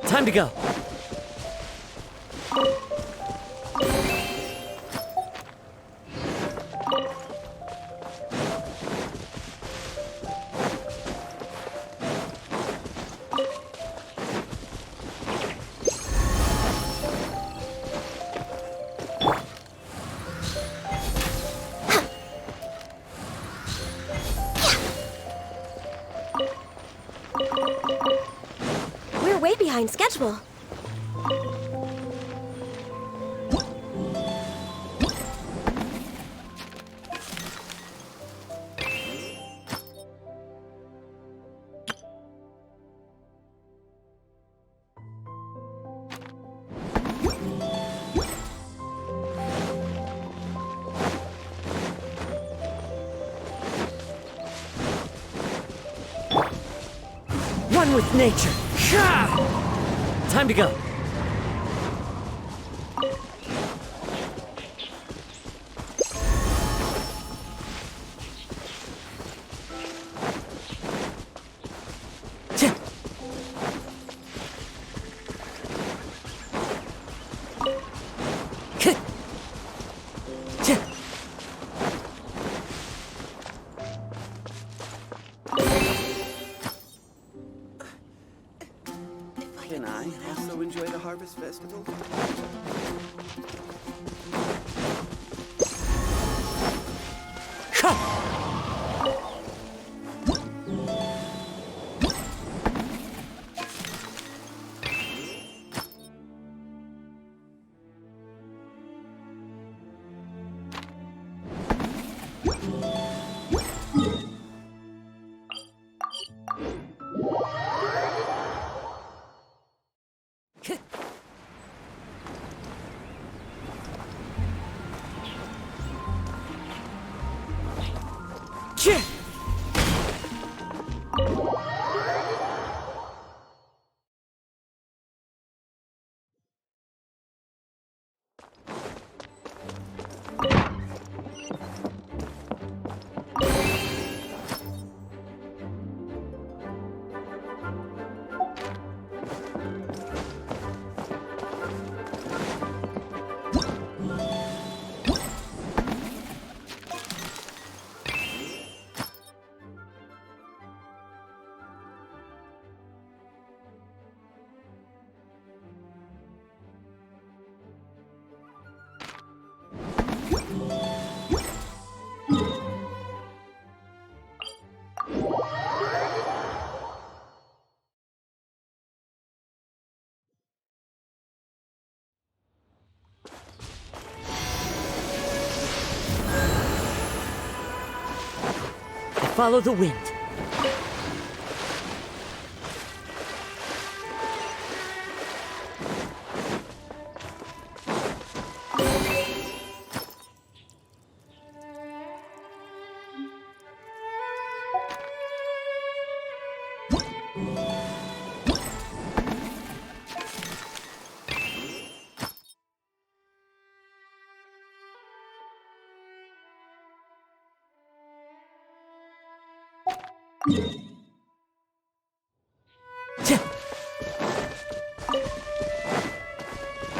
Time to go. We're way behind schedule. One with nature. Time to go. Can I also enjoy the Harvest Festival? Follow the wind.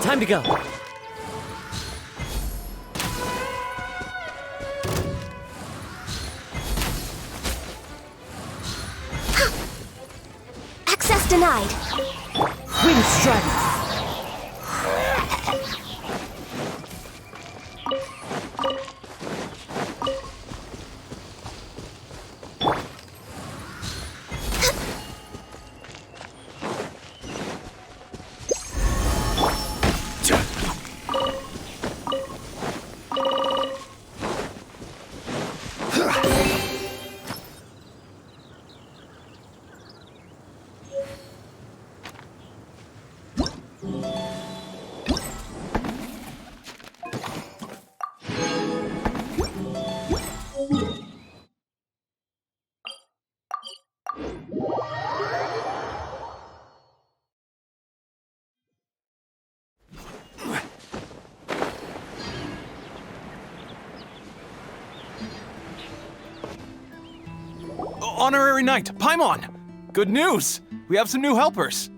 Time to go. Access denied. Wind strike. Honorary Knight, Paimon! Good news! We have some new helpers!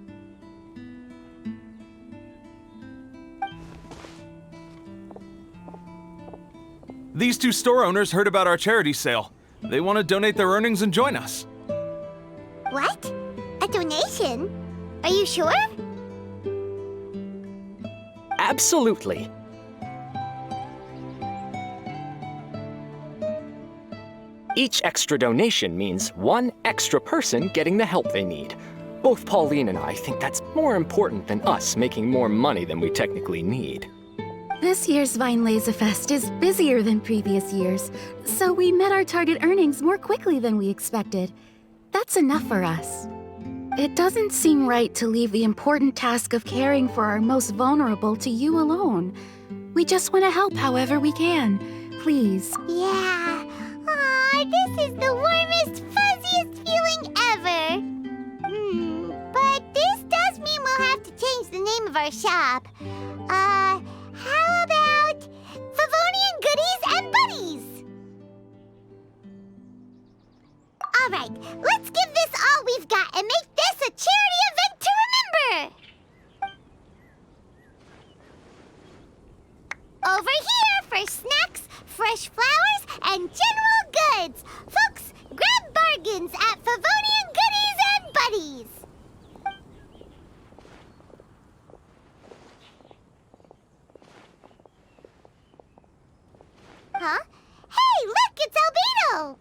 These two store owners heard about our charity sale. They want to donate their earnings and join us. What? A donation? Are you sure? Absolutely. Each extra donation means one extra person getting the help they need. Both Pauline and I think that's more important than us making more money than we technically need. This year's Vine Laserfest is busier than previous years, so we met our target earnings more quickly than we expected. That's enough for us. It doesn't seem right to leave the important task of caring for our most vulnerable to you alone. We just want to help however we can. Please. Yeah. Aw, this is the warmest, fuzziest feeling ever. But this does mean we'll have to change the name of our shop. How about Favonian Goodies and Buddies? All right, let's give this all we've got and make this a charity event to remember. Over here for snacks, fresh flowers, and general goods. Folks, grab bargains at Favonian Goodies and Buddies. Huh? Hey, look, it's Albedo!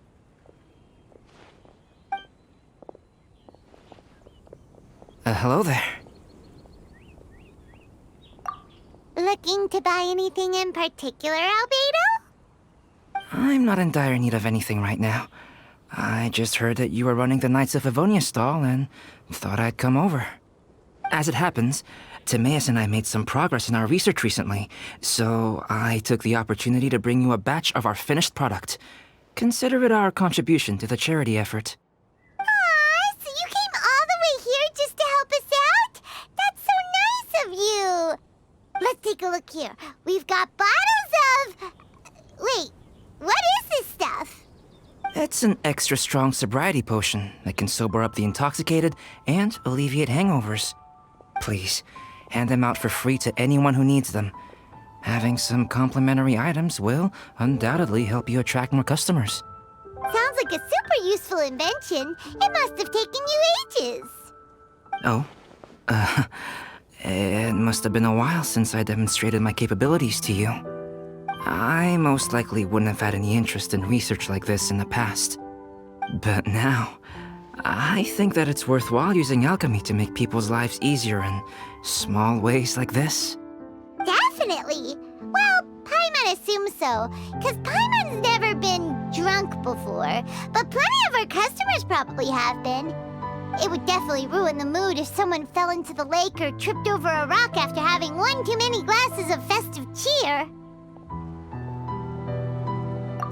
Hello there. Looking to buy anything in particular, Albedo? I'm not in dire need of anything right now. I just heard that you were running the Knights of Avonia stall and thought I'd come over. As it happens, Timaeus and I made some progress in our research recently, so I took the opportunity to bring you a batch of our finished product. Consider it our contribution to the charity effort. Aw, so you came all the way here just to help us out? That's so nice of you! Let's take a look here. We've got bottles of... Wait, what is this stuff? It's an extra strong sobriety potion that can sober up the intoxicated and alleviate hangovers. Please, hand them out for free to anyone who needs them. Having some complimentary items will undoubtedly help you attract more customers. Sounds like a super useful invention. It must have taken you ages. Oh, it must have been a while since I demonstrated my capabilities to you. I most likely wouldn't have had any interest in research like this in the past. But now, I think that it's worthwhile using alchemy to make people's lives easier in small ways like this. Definitely. Well, Paimon assumes so, because Paimon's never been drunk before, but plenty of our customers probably have been. It would definitely ruin the mood if someone fell into the lake or tripped over a rock after having one too many glasses of festive cheer.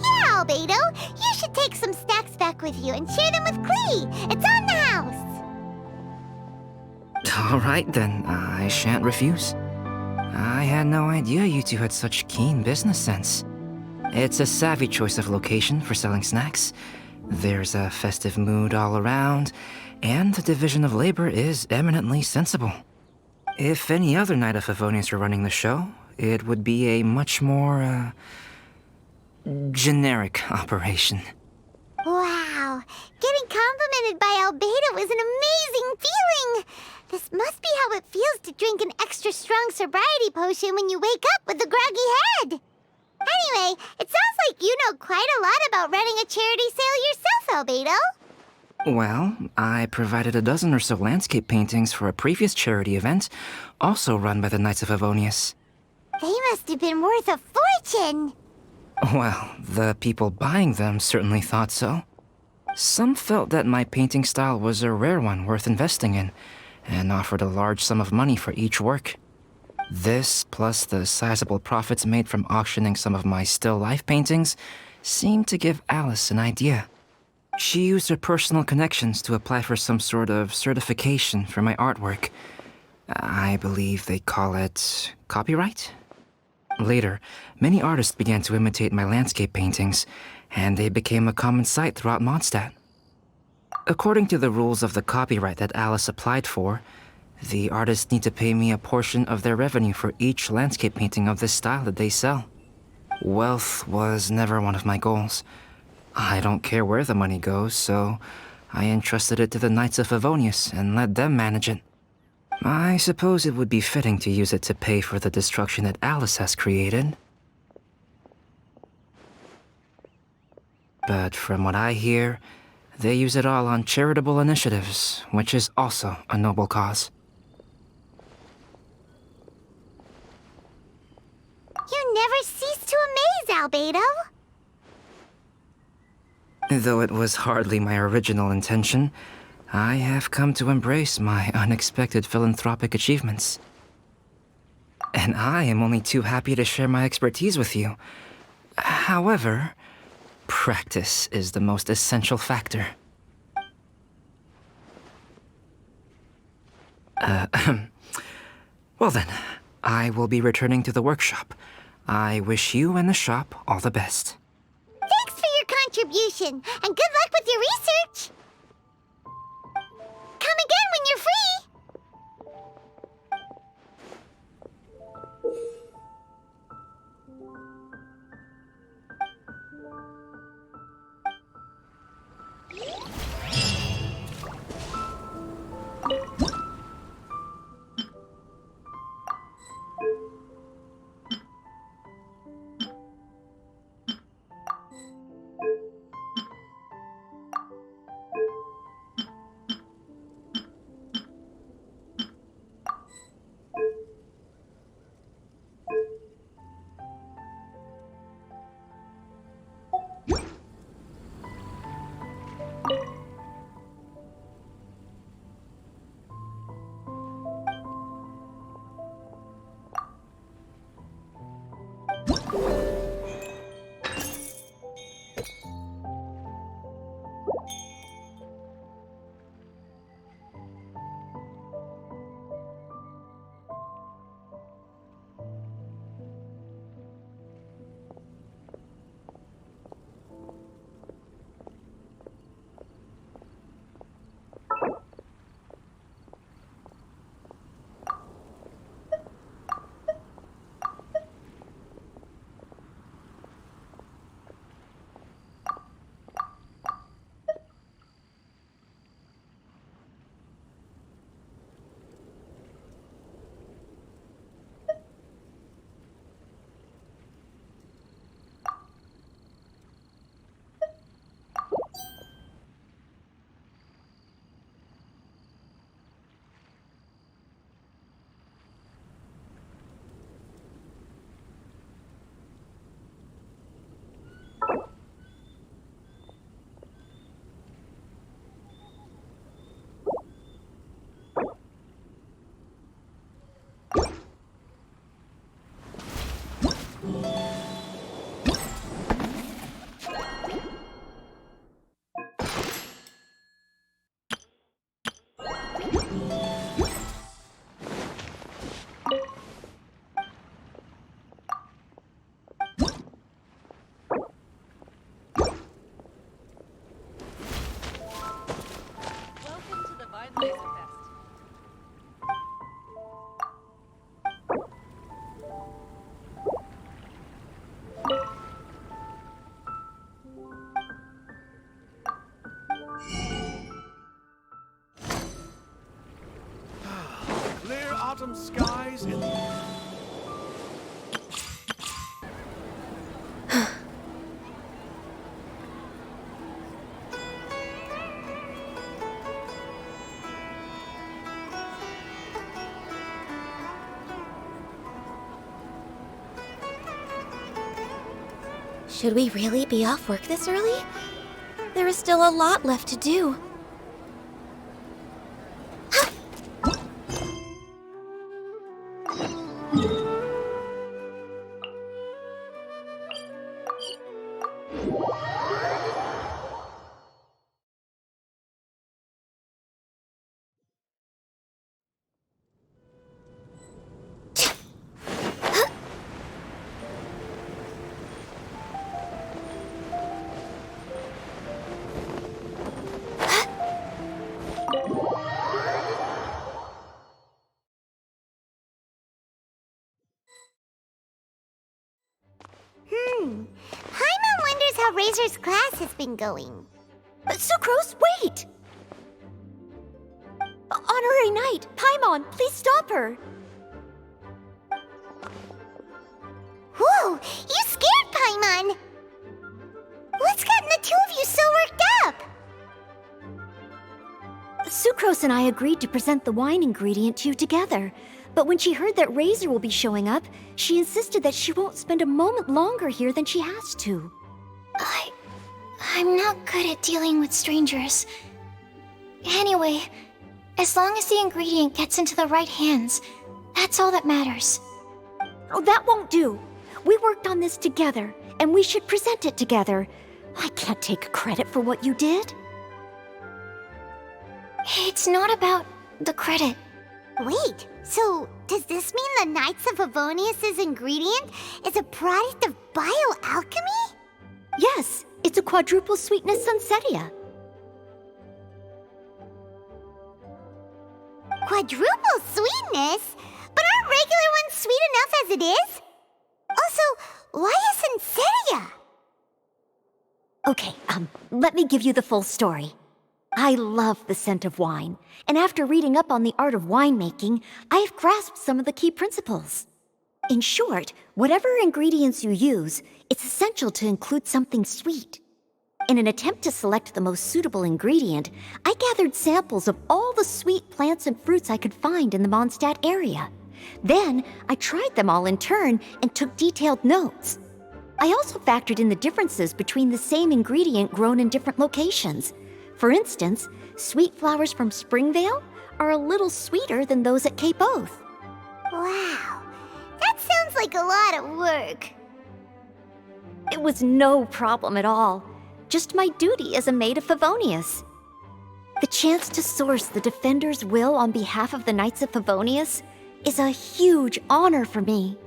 Yeah, Albedo, you should take some snacks back with you and share them with Klee. It's on the house. All right, then. I shan't refuse. I had no idea you two had such keen business sense. It's a savvy choice of location for selling snacks. There's a festive mood all around, and the division of labor is eminently sensible. If any other Knight of Favonius were running the show, it would be a much more, generic operation. Wow, getting complimented by Albedo is an amazing feeling. This must be how it feels to drink an extra strong sobriety potion when you wake up with a groggy head. Anyway, it sounds like you know quite a lot about running a charity sale yourself, Albedo. Well, I provided a dozen or so landscape paintings for a previous charity event, also run by the Knights of Favonius. They must have been worth a fortune. Well, the people buying them certainly thought so. Some felt that my painting style was a rare one worth investing in, and offered a large sum of money for each work. This, plus the sizable profits made from auctioning some of my still life paintings, seemed to give Alice an idea. She used her personal connections to apply for some sort of certification for my artwork. I believe they call it copyright? Later, many artists began to imitate my landscape paintings, and they became a common sight throughout Mondstadt. According to the rules of the copyright that Alice applied for, the artists need to pay me a portion of their revenue for each landscape painting of this style that they sell. Wealth was never one of my goals. I don't care where the money goes, so I entrusted it to the Knights of Favonius and let them manage it. I suppose it would be fitting to use it to pay for the destruction that Alice has created. But from what I hear, they use it all on charitable initiatives, which is also a noble cause. You never cease to amaze, Albedo. Though it was hardly my original intention, I have come to embrace my unexpected philanthropic achievements. And I am only too happy to share my expertise with you. However, practice is the most essential factor. Well then, I will be returning to the workshop. I wish you and the shop all the best. Thanks for your contribution, and good luck with your research. Come again when you're free. autumn skies and Should we really be off work this early? There is still a lot left to do. Paimon wonders how Razor's class has been going. Sucrose, wait! Honorary Knight, Paimon, please stop her! Whoa, you scared Paimon! What's gotten the two of you so worked up? Sucrose and I agreed to present the wine ingredient to you together. But when she heard that Razor will be showing up, she insisted that she won't spend a moment longer here than she has to. I'm not good at dealing with strangers. Anyway, as long as the ingredient gets into the right hands, that's all that matters. Oh, that won't do. We worked on this together, and we should present it together. I can't take credit for what you did. It's not about the credit. Wait, so does this mean the Knights of Favonius' ingredient is a product of bioalchemy? Yes, it's a quadruple sweetness sunsetia. Quadruple sweetness? But aren't regular ones sweet enough as it is? Also, why a sunsetia? Okay, let me give you the full story. I love the scent of wine, and after reading up on the art of winemaking, I've grasped some of the key principles. In short, whatever ingredients you use, it's essential to include something sweet. In an attempt to select the most suitable ingredient, I gathered samples of all the sweet plants and fruits I could find in the Mondstadt area. Then, I tried them all in turn and took detailed notes. I also factored in the differences between the same ingredient grown in different locations. For instance, sweet flowers from Springvale are a little sweeter than those at Cape Oath. Wow, that sounds like a lot of work. It was no problem at all. Just my duty as a maid of Favonius. The chance to source the Defender's will on behalf of the Knights of Favonius is a huge honor for me.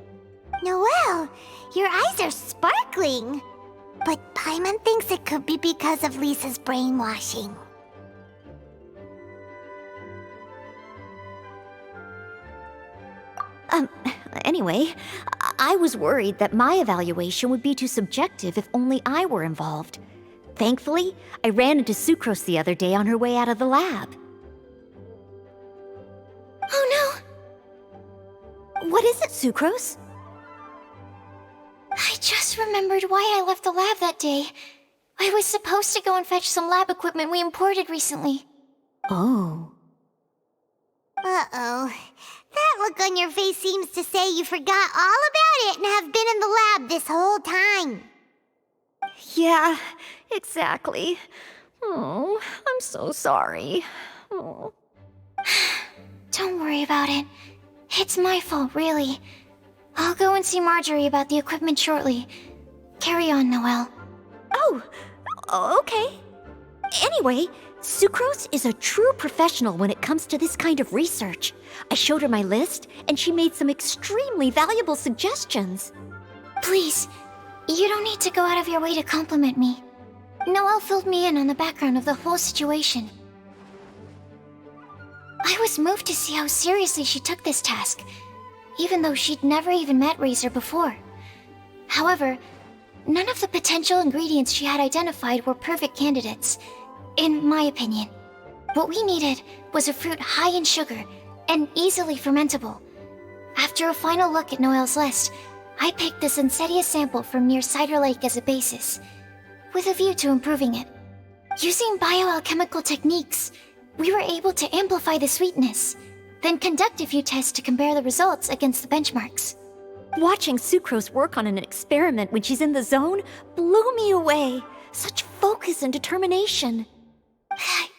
Noelle, your eyes are sparkling. But Paimon thinks it could be because of Lisa's brainwashing. Anyway, I was worried that my evaluation would be too subjective if only I were involved. Thankfully, I ran into Sucrose the other day on her way out of the lab. Oh no! What is it, Sucrose? I just remembered why I left the lab that day. I was supposed to go and fetch some lab equipment we imported recently. Oh. Uh-oh. That look on your face seems to say you forgot all about it and have been in the lab this whole time. Yeah, exactly. Oh, I'm so sorry. Oh. Don't worry about it. It's my fault, really. I'll go and see Marjorie about the equipment shortly. Carry on, Noelle. Oh, okay. Anyway, Sucrose is a true professional when it comes to this kind of research. I showed her my list, and she made some extremely valuable suggestions. Please, you don't need to go out of your way to compliment me. Noelle filled me in on the background of the whole situation. I was moved to see how seriously she took this task, even though she'd never even met Razor before. However, none of the potential ingredients she had identified were perfect candidates, in my opinion. What we needed was a fruit high in sugar and easily fermentable, After a final look at Noel's list, I picked this Insidia sample from near Cider Lake as a basis, with a view to improving it. Using bioalchemical techniques, we were able to amplify the sweetness, then conduct a few tests to compare the results against the benchmarks. Watching Sucrose work on an experiment when she's in the zone blew me away. Such focus and determination.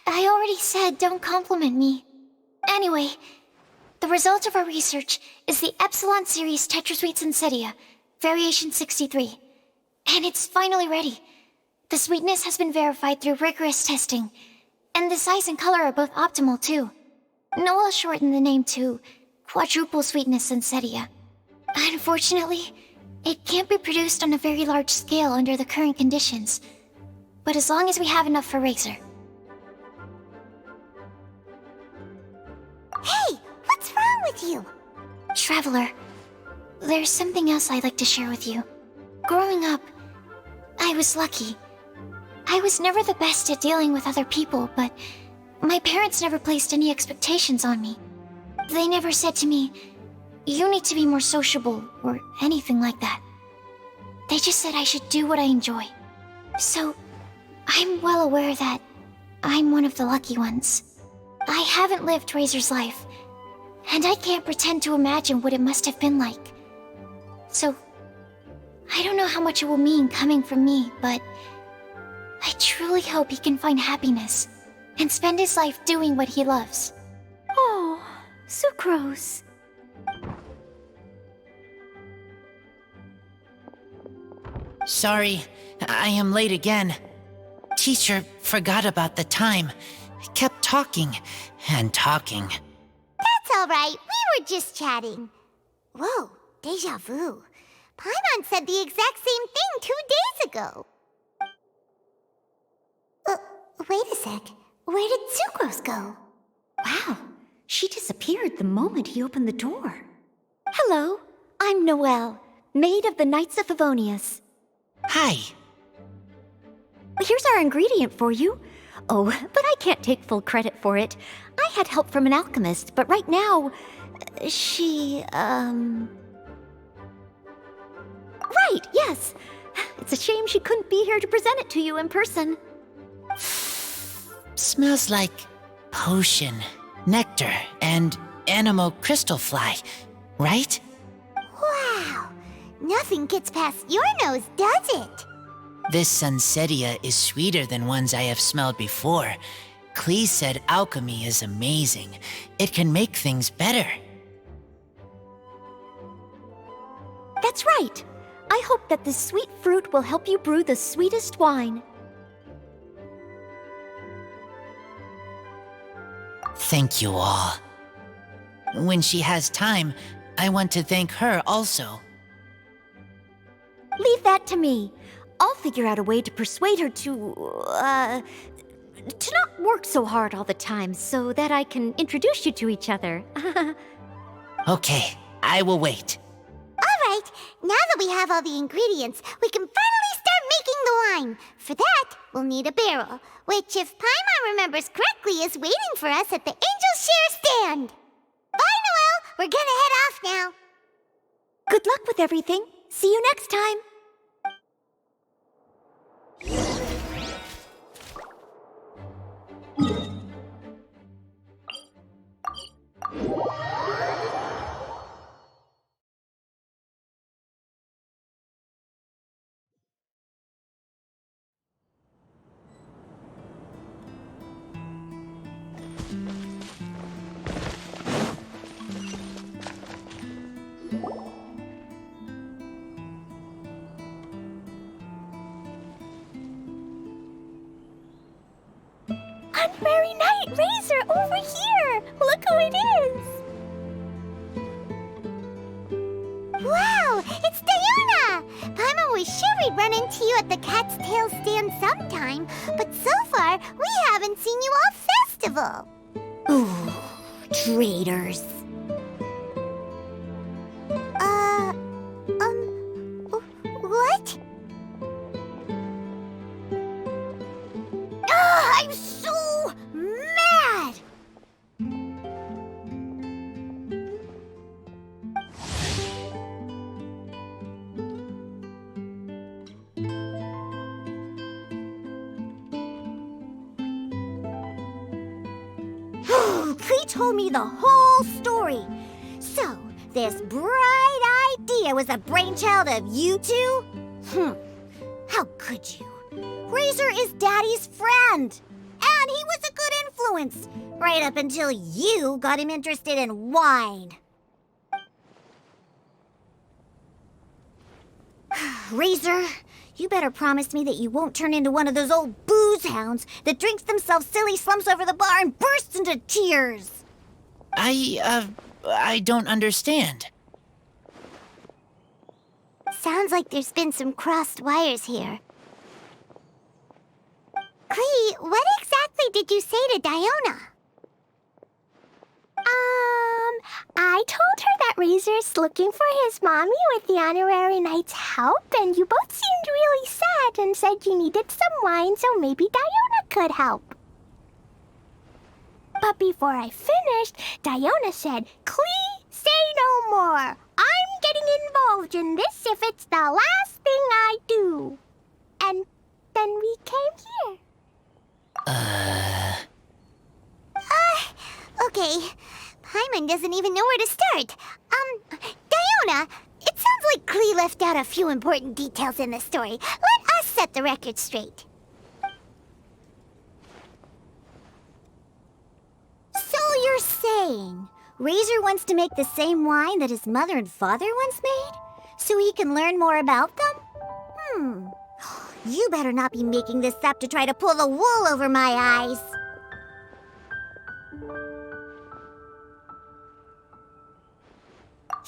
I already said don't compliment me. Anyway, the result of our research is the Epsilon Series Tetrasweet Insidia, Variation 63. And it's finally ready. The sweetness has been verified through rigorous testing, and the size and color are both optimal too. Noel shortened the name to Quadruple Sweetness Insidia. Unfortunately, it can't be produced on a very large scale under the current conditions, but as long as we have enough for Razor. Hey, what's wrong with you? Traveler, there's something else I'd like to share with you. Growing up, I was lucky. I was never the best at dealing with other people, but my parents never placed any expectations on me. They never said to me, "You need to be more sociable," or anything like that. They just said I should do what I enjoy. So, I'm well aware that I'm one of the lucky ones. I haven't lived Razor's life, and I can't pretend to imagine what it must have been like. So, I don't know how much it will mean coming from me, but I truly hope he can find happiness and spend his life doing what he loves. Oh, Sucrose. Sorry, I am late again. Teacher forgot about the time. Kept talking and talking. That's all right. We were just chatting. Whoa, déjà vu. Paimon said the exact same thing 2 days ago. Wait a sec. Where did Sucrose go? Wow, she disappeared the moment he opened the door. Hello, I'm Noelle, maid of the Knights of Favonius. Hi. Here's our ingredient for you. Oh, but I can't take full credit for it. I had help from an alchemist, but right now, she, Right, yes. It's a shame she couldn't be here to present it to you in person. Smells like potion, nectar, and anemo crystal fly, right? Wow, nothing gets past your nose, does it? This Sunsetia is sweeter than ones I have smelled before. Clee said alchemy is amazing. It can make things better. That's right. I hope that this sweet fruit will help you brew the sweetest wine. Thank you all. When she has time, I want to thank her also. Leave that to me. I'll figure out a way to persuade her to not work so hard all the time so that I can introduce you to each other. Okay, I will wait. All right, now that we have all the ingredients, we can finally start making the wine. For that, we'll need a barrel, which, if Paimon remembers correctly, is waiting for us at the Angel Share stand. Bye, Noelle. We're gonna head off now. Good luck with everything. See you next time. Unmerry Knight Razor, over here! Look who it is! Wow, it's Diana! Paimon was sure we'd run into you at the Cat's Tail stand sometime, but so far, we haven't seen you all festival. Ooh, traitors. What? Ah, I'm so mad! Klee told me the whole story. So, this bright idea was a brainchild of you two? How could you? Razor is Daddy's friend. And he was a good influence, right up until you got him interested in wine. Razor, you better promise me that you won't turn into one of those old booze hounds that drinks themselves silly, slumps over the bar, and bursts into tears. I don't understand. Sounds like there's been some crossed wires here. Klee, what exactly did you say to Diona? I told her that Razor's looking for his mommy with the honorary knight's help, and you both seemed really sad and said you needed some wine, so maybe Diona could help. But before I finished, Diona said, "Klee, say no more. I'm getting involved in this if it's the last thing I do." And then we came here. Okay. Paimon doesn't even know where to start. Diona, it sounds like Klee left out a few important details in the story. Let us set the record straight. So you're saying Razor wants to make the same wine that his mother and father once made? So he can learn more about them? You better not be making this up to try to pull the wool over my eyes.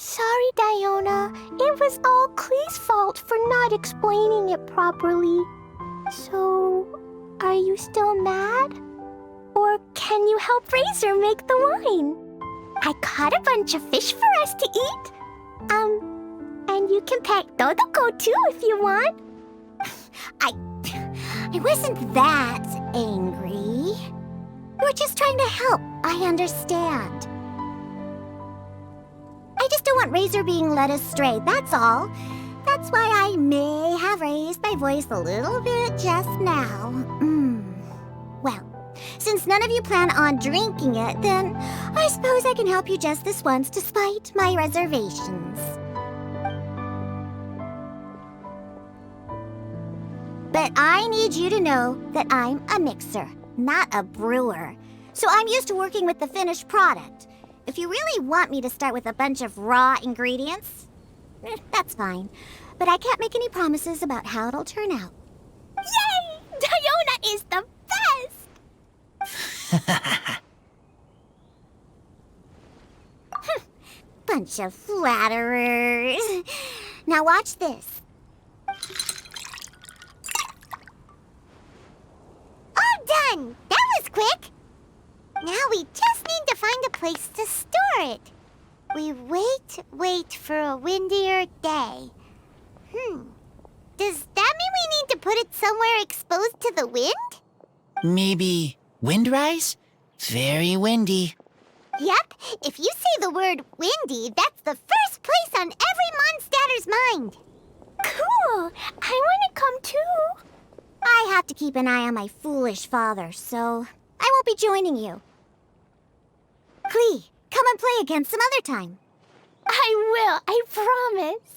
Sorry, Diona. It was all Klee's fault for not explaining it properly. So, are you still mad? Or can you help Razor make the wine? I caught a bunch of fish for us to eat. And you can pet Dodoko too if you want. I wasn't that angry. We're just trying to help. I understand. I just don't want Razor being led astray, that's all. That's why I may have raised my voice a little bit just now. Well, since none of you plan on drinking it, then I suppose I can help you just this once despite my reservations. But I need you to know that I'm a mixer, not a brewer. So I'm used to working with the finished product. If you really want me to start with a bunch of raw ingredients, that's fine. But I can't make any promises about how it'll turn out. Yay! Diona is the best! Bunch of flatterers. Now watch this. All done! That was quick! Now we just need to find a place to store it. We wait for a windier day. Does that mean we need to put it somewhere exposed to the wind? Maybe windrise? Very windy. Yep, if you say the word windy, that's the first place on every Mondstatter's mind. Cool! I want to come too. I have to keep an eye on my foolish father, so I won't be joining you. Klee, come and play again some other time. I will, I promise.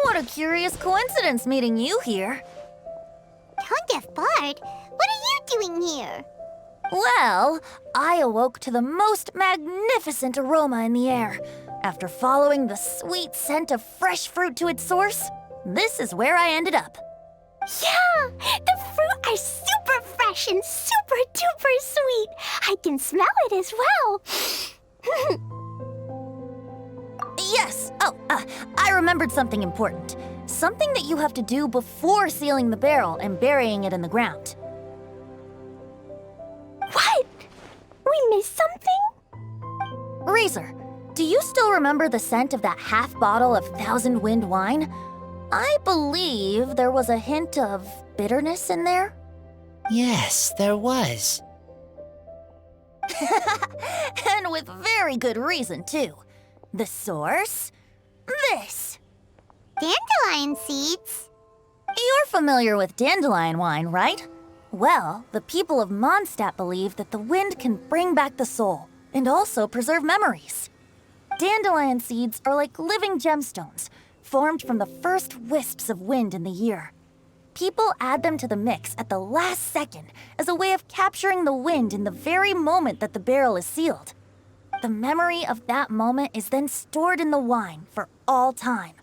What a curious coincidence meeting you here. Tongue-deaf Bard, what are you doing here? Well, I awoke to the most magnificent aroma in the air. After following the sweet scent of fresh fruit to its source, this is where I ended up. Yeah! The fruit are super fresh and super duper sweet. I can smell it as well. Yes! Oh, I remembered something important. Something that you have to do before sealing the barrel and burying it in the ground. What? We missed something? Razor, do you still remember the scent of that half bottle of Thousand Wind wine? I believe there was a hint of bitterness in there. Yes, there was. And with very good reason, too. The source? This. Dandelion seeds? You're familiar with dandelion wine, right? Well, the people of Mondstadt believe that the wind can bring back the soul and also preserve memories. Dandelion seeds are like living gemstones, formed from the first wisps of wind in the year. People add them to the mix at the last second as a way of capturing the wind in the very moment that the barrel is sealed. The memory of that moment is then stored in the wine for all time.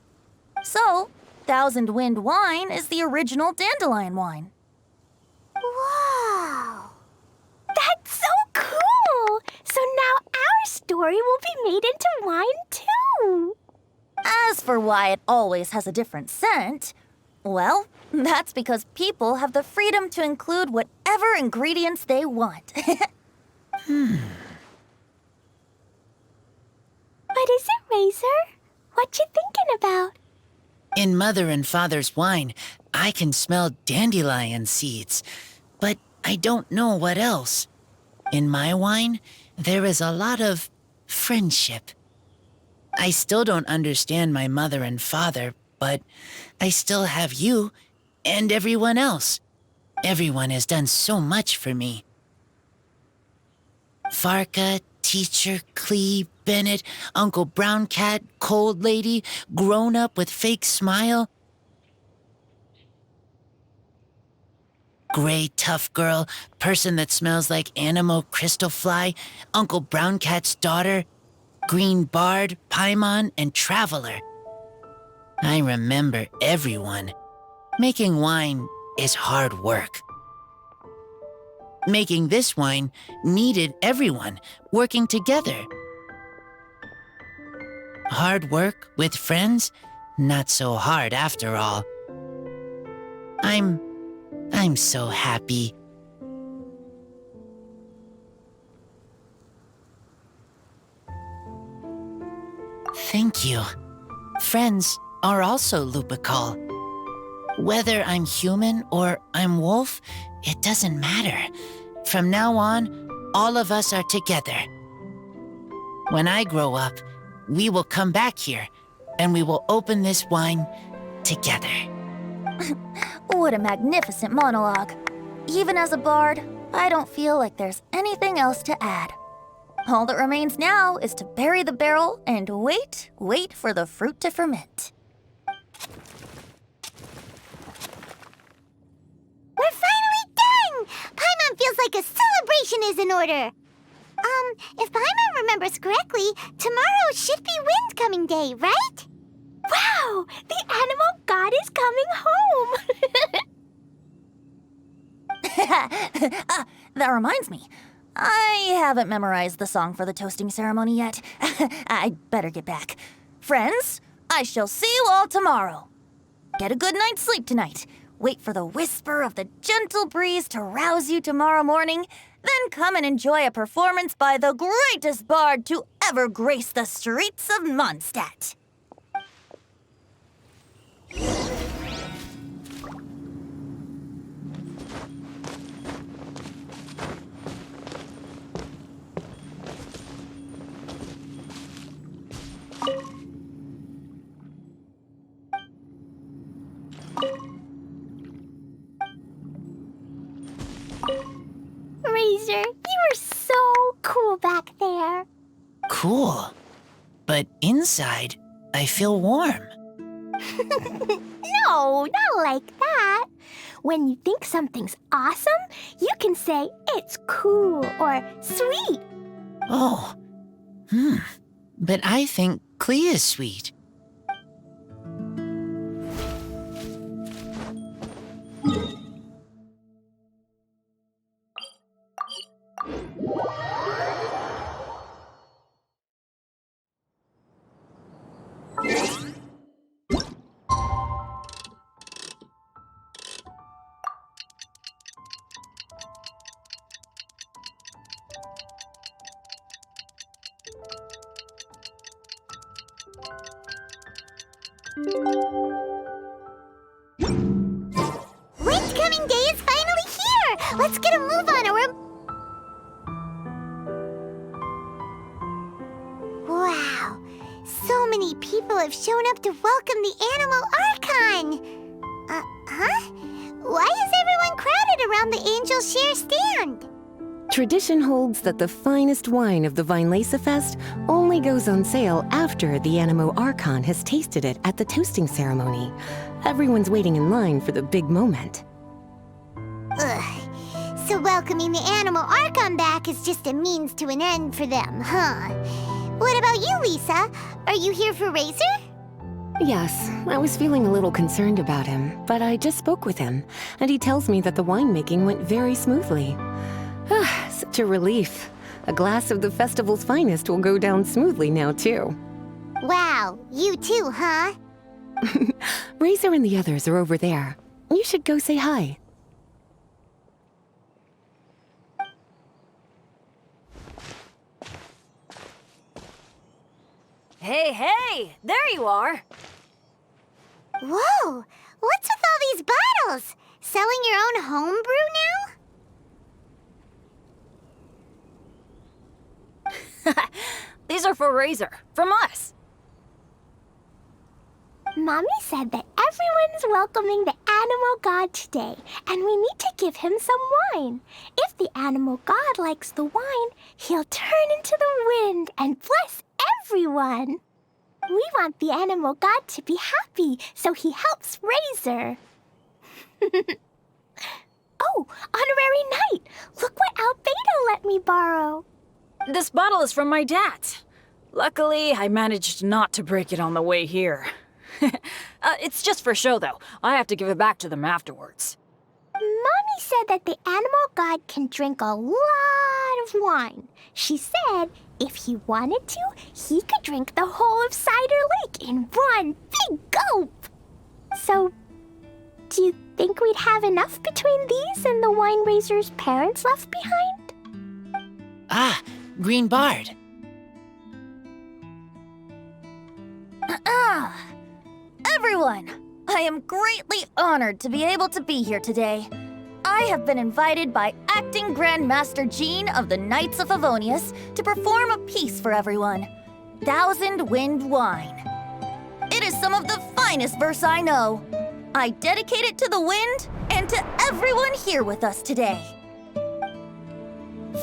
So, Thousand Wind wine is the original dandelion wine. Wow! That's so cool! So now our story will be made into wine too! As for why it always has a different scent, well, that's because people have the freedom to include whatever ingredients they want. What is it, Razor? What you thinking about? In Mother and Father's wine, I can smell dandelion seeds, but I don't know what else. In my wine, there is a lot of friendship. I still don't understand my mother and father, but I still have you and everyone else. Everyone has done so much for me. Varka, Teacher, Clee, Bennett, Uncle Brown Cat, Cold Lady, Grown Up with Fake Smile, Gray Tough Girl, Person that Smells like Animo Crystal Fly, Uncle Brown Cat's Daughter, Green Bard, Paimon, and Traveler. I remember everyone. Making wine is hard work. Making this wine needed everyone working together. Hard work with friends? Not so hard after all. I'm so happy. Thank you. Friends are also Lupical. Whether I'm human or I'm wolf, it doesn't matter. From now on, all of us are together. When I grow up, we will come back here, and we will open this wine together. What a magnificent monologue. Even as a bard, I don't feel like there's anything else to add. All that remains now is to bury the barrel and wait for the fruit to ferment. We're finally done! Paimon feels like a celebration is in order. If Paimon remembers correctly, tomorrow should be Wind-coming day, right? Wow! The animal god is coming home! That reminds me. I haven't memorized the song for the toasting ceremony yet. I'd better get back. Friends, I shall see you all tomorrow. Get a good night's sleep tonight. Wait for the whisper of the gentle breeze to rouse you tomorrow morning. Then come and enjoy a performance by the greatest bard to ever grace the streets of Mondstadt. Razor, you are so cool back there. Cool. But inside, I feel warm. No, not like that. When you think something's awesome, you can say it's cool or sweet. Oh. But I think Clee is sweet. Windcoming Day is finally here! Let's get a move on or Wow! So many people have shown up to welcome the Animal Archon! Huh? Why is everyone crowded around the Angel Share stand? Tradition holds that the finest wine of the Vinelasa Fest only goes on sale after the Animo Archon has tasted it at the toasting ceremony. Everyone's waiting in line for the big moment. Ugh. So welcoming the Animal Archon back is just a means to an end for them, huh? What about you, Lisa? Are you here for Razor? Yes, I was feeling a little concerned about him, but I just spoke with him, and he tells me that the winemaking went very smoothly. Such a relief. A glass of the festival's finest will go down smoothly now, too. Wow, you too, huh? Razor and the others are over there. You should go say hi. Hey, there you are. Whoa, what's with all these bottles? Selling your own homebrew now? These are for Razor, from us. Mommy said that everyone's welcoming the Animal God today, and we need to give him some wine. If the Animal God likes the wine, he'll turn into the wind and bless everyone. We want the Animal God to be happy, so he helps Razor. Oh, Honorary Knight! Look what Albedo let me borrow. This bottle is from my dad. Luckily, I managed not to break it on the way here. It's just for show, though. I have to give it back to them afterwards. Mommy said that the Animal God can drink a lot of wine. She said if he wanted to, he could drink the whole of Cider Lake in one big gulp. So, do you think we'd have enough between these and the wine raiser's parents left behind? Ah, Green Bard. Everyone, I am greatly honored to be able to be here today. I have been invited by Acting Grand Master Jean of the Knights of Favonius to perform a piece for everyone, Thousand Wind Wine. It is some of the finest verse I know. I dedicate it to the wind and to everyone here with us today.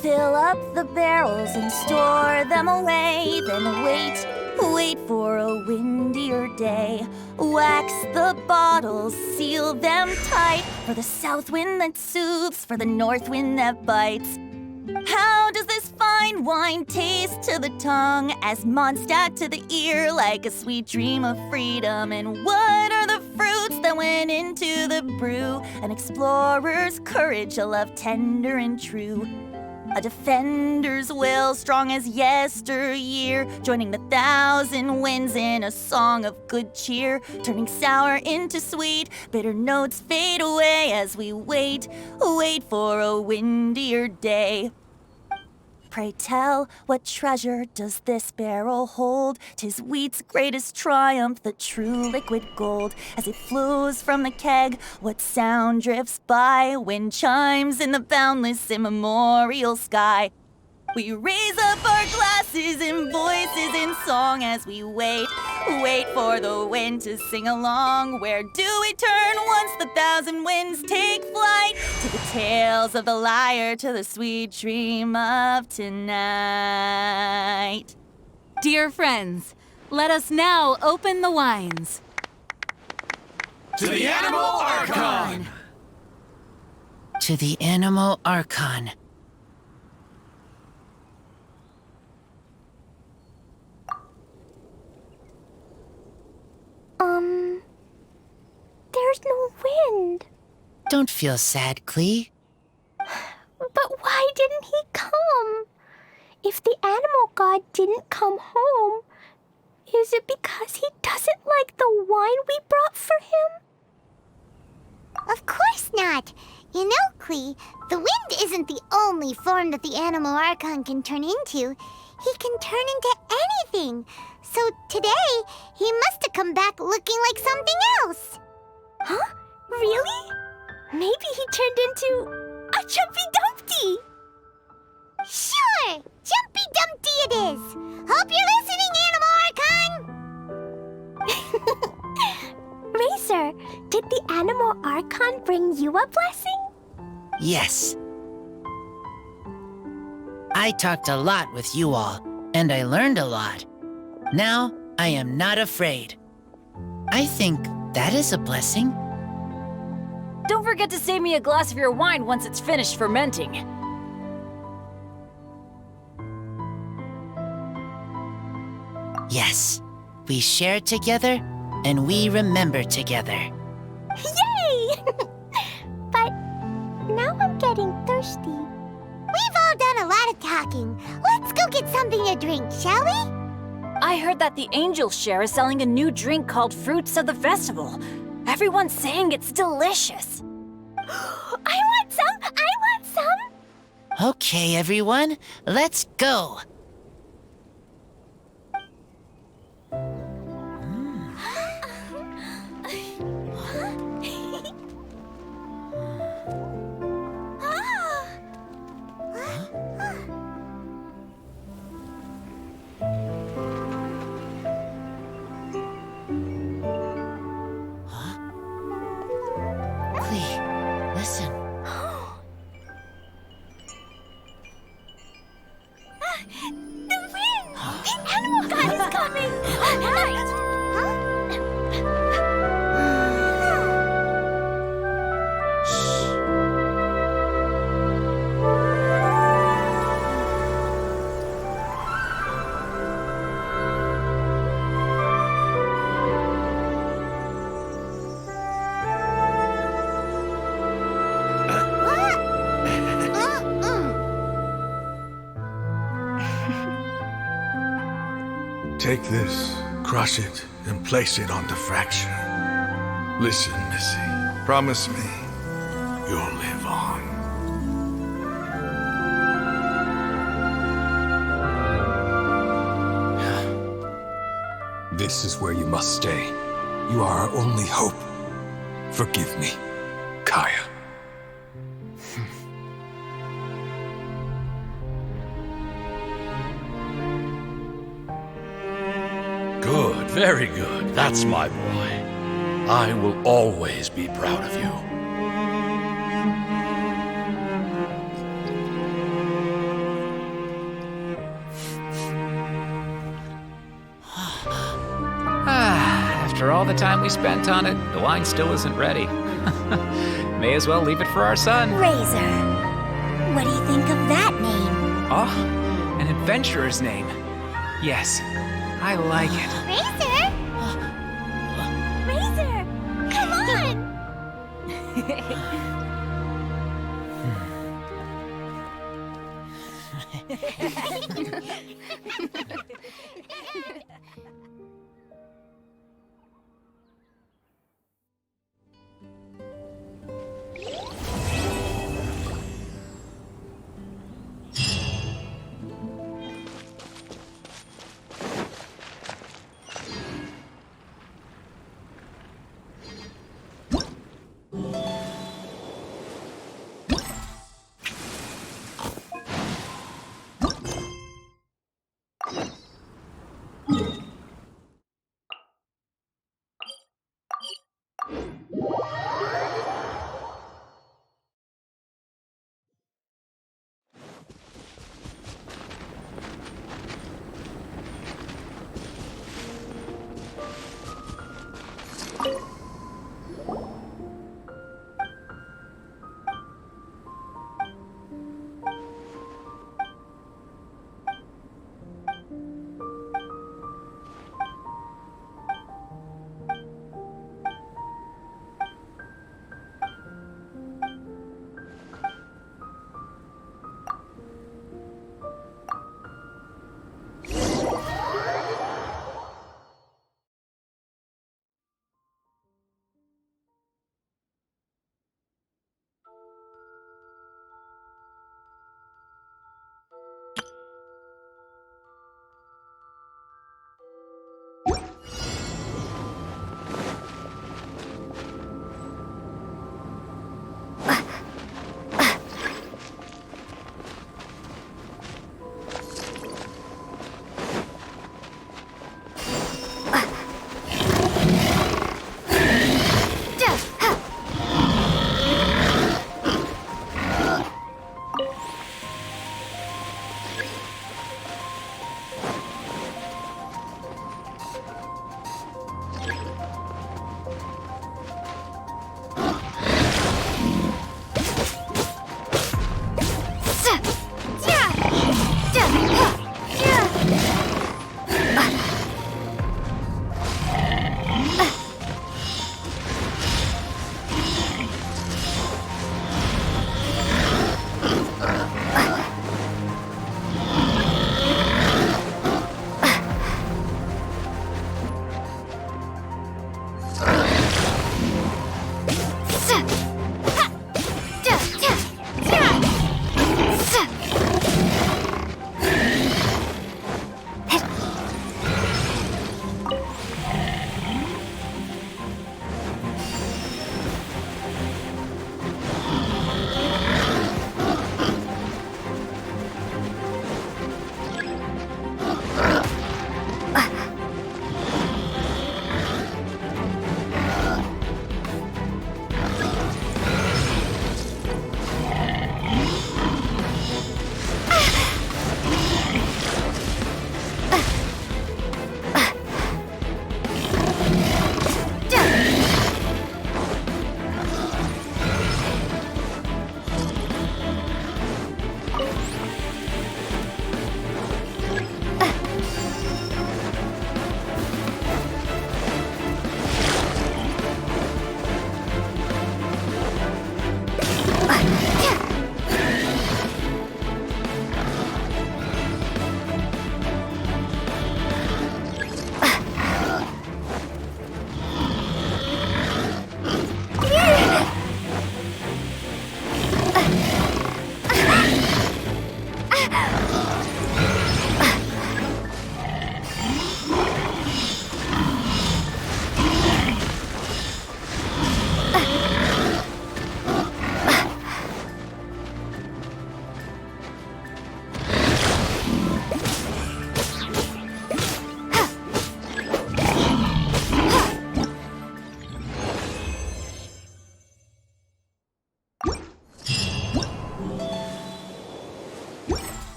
Fill up the barrels and store them away, then wait for a windier day. Wax the bottles, seal them tight, for the south wind that soothes, for the north wind that bites. How does this fine wine taste to the tongue, as Mondstadt to the ear, like a sweet dream of freedom? And what are the fruits that went into the brew? An explorer's courage, a love tender and true. A defender's will, strong as yesteryear, joining the thousand winds in a song of good cheer, turning sour into sweet, bitter notes fade away as we wait for a windier day. Pray tell, what treasure does this barrel hold? 'Tis wheat's greatest triumph, the true liquid gold. As it flows from the keg, what sound drifts by? Wind chimes in the boundless immemorial sky. We raise up our glasses and voices in song as we wait for the wind to sing along. Where do we turn once the thousand winds take flight? To the tales of the lyre, to the sweet dream of tonight. Dear friends, let us now open the wines. To the Animal Archon! To the Animal Archon. There's no wind. Don't feel sad, Clee. But why didn't he come? If the Animal God didn't come home, is it because he doesn't like the wine we brought for him? Of course not. You know, Clee, the wind isn't the only form that the Animal Archon can turn into. He can turn into anything. So today, he must have come back looking like something else. Huh? Really? Maybe he turned into a Jumpy Dumpty. Sure! Jumpy Dumpty it is! Hope you're listening, Animal Archon! Razor, did the Animal Archon bring you a blessing? Yes. I talked a lot with you all, and I learned a lot. Now, I am not afraid. I think that is a blessing. Don't forget to save me a glass of your wine once it's finished fermenting. Yes, we share together, and we remember together. Yay! But now I'm getting thirsty. We've all done a lot of talking. Let's go get something to drink, shall we? I heard that the Angel Share is selling a new drink called Fruits of the Festival. Everyone's saying it's delicious. I want some! I want some! Okay, everyone, let's go. Listen. The wind! The Animal God is coming! Take this, crush it, and place it on the fracture. Listen, Missy. Promise me you'll live on. This is where you must stay. You are our only hope. Forgive me, Kaya. Good, very good. That's my boy. I will always be proud of you. After all the time we spent on it, the wine still isn't ready. May as well leave it for our son. Razor. What do you think of that name? Oh, an adventurer's name. Yes, I like it. Razor? Razor, come on!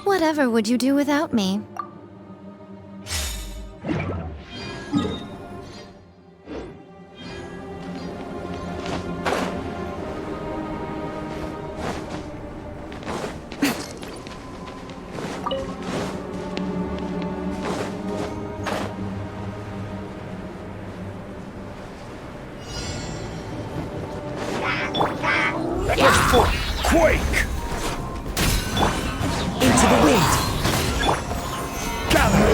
Whatever would you do without me? Quake! Into the wind! Gather!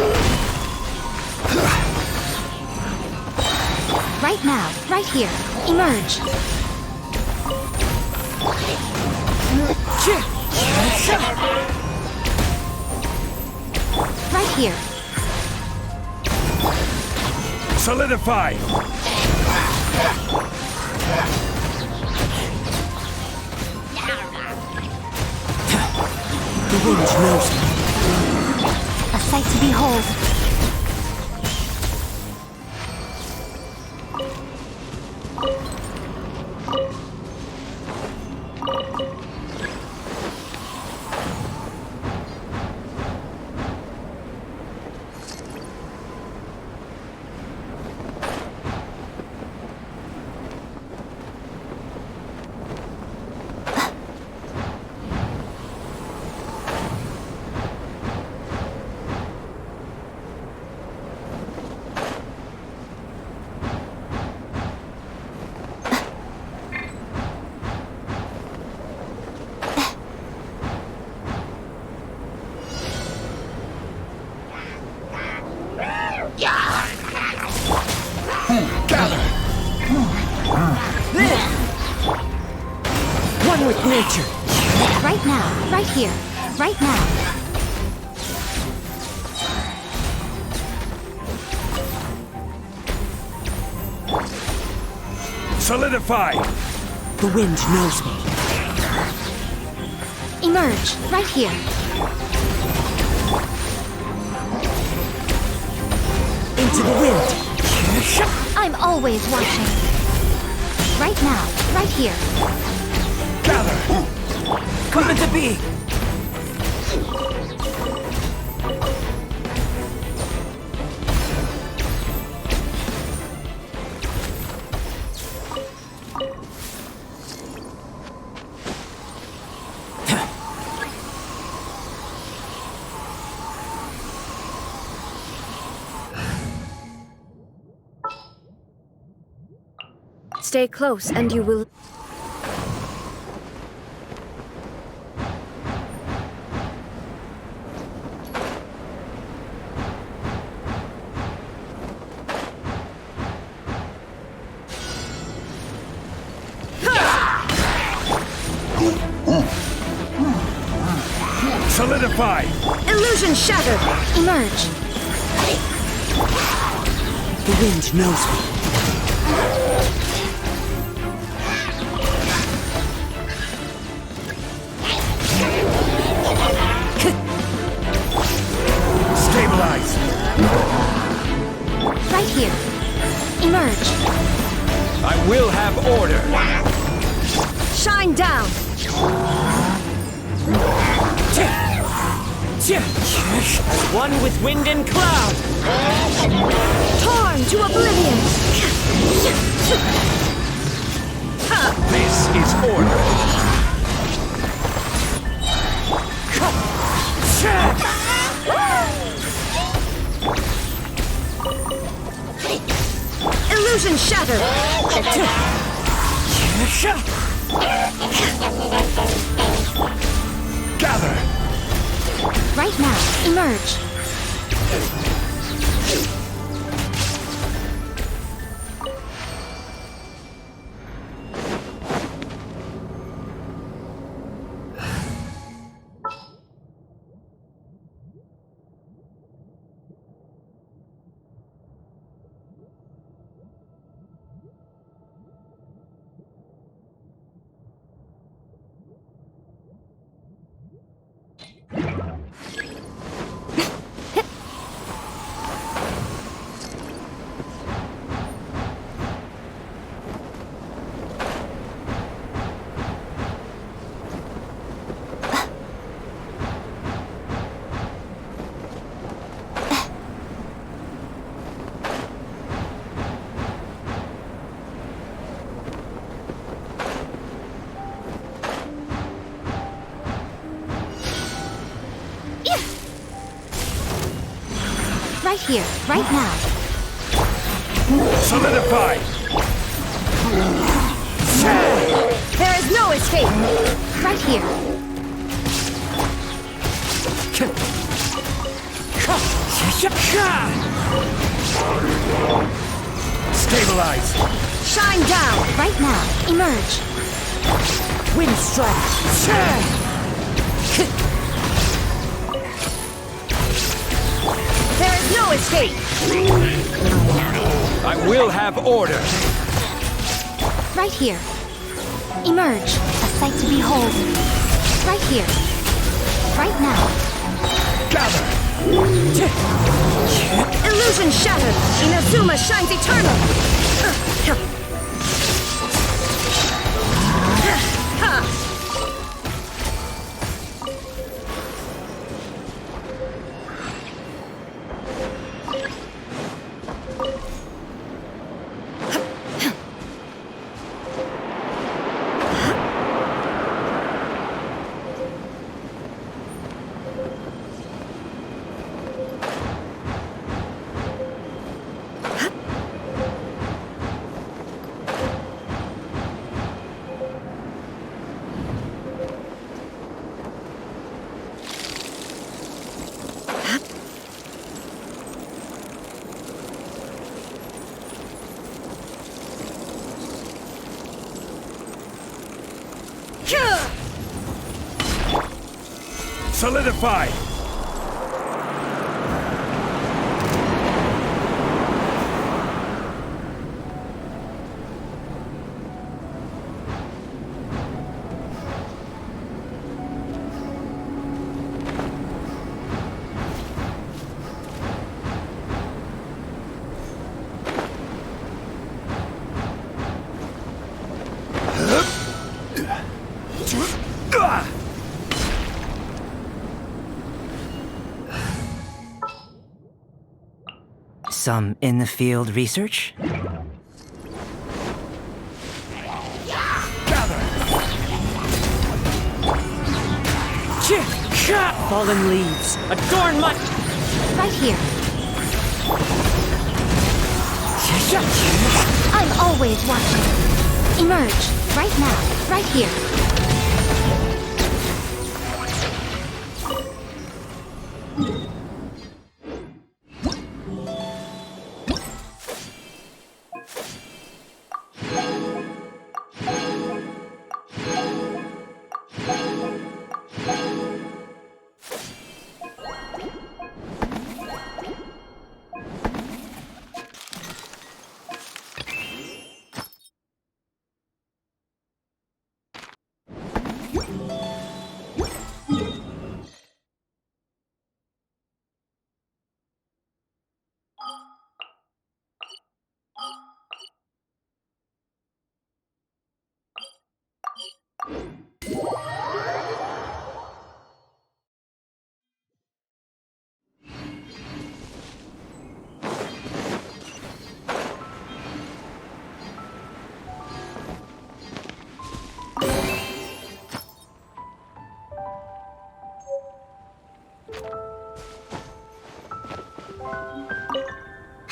Right now, right here. Emerge! Right here. Solidify! The wind knows me. A sight to behold. One with nature. Right now, right here, right now. Solidify! The wind knows me. Emerge, right here. Into the wind. I'm always watching. Right now, right here. Gather! Come into being. Stay close and you will... Solidify! Illusion shattered. Emerge. The wind knows me. Stabilize! Right here. Emerge. I will have order! Shine down. As one with wind and cloud! Torn to oblivion. This is order! Illusion shattered. Gather! Right now, emerge. Right here, right now. Solidify! There is no escape. Right here. Stabilize! Shine down. Right now. Emerge. Wind strike. There is no escape. I will have order! right here. Emerge, a sight to behold. Right here. Right now. Gather! Illusion shattered! Inazuma shines eternal! Solidify! Some in-the-field research? Fallen leaves, adorn my... Right here. I'm always watching. Emerge, right now, right here.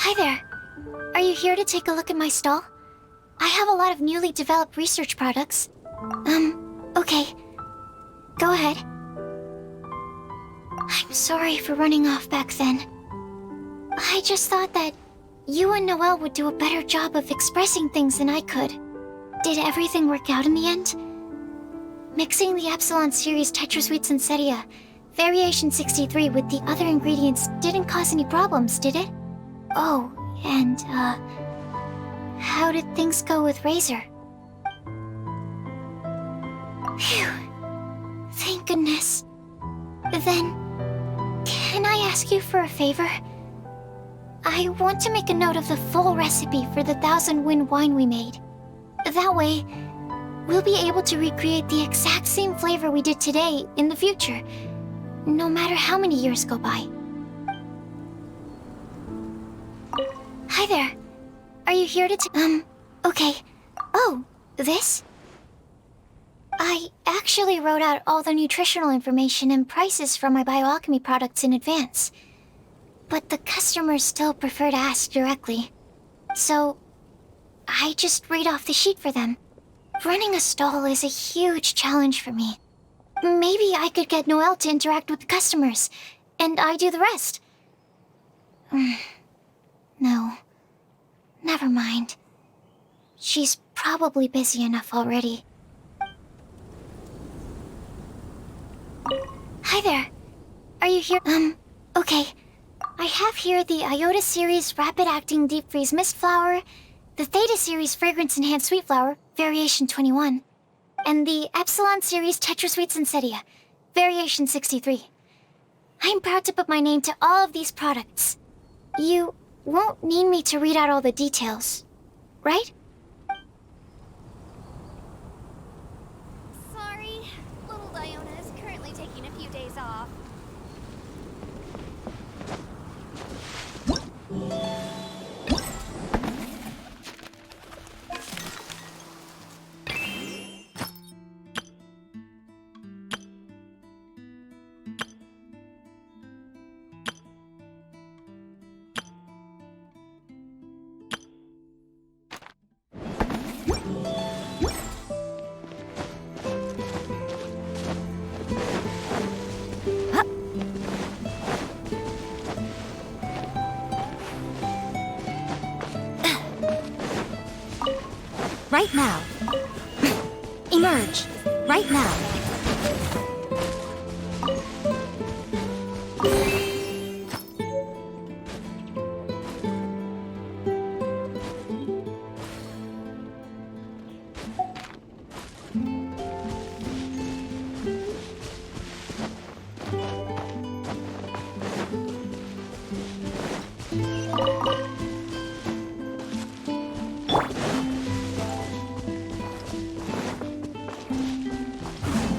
Hi there. Are you here to take a look at my stall? I have a lot of newly developed research products. Okay. Go ahead. I'm sorry for running off back then. I just thought that you and Noelle would do a better job of expressing things than I could. Did everything work out in the end? Mixing the Epsilon series Tetrasweets and Cetia, Variation 63 with the other ingredients didn't cause any problems, did it? Oh, and, how did things go with Razor? Phew. Thank goodness. Then, can I ask you for a favor? I want to make a note of the full recipe for the 1000 Wind wine we made. That way, we'll be able to recreate the exact same flavor we did today in the future, no matter how many years go by. Hi there. Are you here to okay. Oh, this? I actually wrote out all the nutritional information and prices for my bioalchemy products in advance. But the customers still prefer to ask directly. So, I just read off the sheet for them. Running a stall is a huge challenge for me. Maybe I could get Noelle to interact with the customers, and I do the rest. No. Never mind. She's probably busy enough already. Hi there. Are you here? Okay. I have here the Iota series rapid-acting deep freeze mist flour, the Theta Series Fragrance Enhanced Sweet Flower, Variation 21, and the Epsilon Series Tetra Sweet Sensetia, Variation 63. I'm proud to put my name to all of these products. You won't need me to read out all the details, right? Sorry, little Diona is currently taking a few days off. Right now. Emerge. Right now.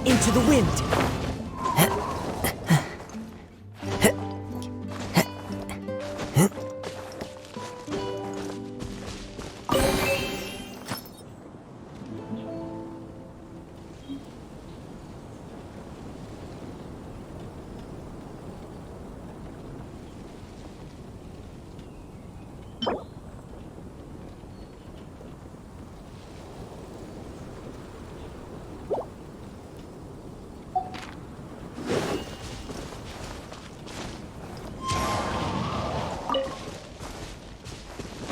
Into the wind.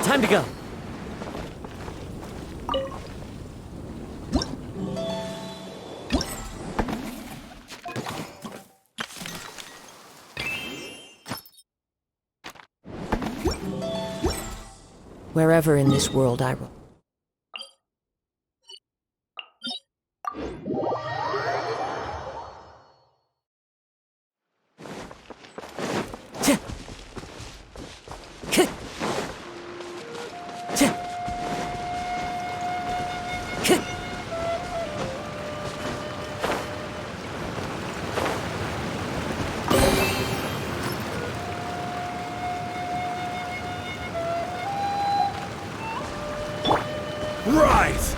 Time to go. Wherever in this world I roam. Rise!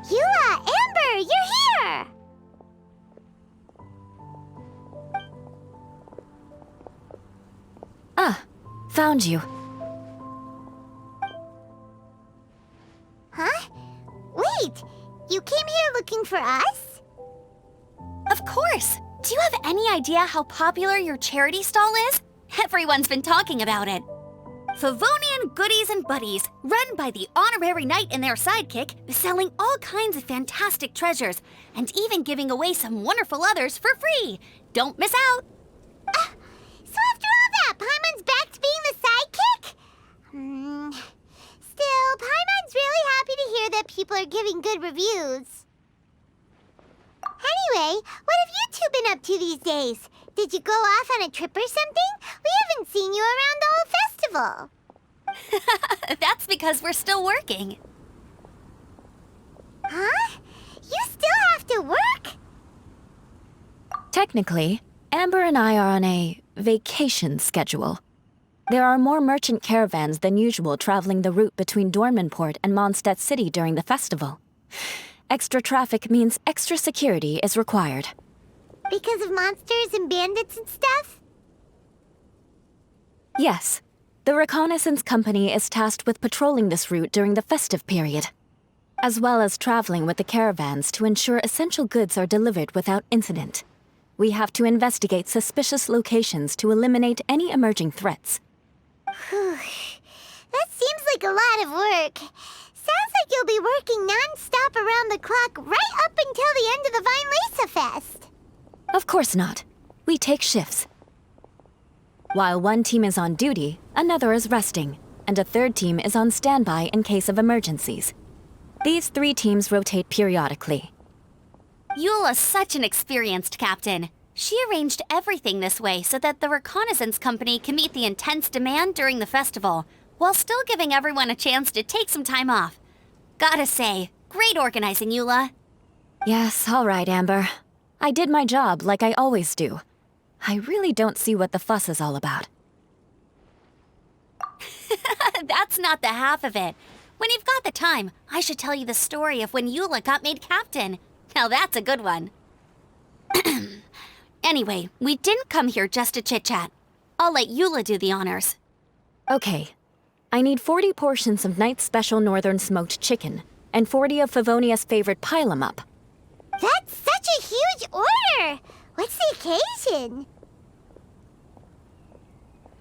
Eula, Amber, you're here! Ah, found you. Huh? Wait, you came here looking for us? Of course! Do you have any idea how popular your charity stall is? Everyone's been talking about it. Favonian Goodies and Buddies, run by the honorary knight and their sidekick, is selling all kinds of fantastic treasures, and even giving away some wonderful others for free. Don't miss out! So after all that, Paimon's back to being the sidekick? Still, Paimon's really happy to hear that people are giving good reviews. Anyway, what have you two been up to these days? Did you go off on a trip or something? We haven't seen you around the whole festival. That's because we're still working. Huh? You still have to work? Technically, Amber and I are on a vacation schedule. There are more merchant caravans than usual traveling the route between Dormanport and Mondstadt City during the festival. Extra traffic means extra security is required. Because of monsters and bandits and stuff? Yes. The Reconnaissance Company is tasked with patrolling this route during the festive period, as well as traveling with the caravans to ensure essential goods are delivered without incident. We have to investigate suspicious locations to eliminate any emerging threats. That seems like a lot of work. Sounds like you'll be working non-stop around the clock right up until the end of the Vine Lisa Fest. Of course not. We take shifts. While one team is on duty, another is resting, and a third team is on standby in case of emergencies. These 3 teams rotate periodically. Eula's such an experienced captain. She arranged everything this way so that the Reconnaissance Company can meet the intense demand during the festival, while still giving everyone a chance to take some time off. Gotta say, great organizing, Eula. Yes, all right, Amber. I did my job like I always do. I really don't see what the fuss is all about. That's not the half of it. When you've got the time, I should tell you the story of when Eula got made captain. Now that's a good one. Anyway, we didn't come here just to chit-chat. I'll let Eula do the honors. Okay. I need 40 portions of Knight's Special Northern Smoked Chicken, and 40 of Favonia's favorite pile-em-up. That's such a huge order! What's the occasion?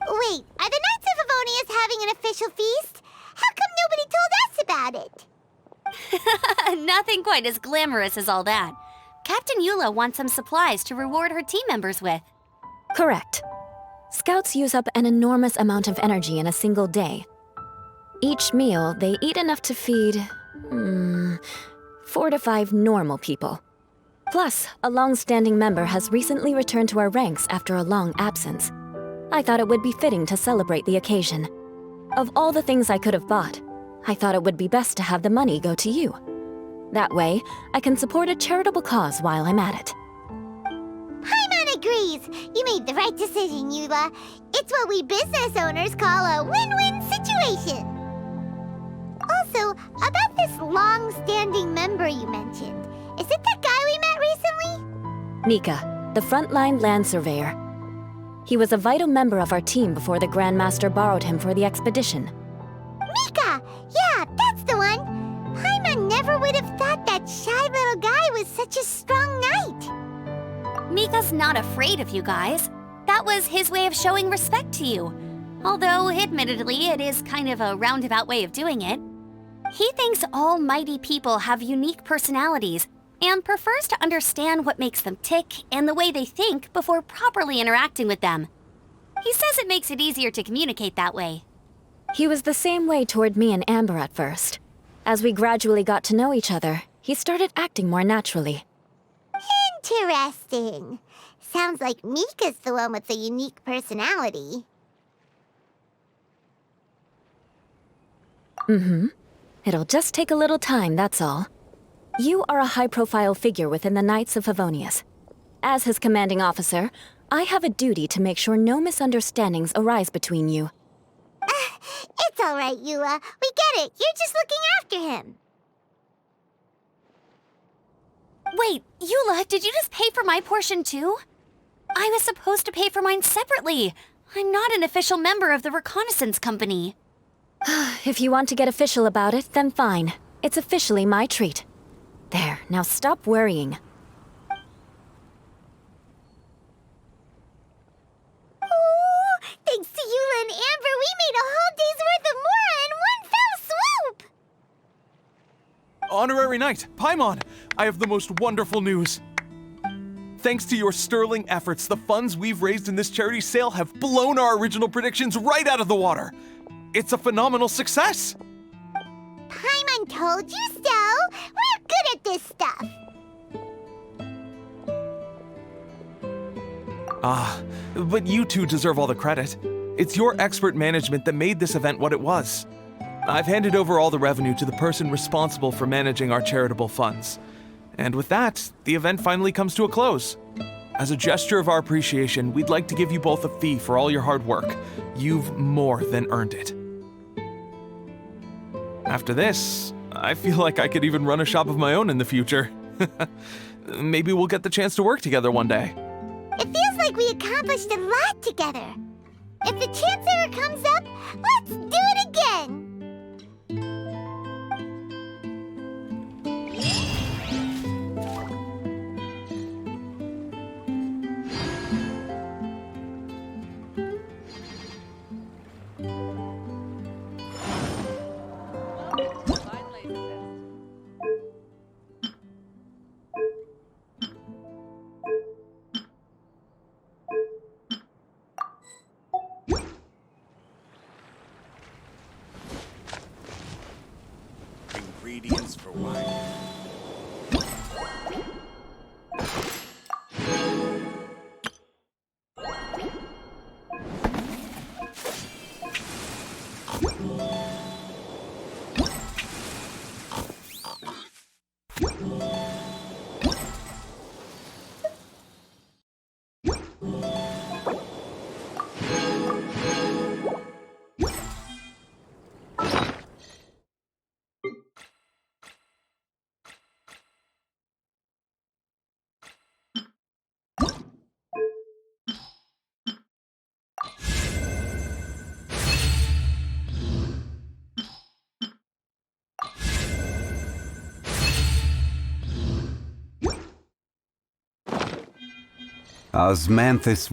Wait, are the Knights of Favonia's having an official feast? How come nobody told us about it? Nothing quite as glamorous as all that. Captain Eula wants some supplies to reward her team members with. Correct. Scouts use up an enormous amount of energy in a single day. Each meal, they eat enough to feed, 4 to 5 normal people. Plus, a long-standing member has recently returned to our ranks after a long absence. I thought it would be fitting to celebrate the occasion. Of all the things I could have bought, I thought it would be best to have the money go to you. That way, I can support a charitable cause while I'm at it. Paimon agrees. You made the right decision, Eula. It's what we business owners call a win-win situation. Also, about this long-standing member you mentioned, is it the guy we met recently? Mika, the frontline land surveyor. He was a vital member of our team before the Grandmaster borrowed him for the expedition. Mika! Yeah, that's the one! Paimon never would have thought that shy little guy was such a strong knight. Mika's not afraid of you guys. That was his way of showing respect to you. Although, admittedly, it is kind of a roundabout way of doing it. He thinks all mighty people have unique personalities and prefers to understand what makes them tick and the way they think before properly interacting with them. He says it makes it easier to communicate that way. He was the same way toward me and Amber at first. As we gradually got to know each other, he started acting more naturally. Interesting. Sounds like Mika's the one with the unique personality. Mm-hmm. It'll just take a little time, that's all. You are a high-profile figure within the Knights of Favonius. As his commanding officer, I have a duty to make sure no misunderstandings arise between you. It's all right, Eula. We get it. You're just looking after him. Wait, Eula, did you just pay for my portion too? I was supposed to pay for mine separately. I'm not an official member of the reconnaissance company. If you want to get official about it, then fine. It's officially my treat. There, now stop worrying. Oh, thanks to Eula and Amber, we made a whole day's worth of Mora in one fell swoop! Honorary Knight, Paimon, I have the most wonderful news. Thanks to your sterling efforts, the funds we've raised in this charity sale have blown our original predictions right out of the water. It's a phenomenal success! Paimon told you so! We're good at this stuff! But you two deserve all the credit. It's your expert management that made this event what it was. I've handed over all the revenue to the person responsible for managing our charitable funds. And with that, the event finally comes to a close. As a gesture of our appreciation, we'd like to give you both a fee for all your hard work. You've more than earned it. After this, I feel like I could even run a shop of my own in the future. Maybe we'll get the chance to work together one day. It feels like we accomplished a lot together. If the chance ever comes up, let's do it again! Ingredients for wine. Osmanthus.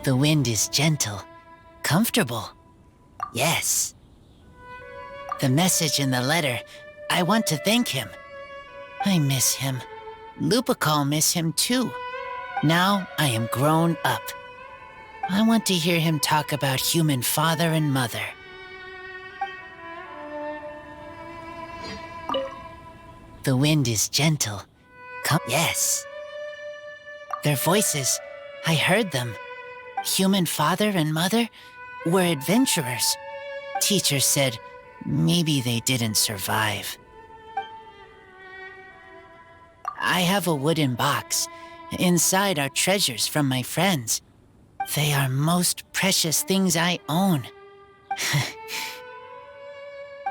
The wind is gentle, comfortable. Yes. The message in the letter, I want to thank him. I miss him. Lupacol miss him too. Now I am grown up. I want to hear him talk about human father and mother. The wind is gentle. Yes. Their voices, I heard them. Human father and mother were adventurers. Teacher said maybe they didn't survive. I have a wooden box. Inside are treasures from my friends. They are most precious things I own.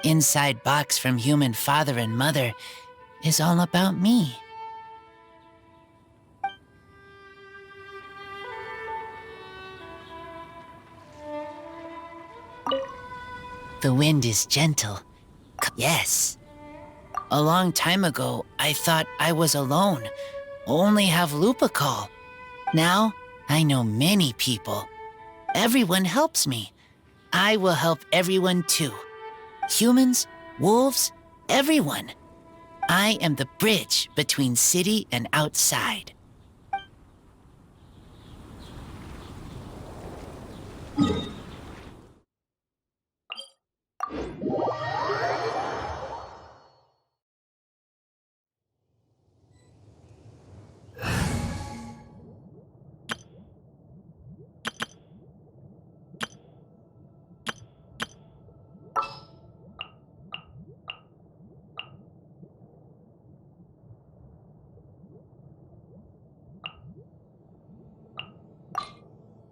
Inside box from human father and mother is all about me. The wind is gentle. Yes. A long time ago, I thought I was alone. Only have Lupacol. Now, I know many people. Everyone helps me. I will help everyone too. Humans, wolves, everyone. I am the bridge between city and outside.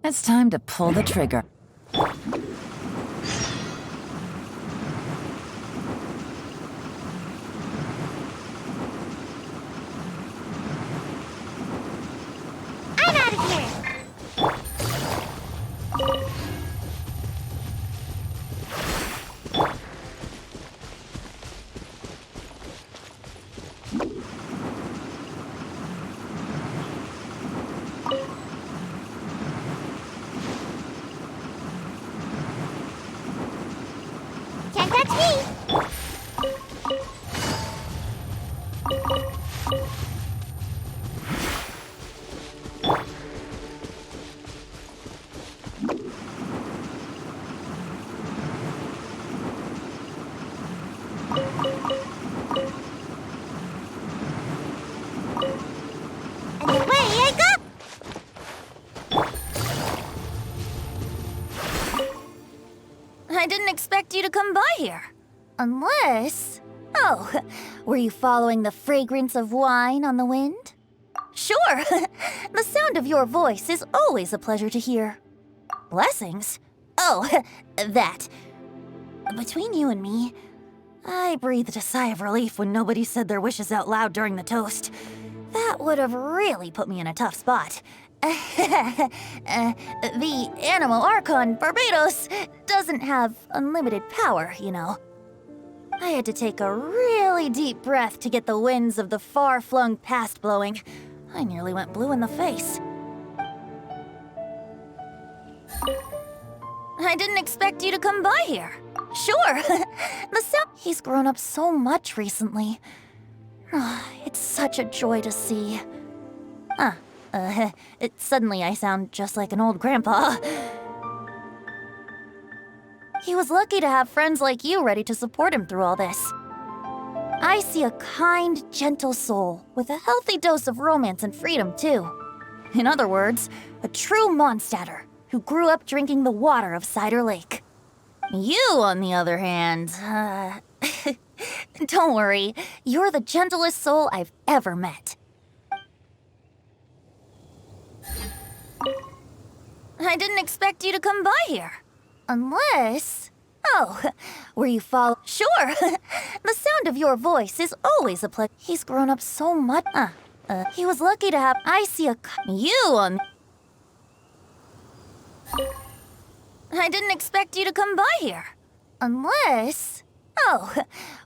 It's time to pull the trigger. I'm out of here! Can't touch me! And away I go! I didn't expect you to come by here. Unless... Oh, were you following the fragrance of wine on the wind? Sure. The sound of your voice is always a pleasure to hear. Blessings? Oh, that. Between you and me, I breathed a sigh of relief when nobody said their wishes out loud during the toast. That would have really put me in a tough spot. The Animo Archon Barbados doesn't have unlimited power, you know. I had to take a really deep breath to get the winds of the far-flung past blowing. I nearly went blue in the face. I didn't expect you to come by here. Sure. The sound... He's grown up so much recently. It's such a joy to see. Suddenly I sound just like an old grandpa. He was lucky to have friends like you ready to support him through all this. I see a kind, gentle soul with a healthy dose of romance and freedom, too. In other words, a true Mondstadter who grew up drinking the water of Cider Lake. You, on the other hand, don't worry, you're the gentlest soul I've ever met. I didn't expect you to come by here. Unless... Oh, were you Sure. The sound of your voice is always a pleasure. He's grown up so much. He was lucky to have... I see you on... I didn't expect you to come by here. Unless... Oh,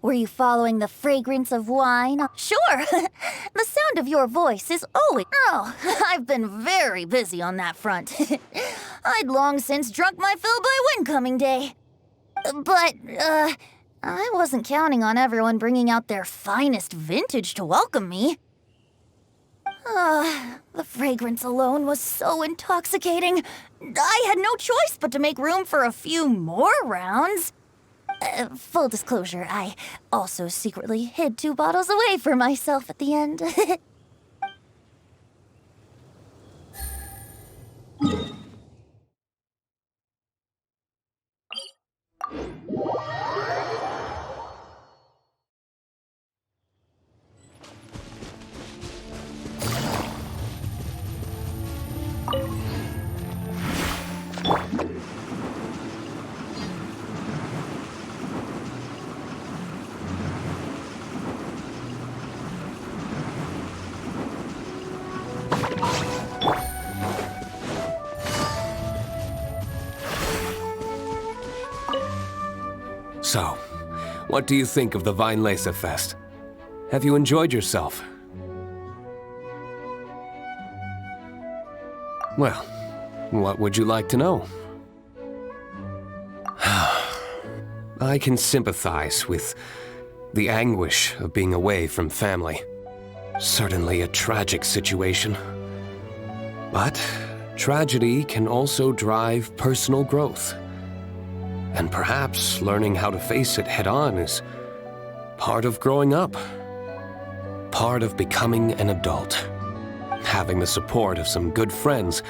were you following the fragrance of wine? Sure. The sound of your voice is always... Oh, I've been very busy on that front. I'd long since drunk my fill by Windcoming Day. But, I wasn't counting on everyone bringing out their finest vintage to welcome me. The fragrance alone was so intoxicating. I had no choice but to make room for a few more rounds. Full disclosure, I also secretly hid 2 bottles away for myself at the end. So, what do you think of the Weinlese Fest? Have you enjoyed yourself? Well, what would you like to know? I can sympathize with the anguish of being away from family. Certainly a tragic situation. But tragedy can also drive personal growth. And perhaps learning how to face it head-on is part of growing up. Part of becoming an adult. Having the support of some good friends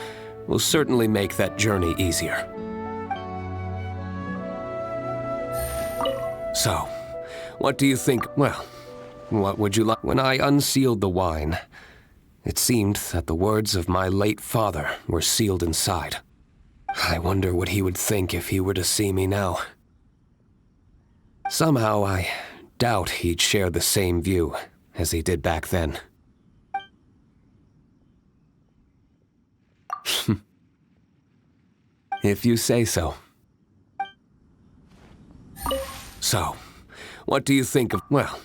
will certainly make that journey easier. So, what do you think? Well, what would you like? When I unsealed the wine, it seemed that the words of my late father were sealed inside. I wonder what he would think if he were to see me now. Somehow, I doubt he'd share the same view as he did back then. If you say so. So, what do you think of... Well,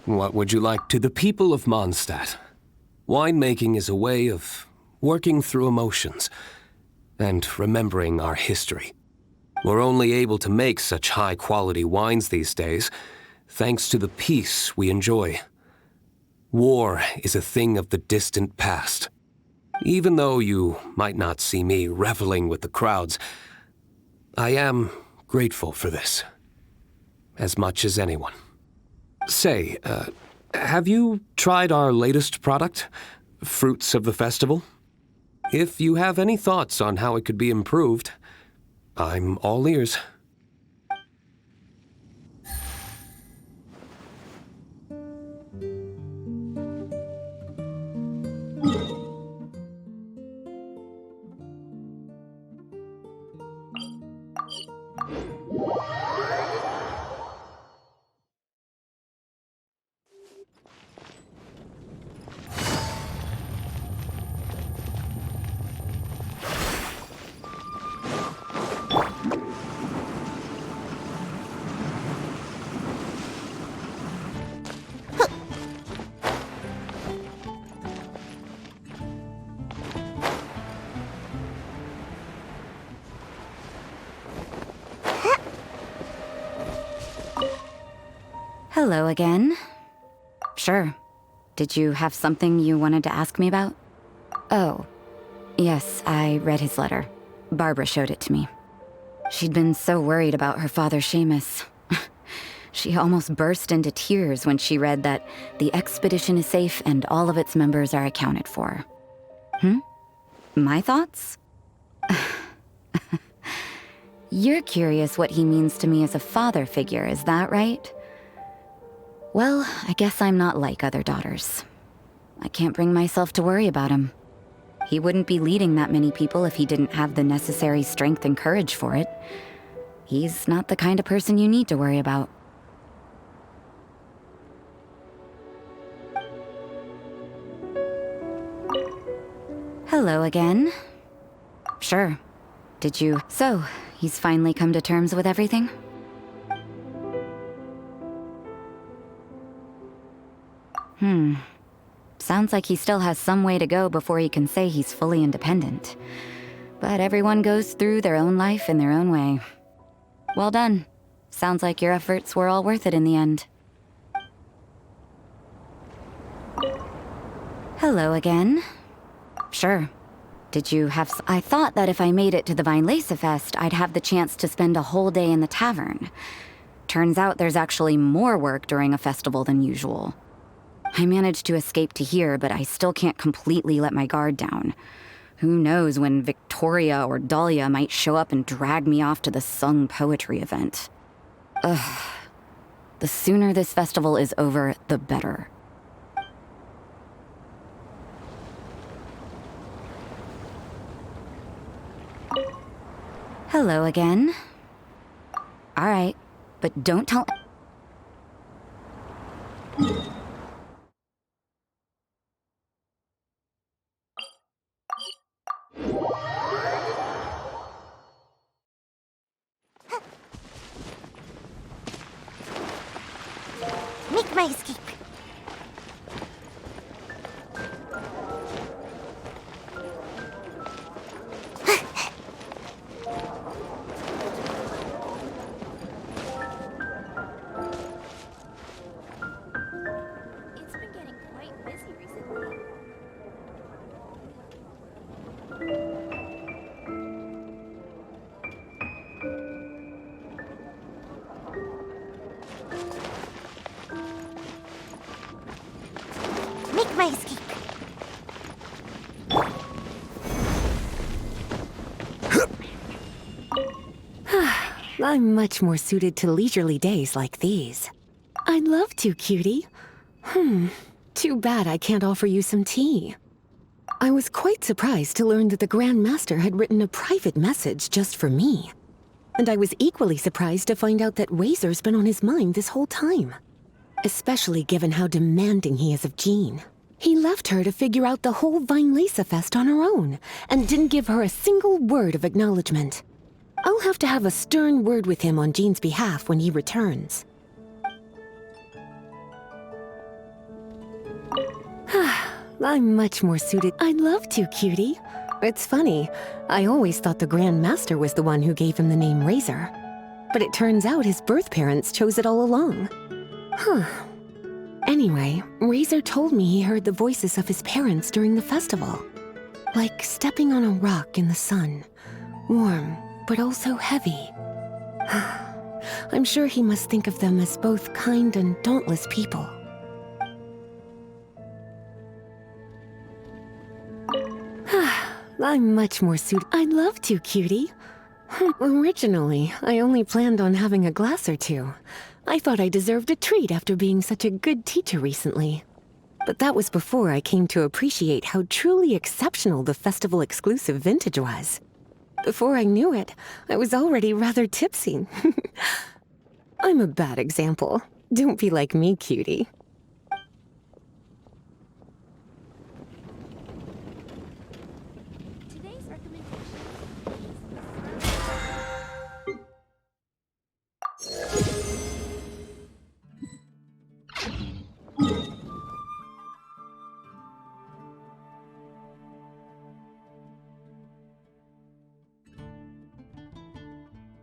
what would you like to the people of Mondstadt? Winemaking is a way of working through emotions and remembering our history. We're only able to make such high-quality wines these days thanks to the peace we enjoy. War is a thing of the distant past. Even though you might not see me reveling with the crowds, I am grateful for this, as much as anyone. Say, have you tried our latest product, Fruits of the Festival? If you have any thoughts on how it could be improved, I'm all ears. Hello again. Sure. Did you have something you wanted to ask me about? Oh, yes, I read his letter. Barbara showed it to me. She'd been so worried about her father, Seamus. She almost burst into tears when she read that the expedition is safe and all of its members are accounted for. My thoughts? You're curious what he means to me as a father figure, is that right? Well, I guess I'm not like other daughters. I can't bring myself to worry about him. He wouldn't be leading that many people if he didn't have the necessary strength and courage for it. He's not the kind of person you need to worry about. Hello again. Sure. Did you... So, he's finally come to terms with everything? Sounds like he still has some way to go before he can say he's fully independent. But everyone goes through their own life in their own way. Well done. Sounds like your efforts were all worth it in the end. Hello again. Sure. Did you have I thought that if I made it to the Weinlese Fest, I'd have the chance to spend a whole day in the tavern. Turns out there's actually more work during a festival than usual. I managed to escape to here, but I still can't completely let my guard down. Who knows when Victoria or Dahlia might show up and drag me off to the sung poetry event. Ugh. The sooner this festival is over, the better. Hello again. All right, but don't tell... Make my escape. It's been getting quite busy recently. Make my escape. I'm much more suited to leisurely days like these. I'd love to, cutie. Too bad I can't offer you some tea. I was quite surprised to learn that the Grand Master had written a private message just for me. And I was equally surprised to find out that Razor's been on his mind this whole time. Especially given how demanding he is of Jean. He left her to figure out the whole Weinlese Fest on her own, and didn't give her a single word of acknowledgement. I'll have to have a stern word with him on Jean's behalf when he returns. I'm much more suited. I'd love to, cutie. It's funny, I always thought the Grand Master was the one who gave him the name Razor. But it turns out his birth parents chose it all along. Anyway, Razor told me he heard the voices of his parents during the festival. Like stepping on a rock in the sun. Warm, but also heavy. I'm sure he must think of them as both kind and dauntless people. I'm much more suited. I'd love to, cutie. Originally, I only planned on having a glass or two. I thought I deserved a treat after being such a good teacher recently. But that was before I came to appreciate how truly exceptional the festival exclusive vintage was. Before I knew it, I was already rather tipsy. I'm a bad example. Don't be like me, cutie.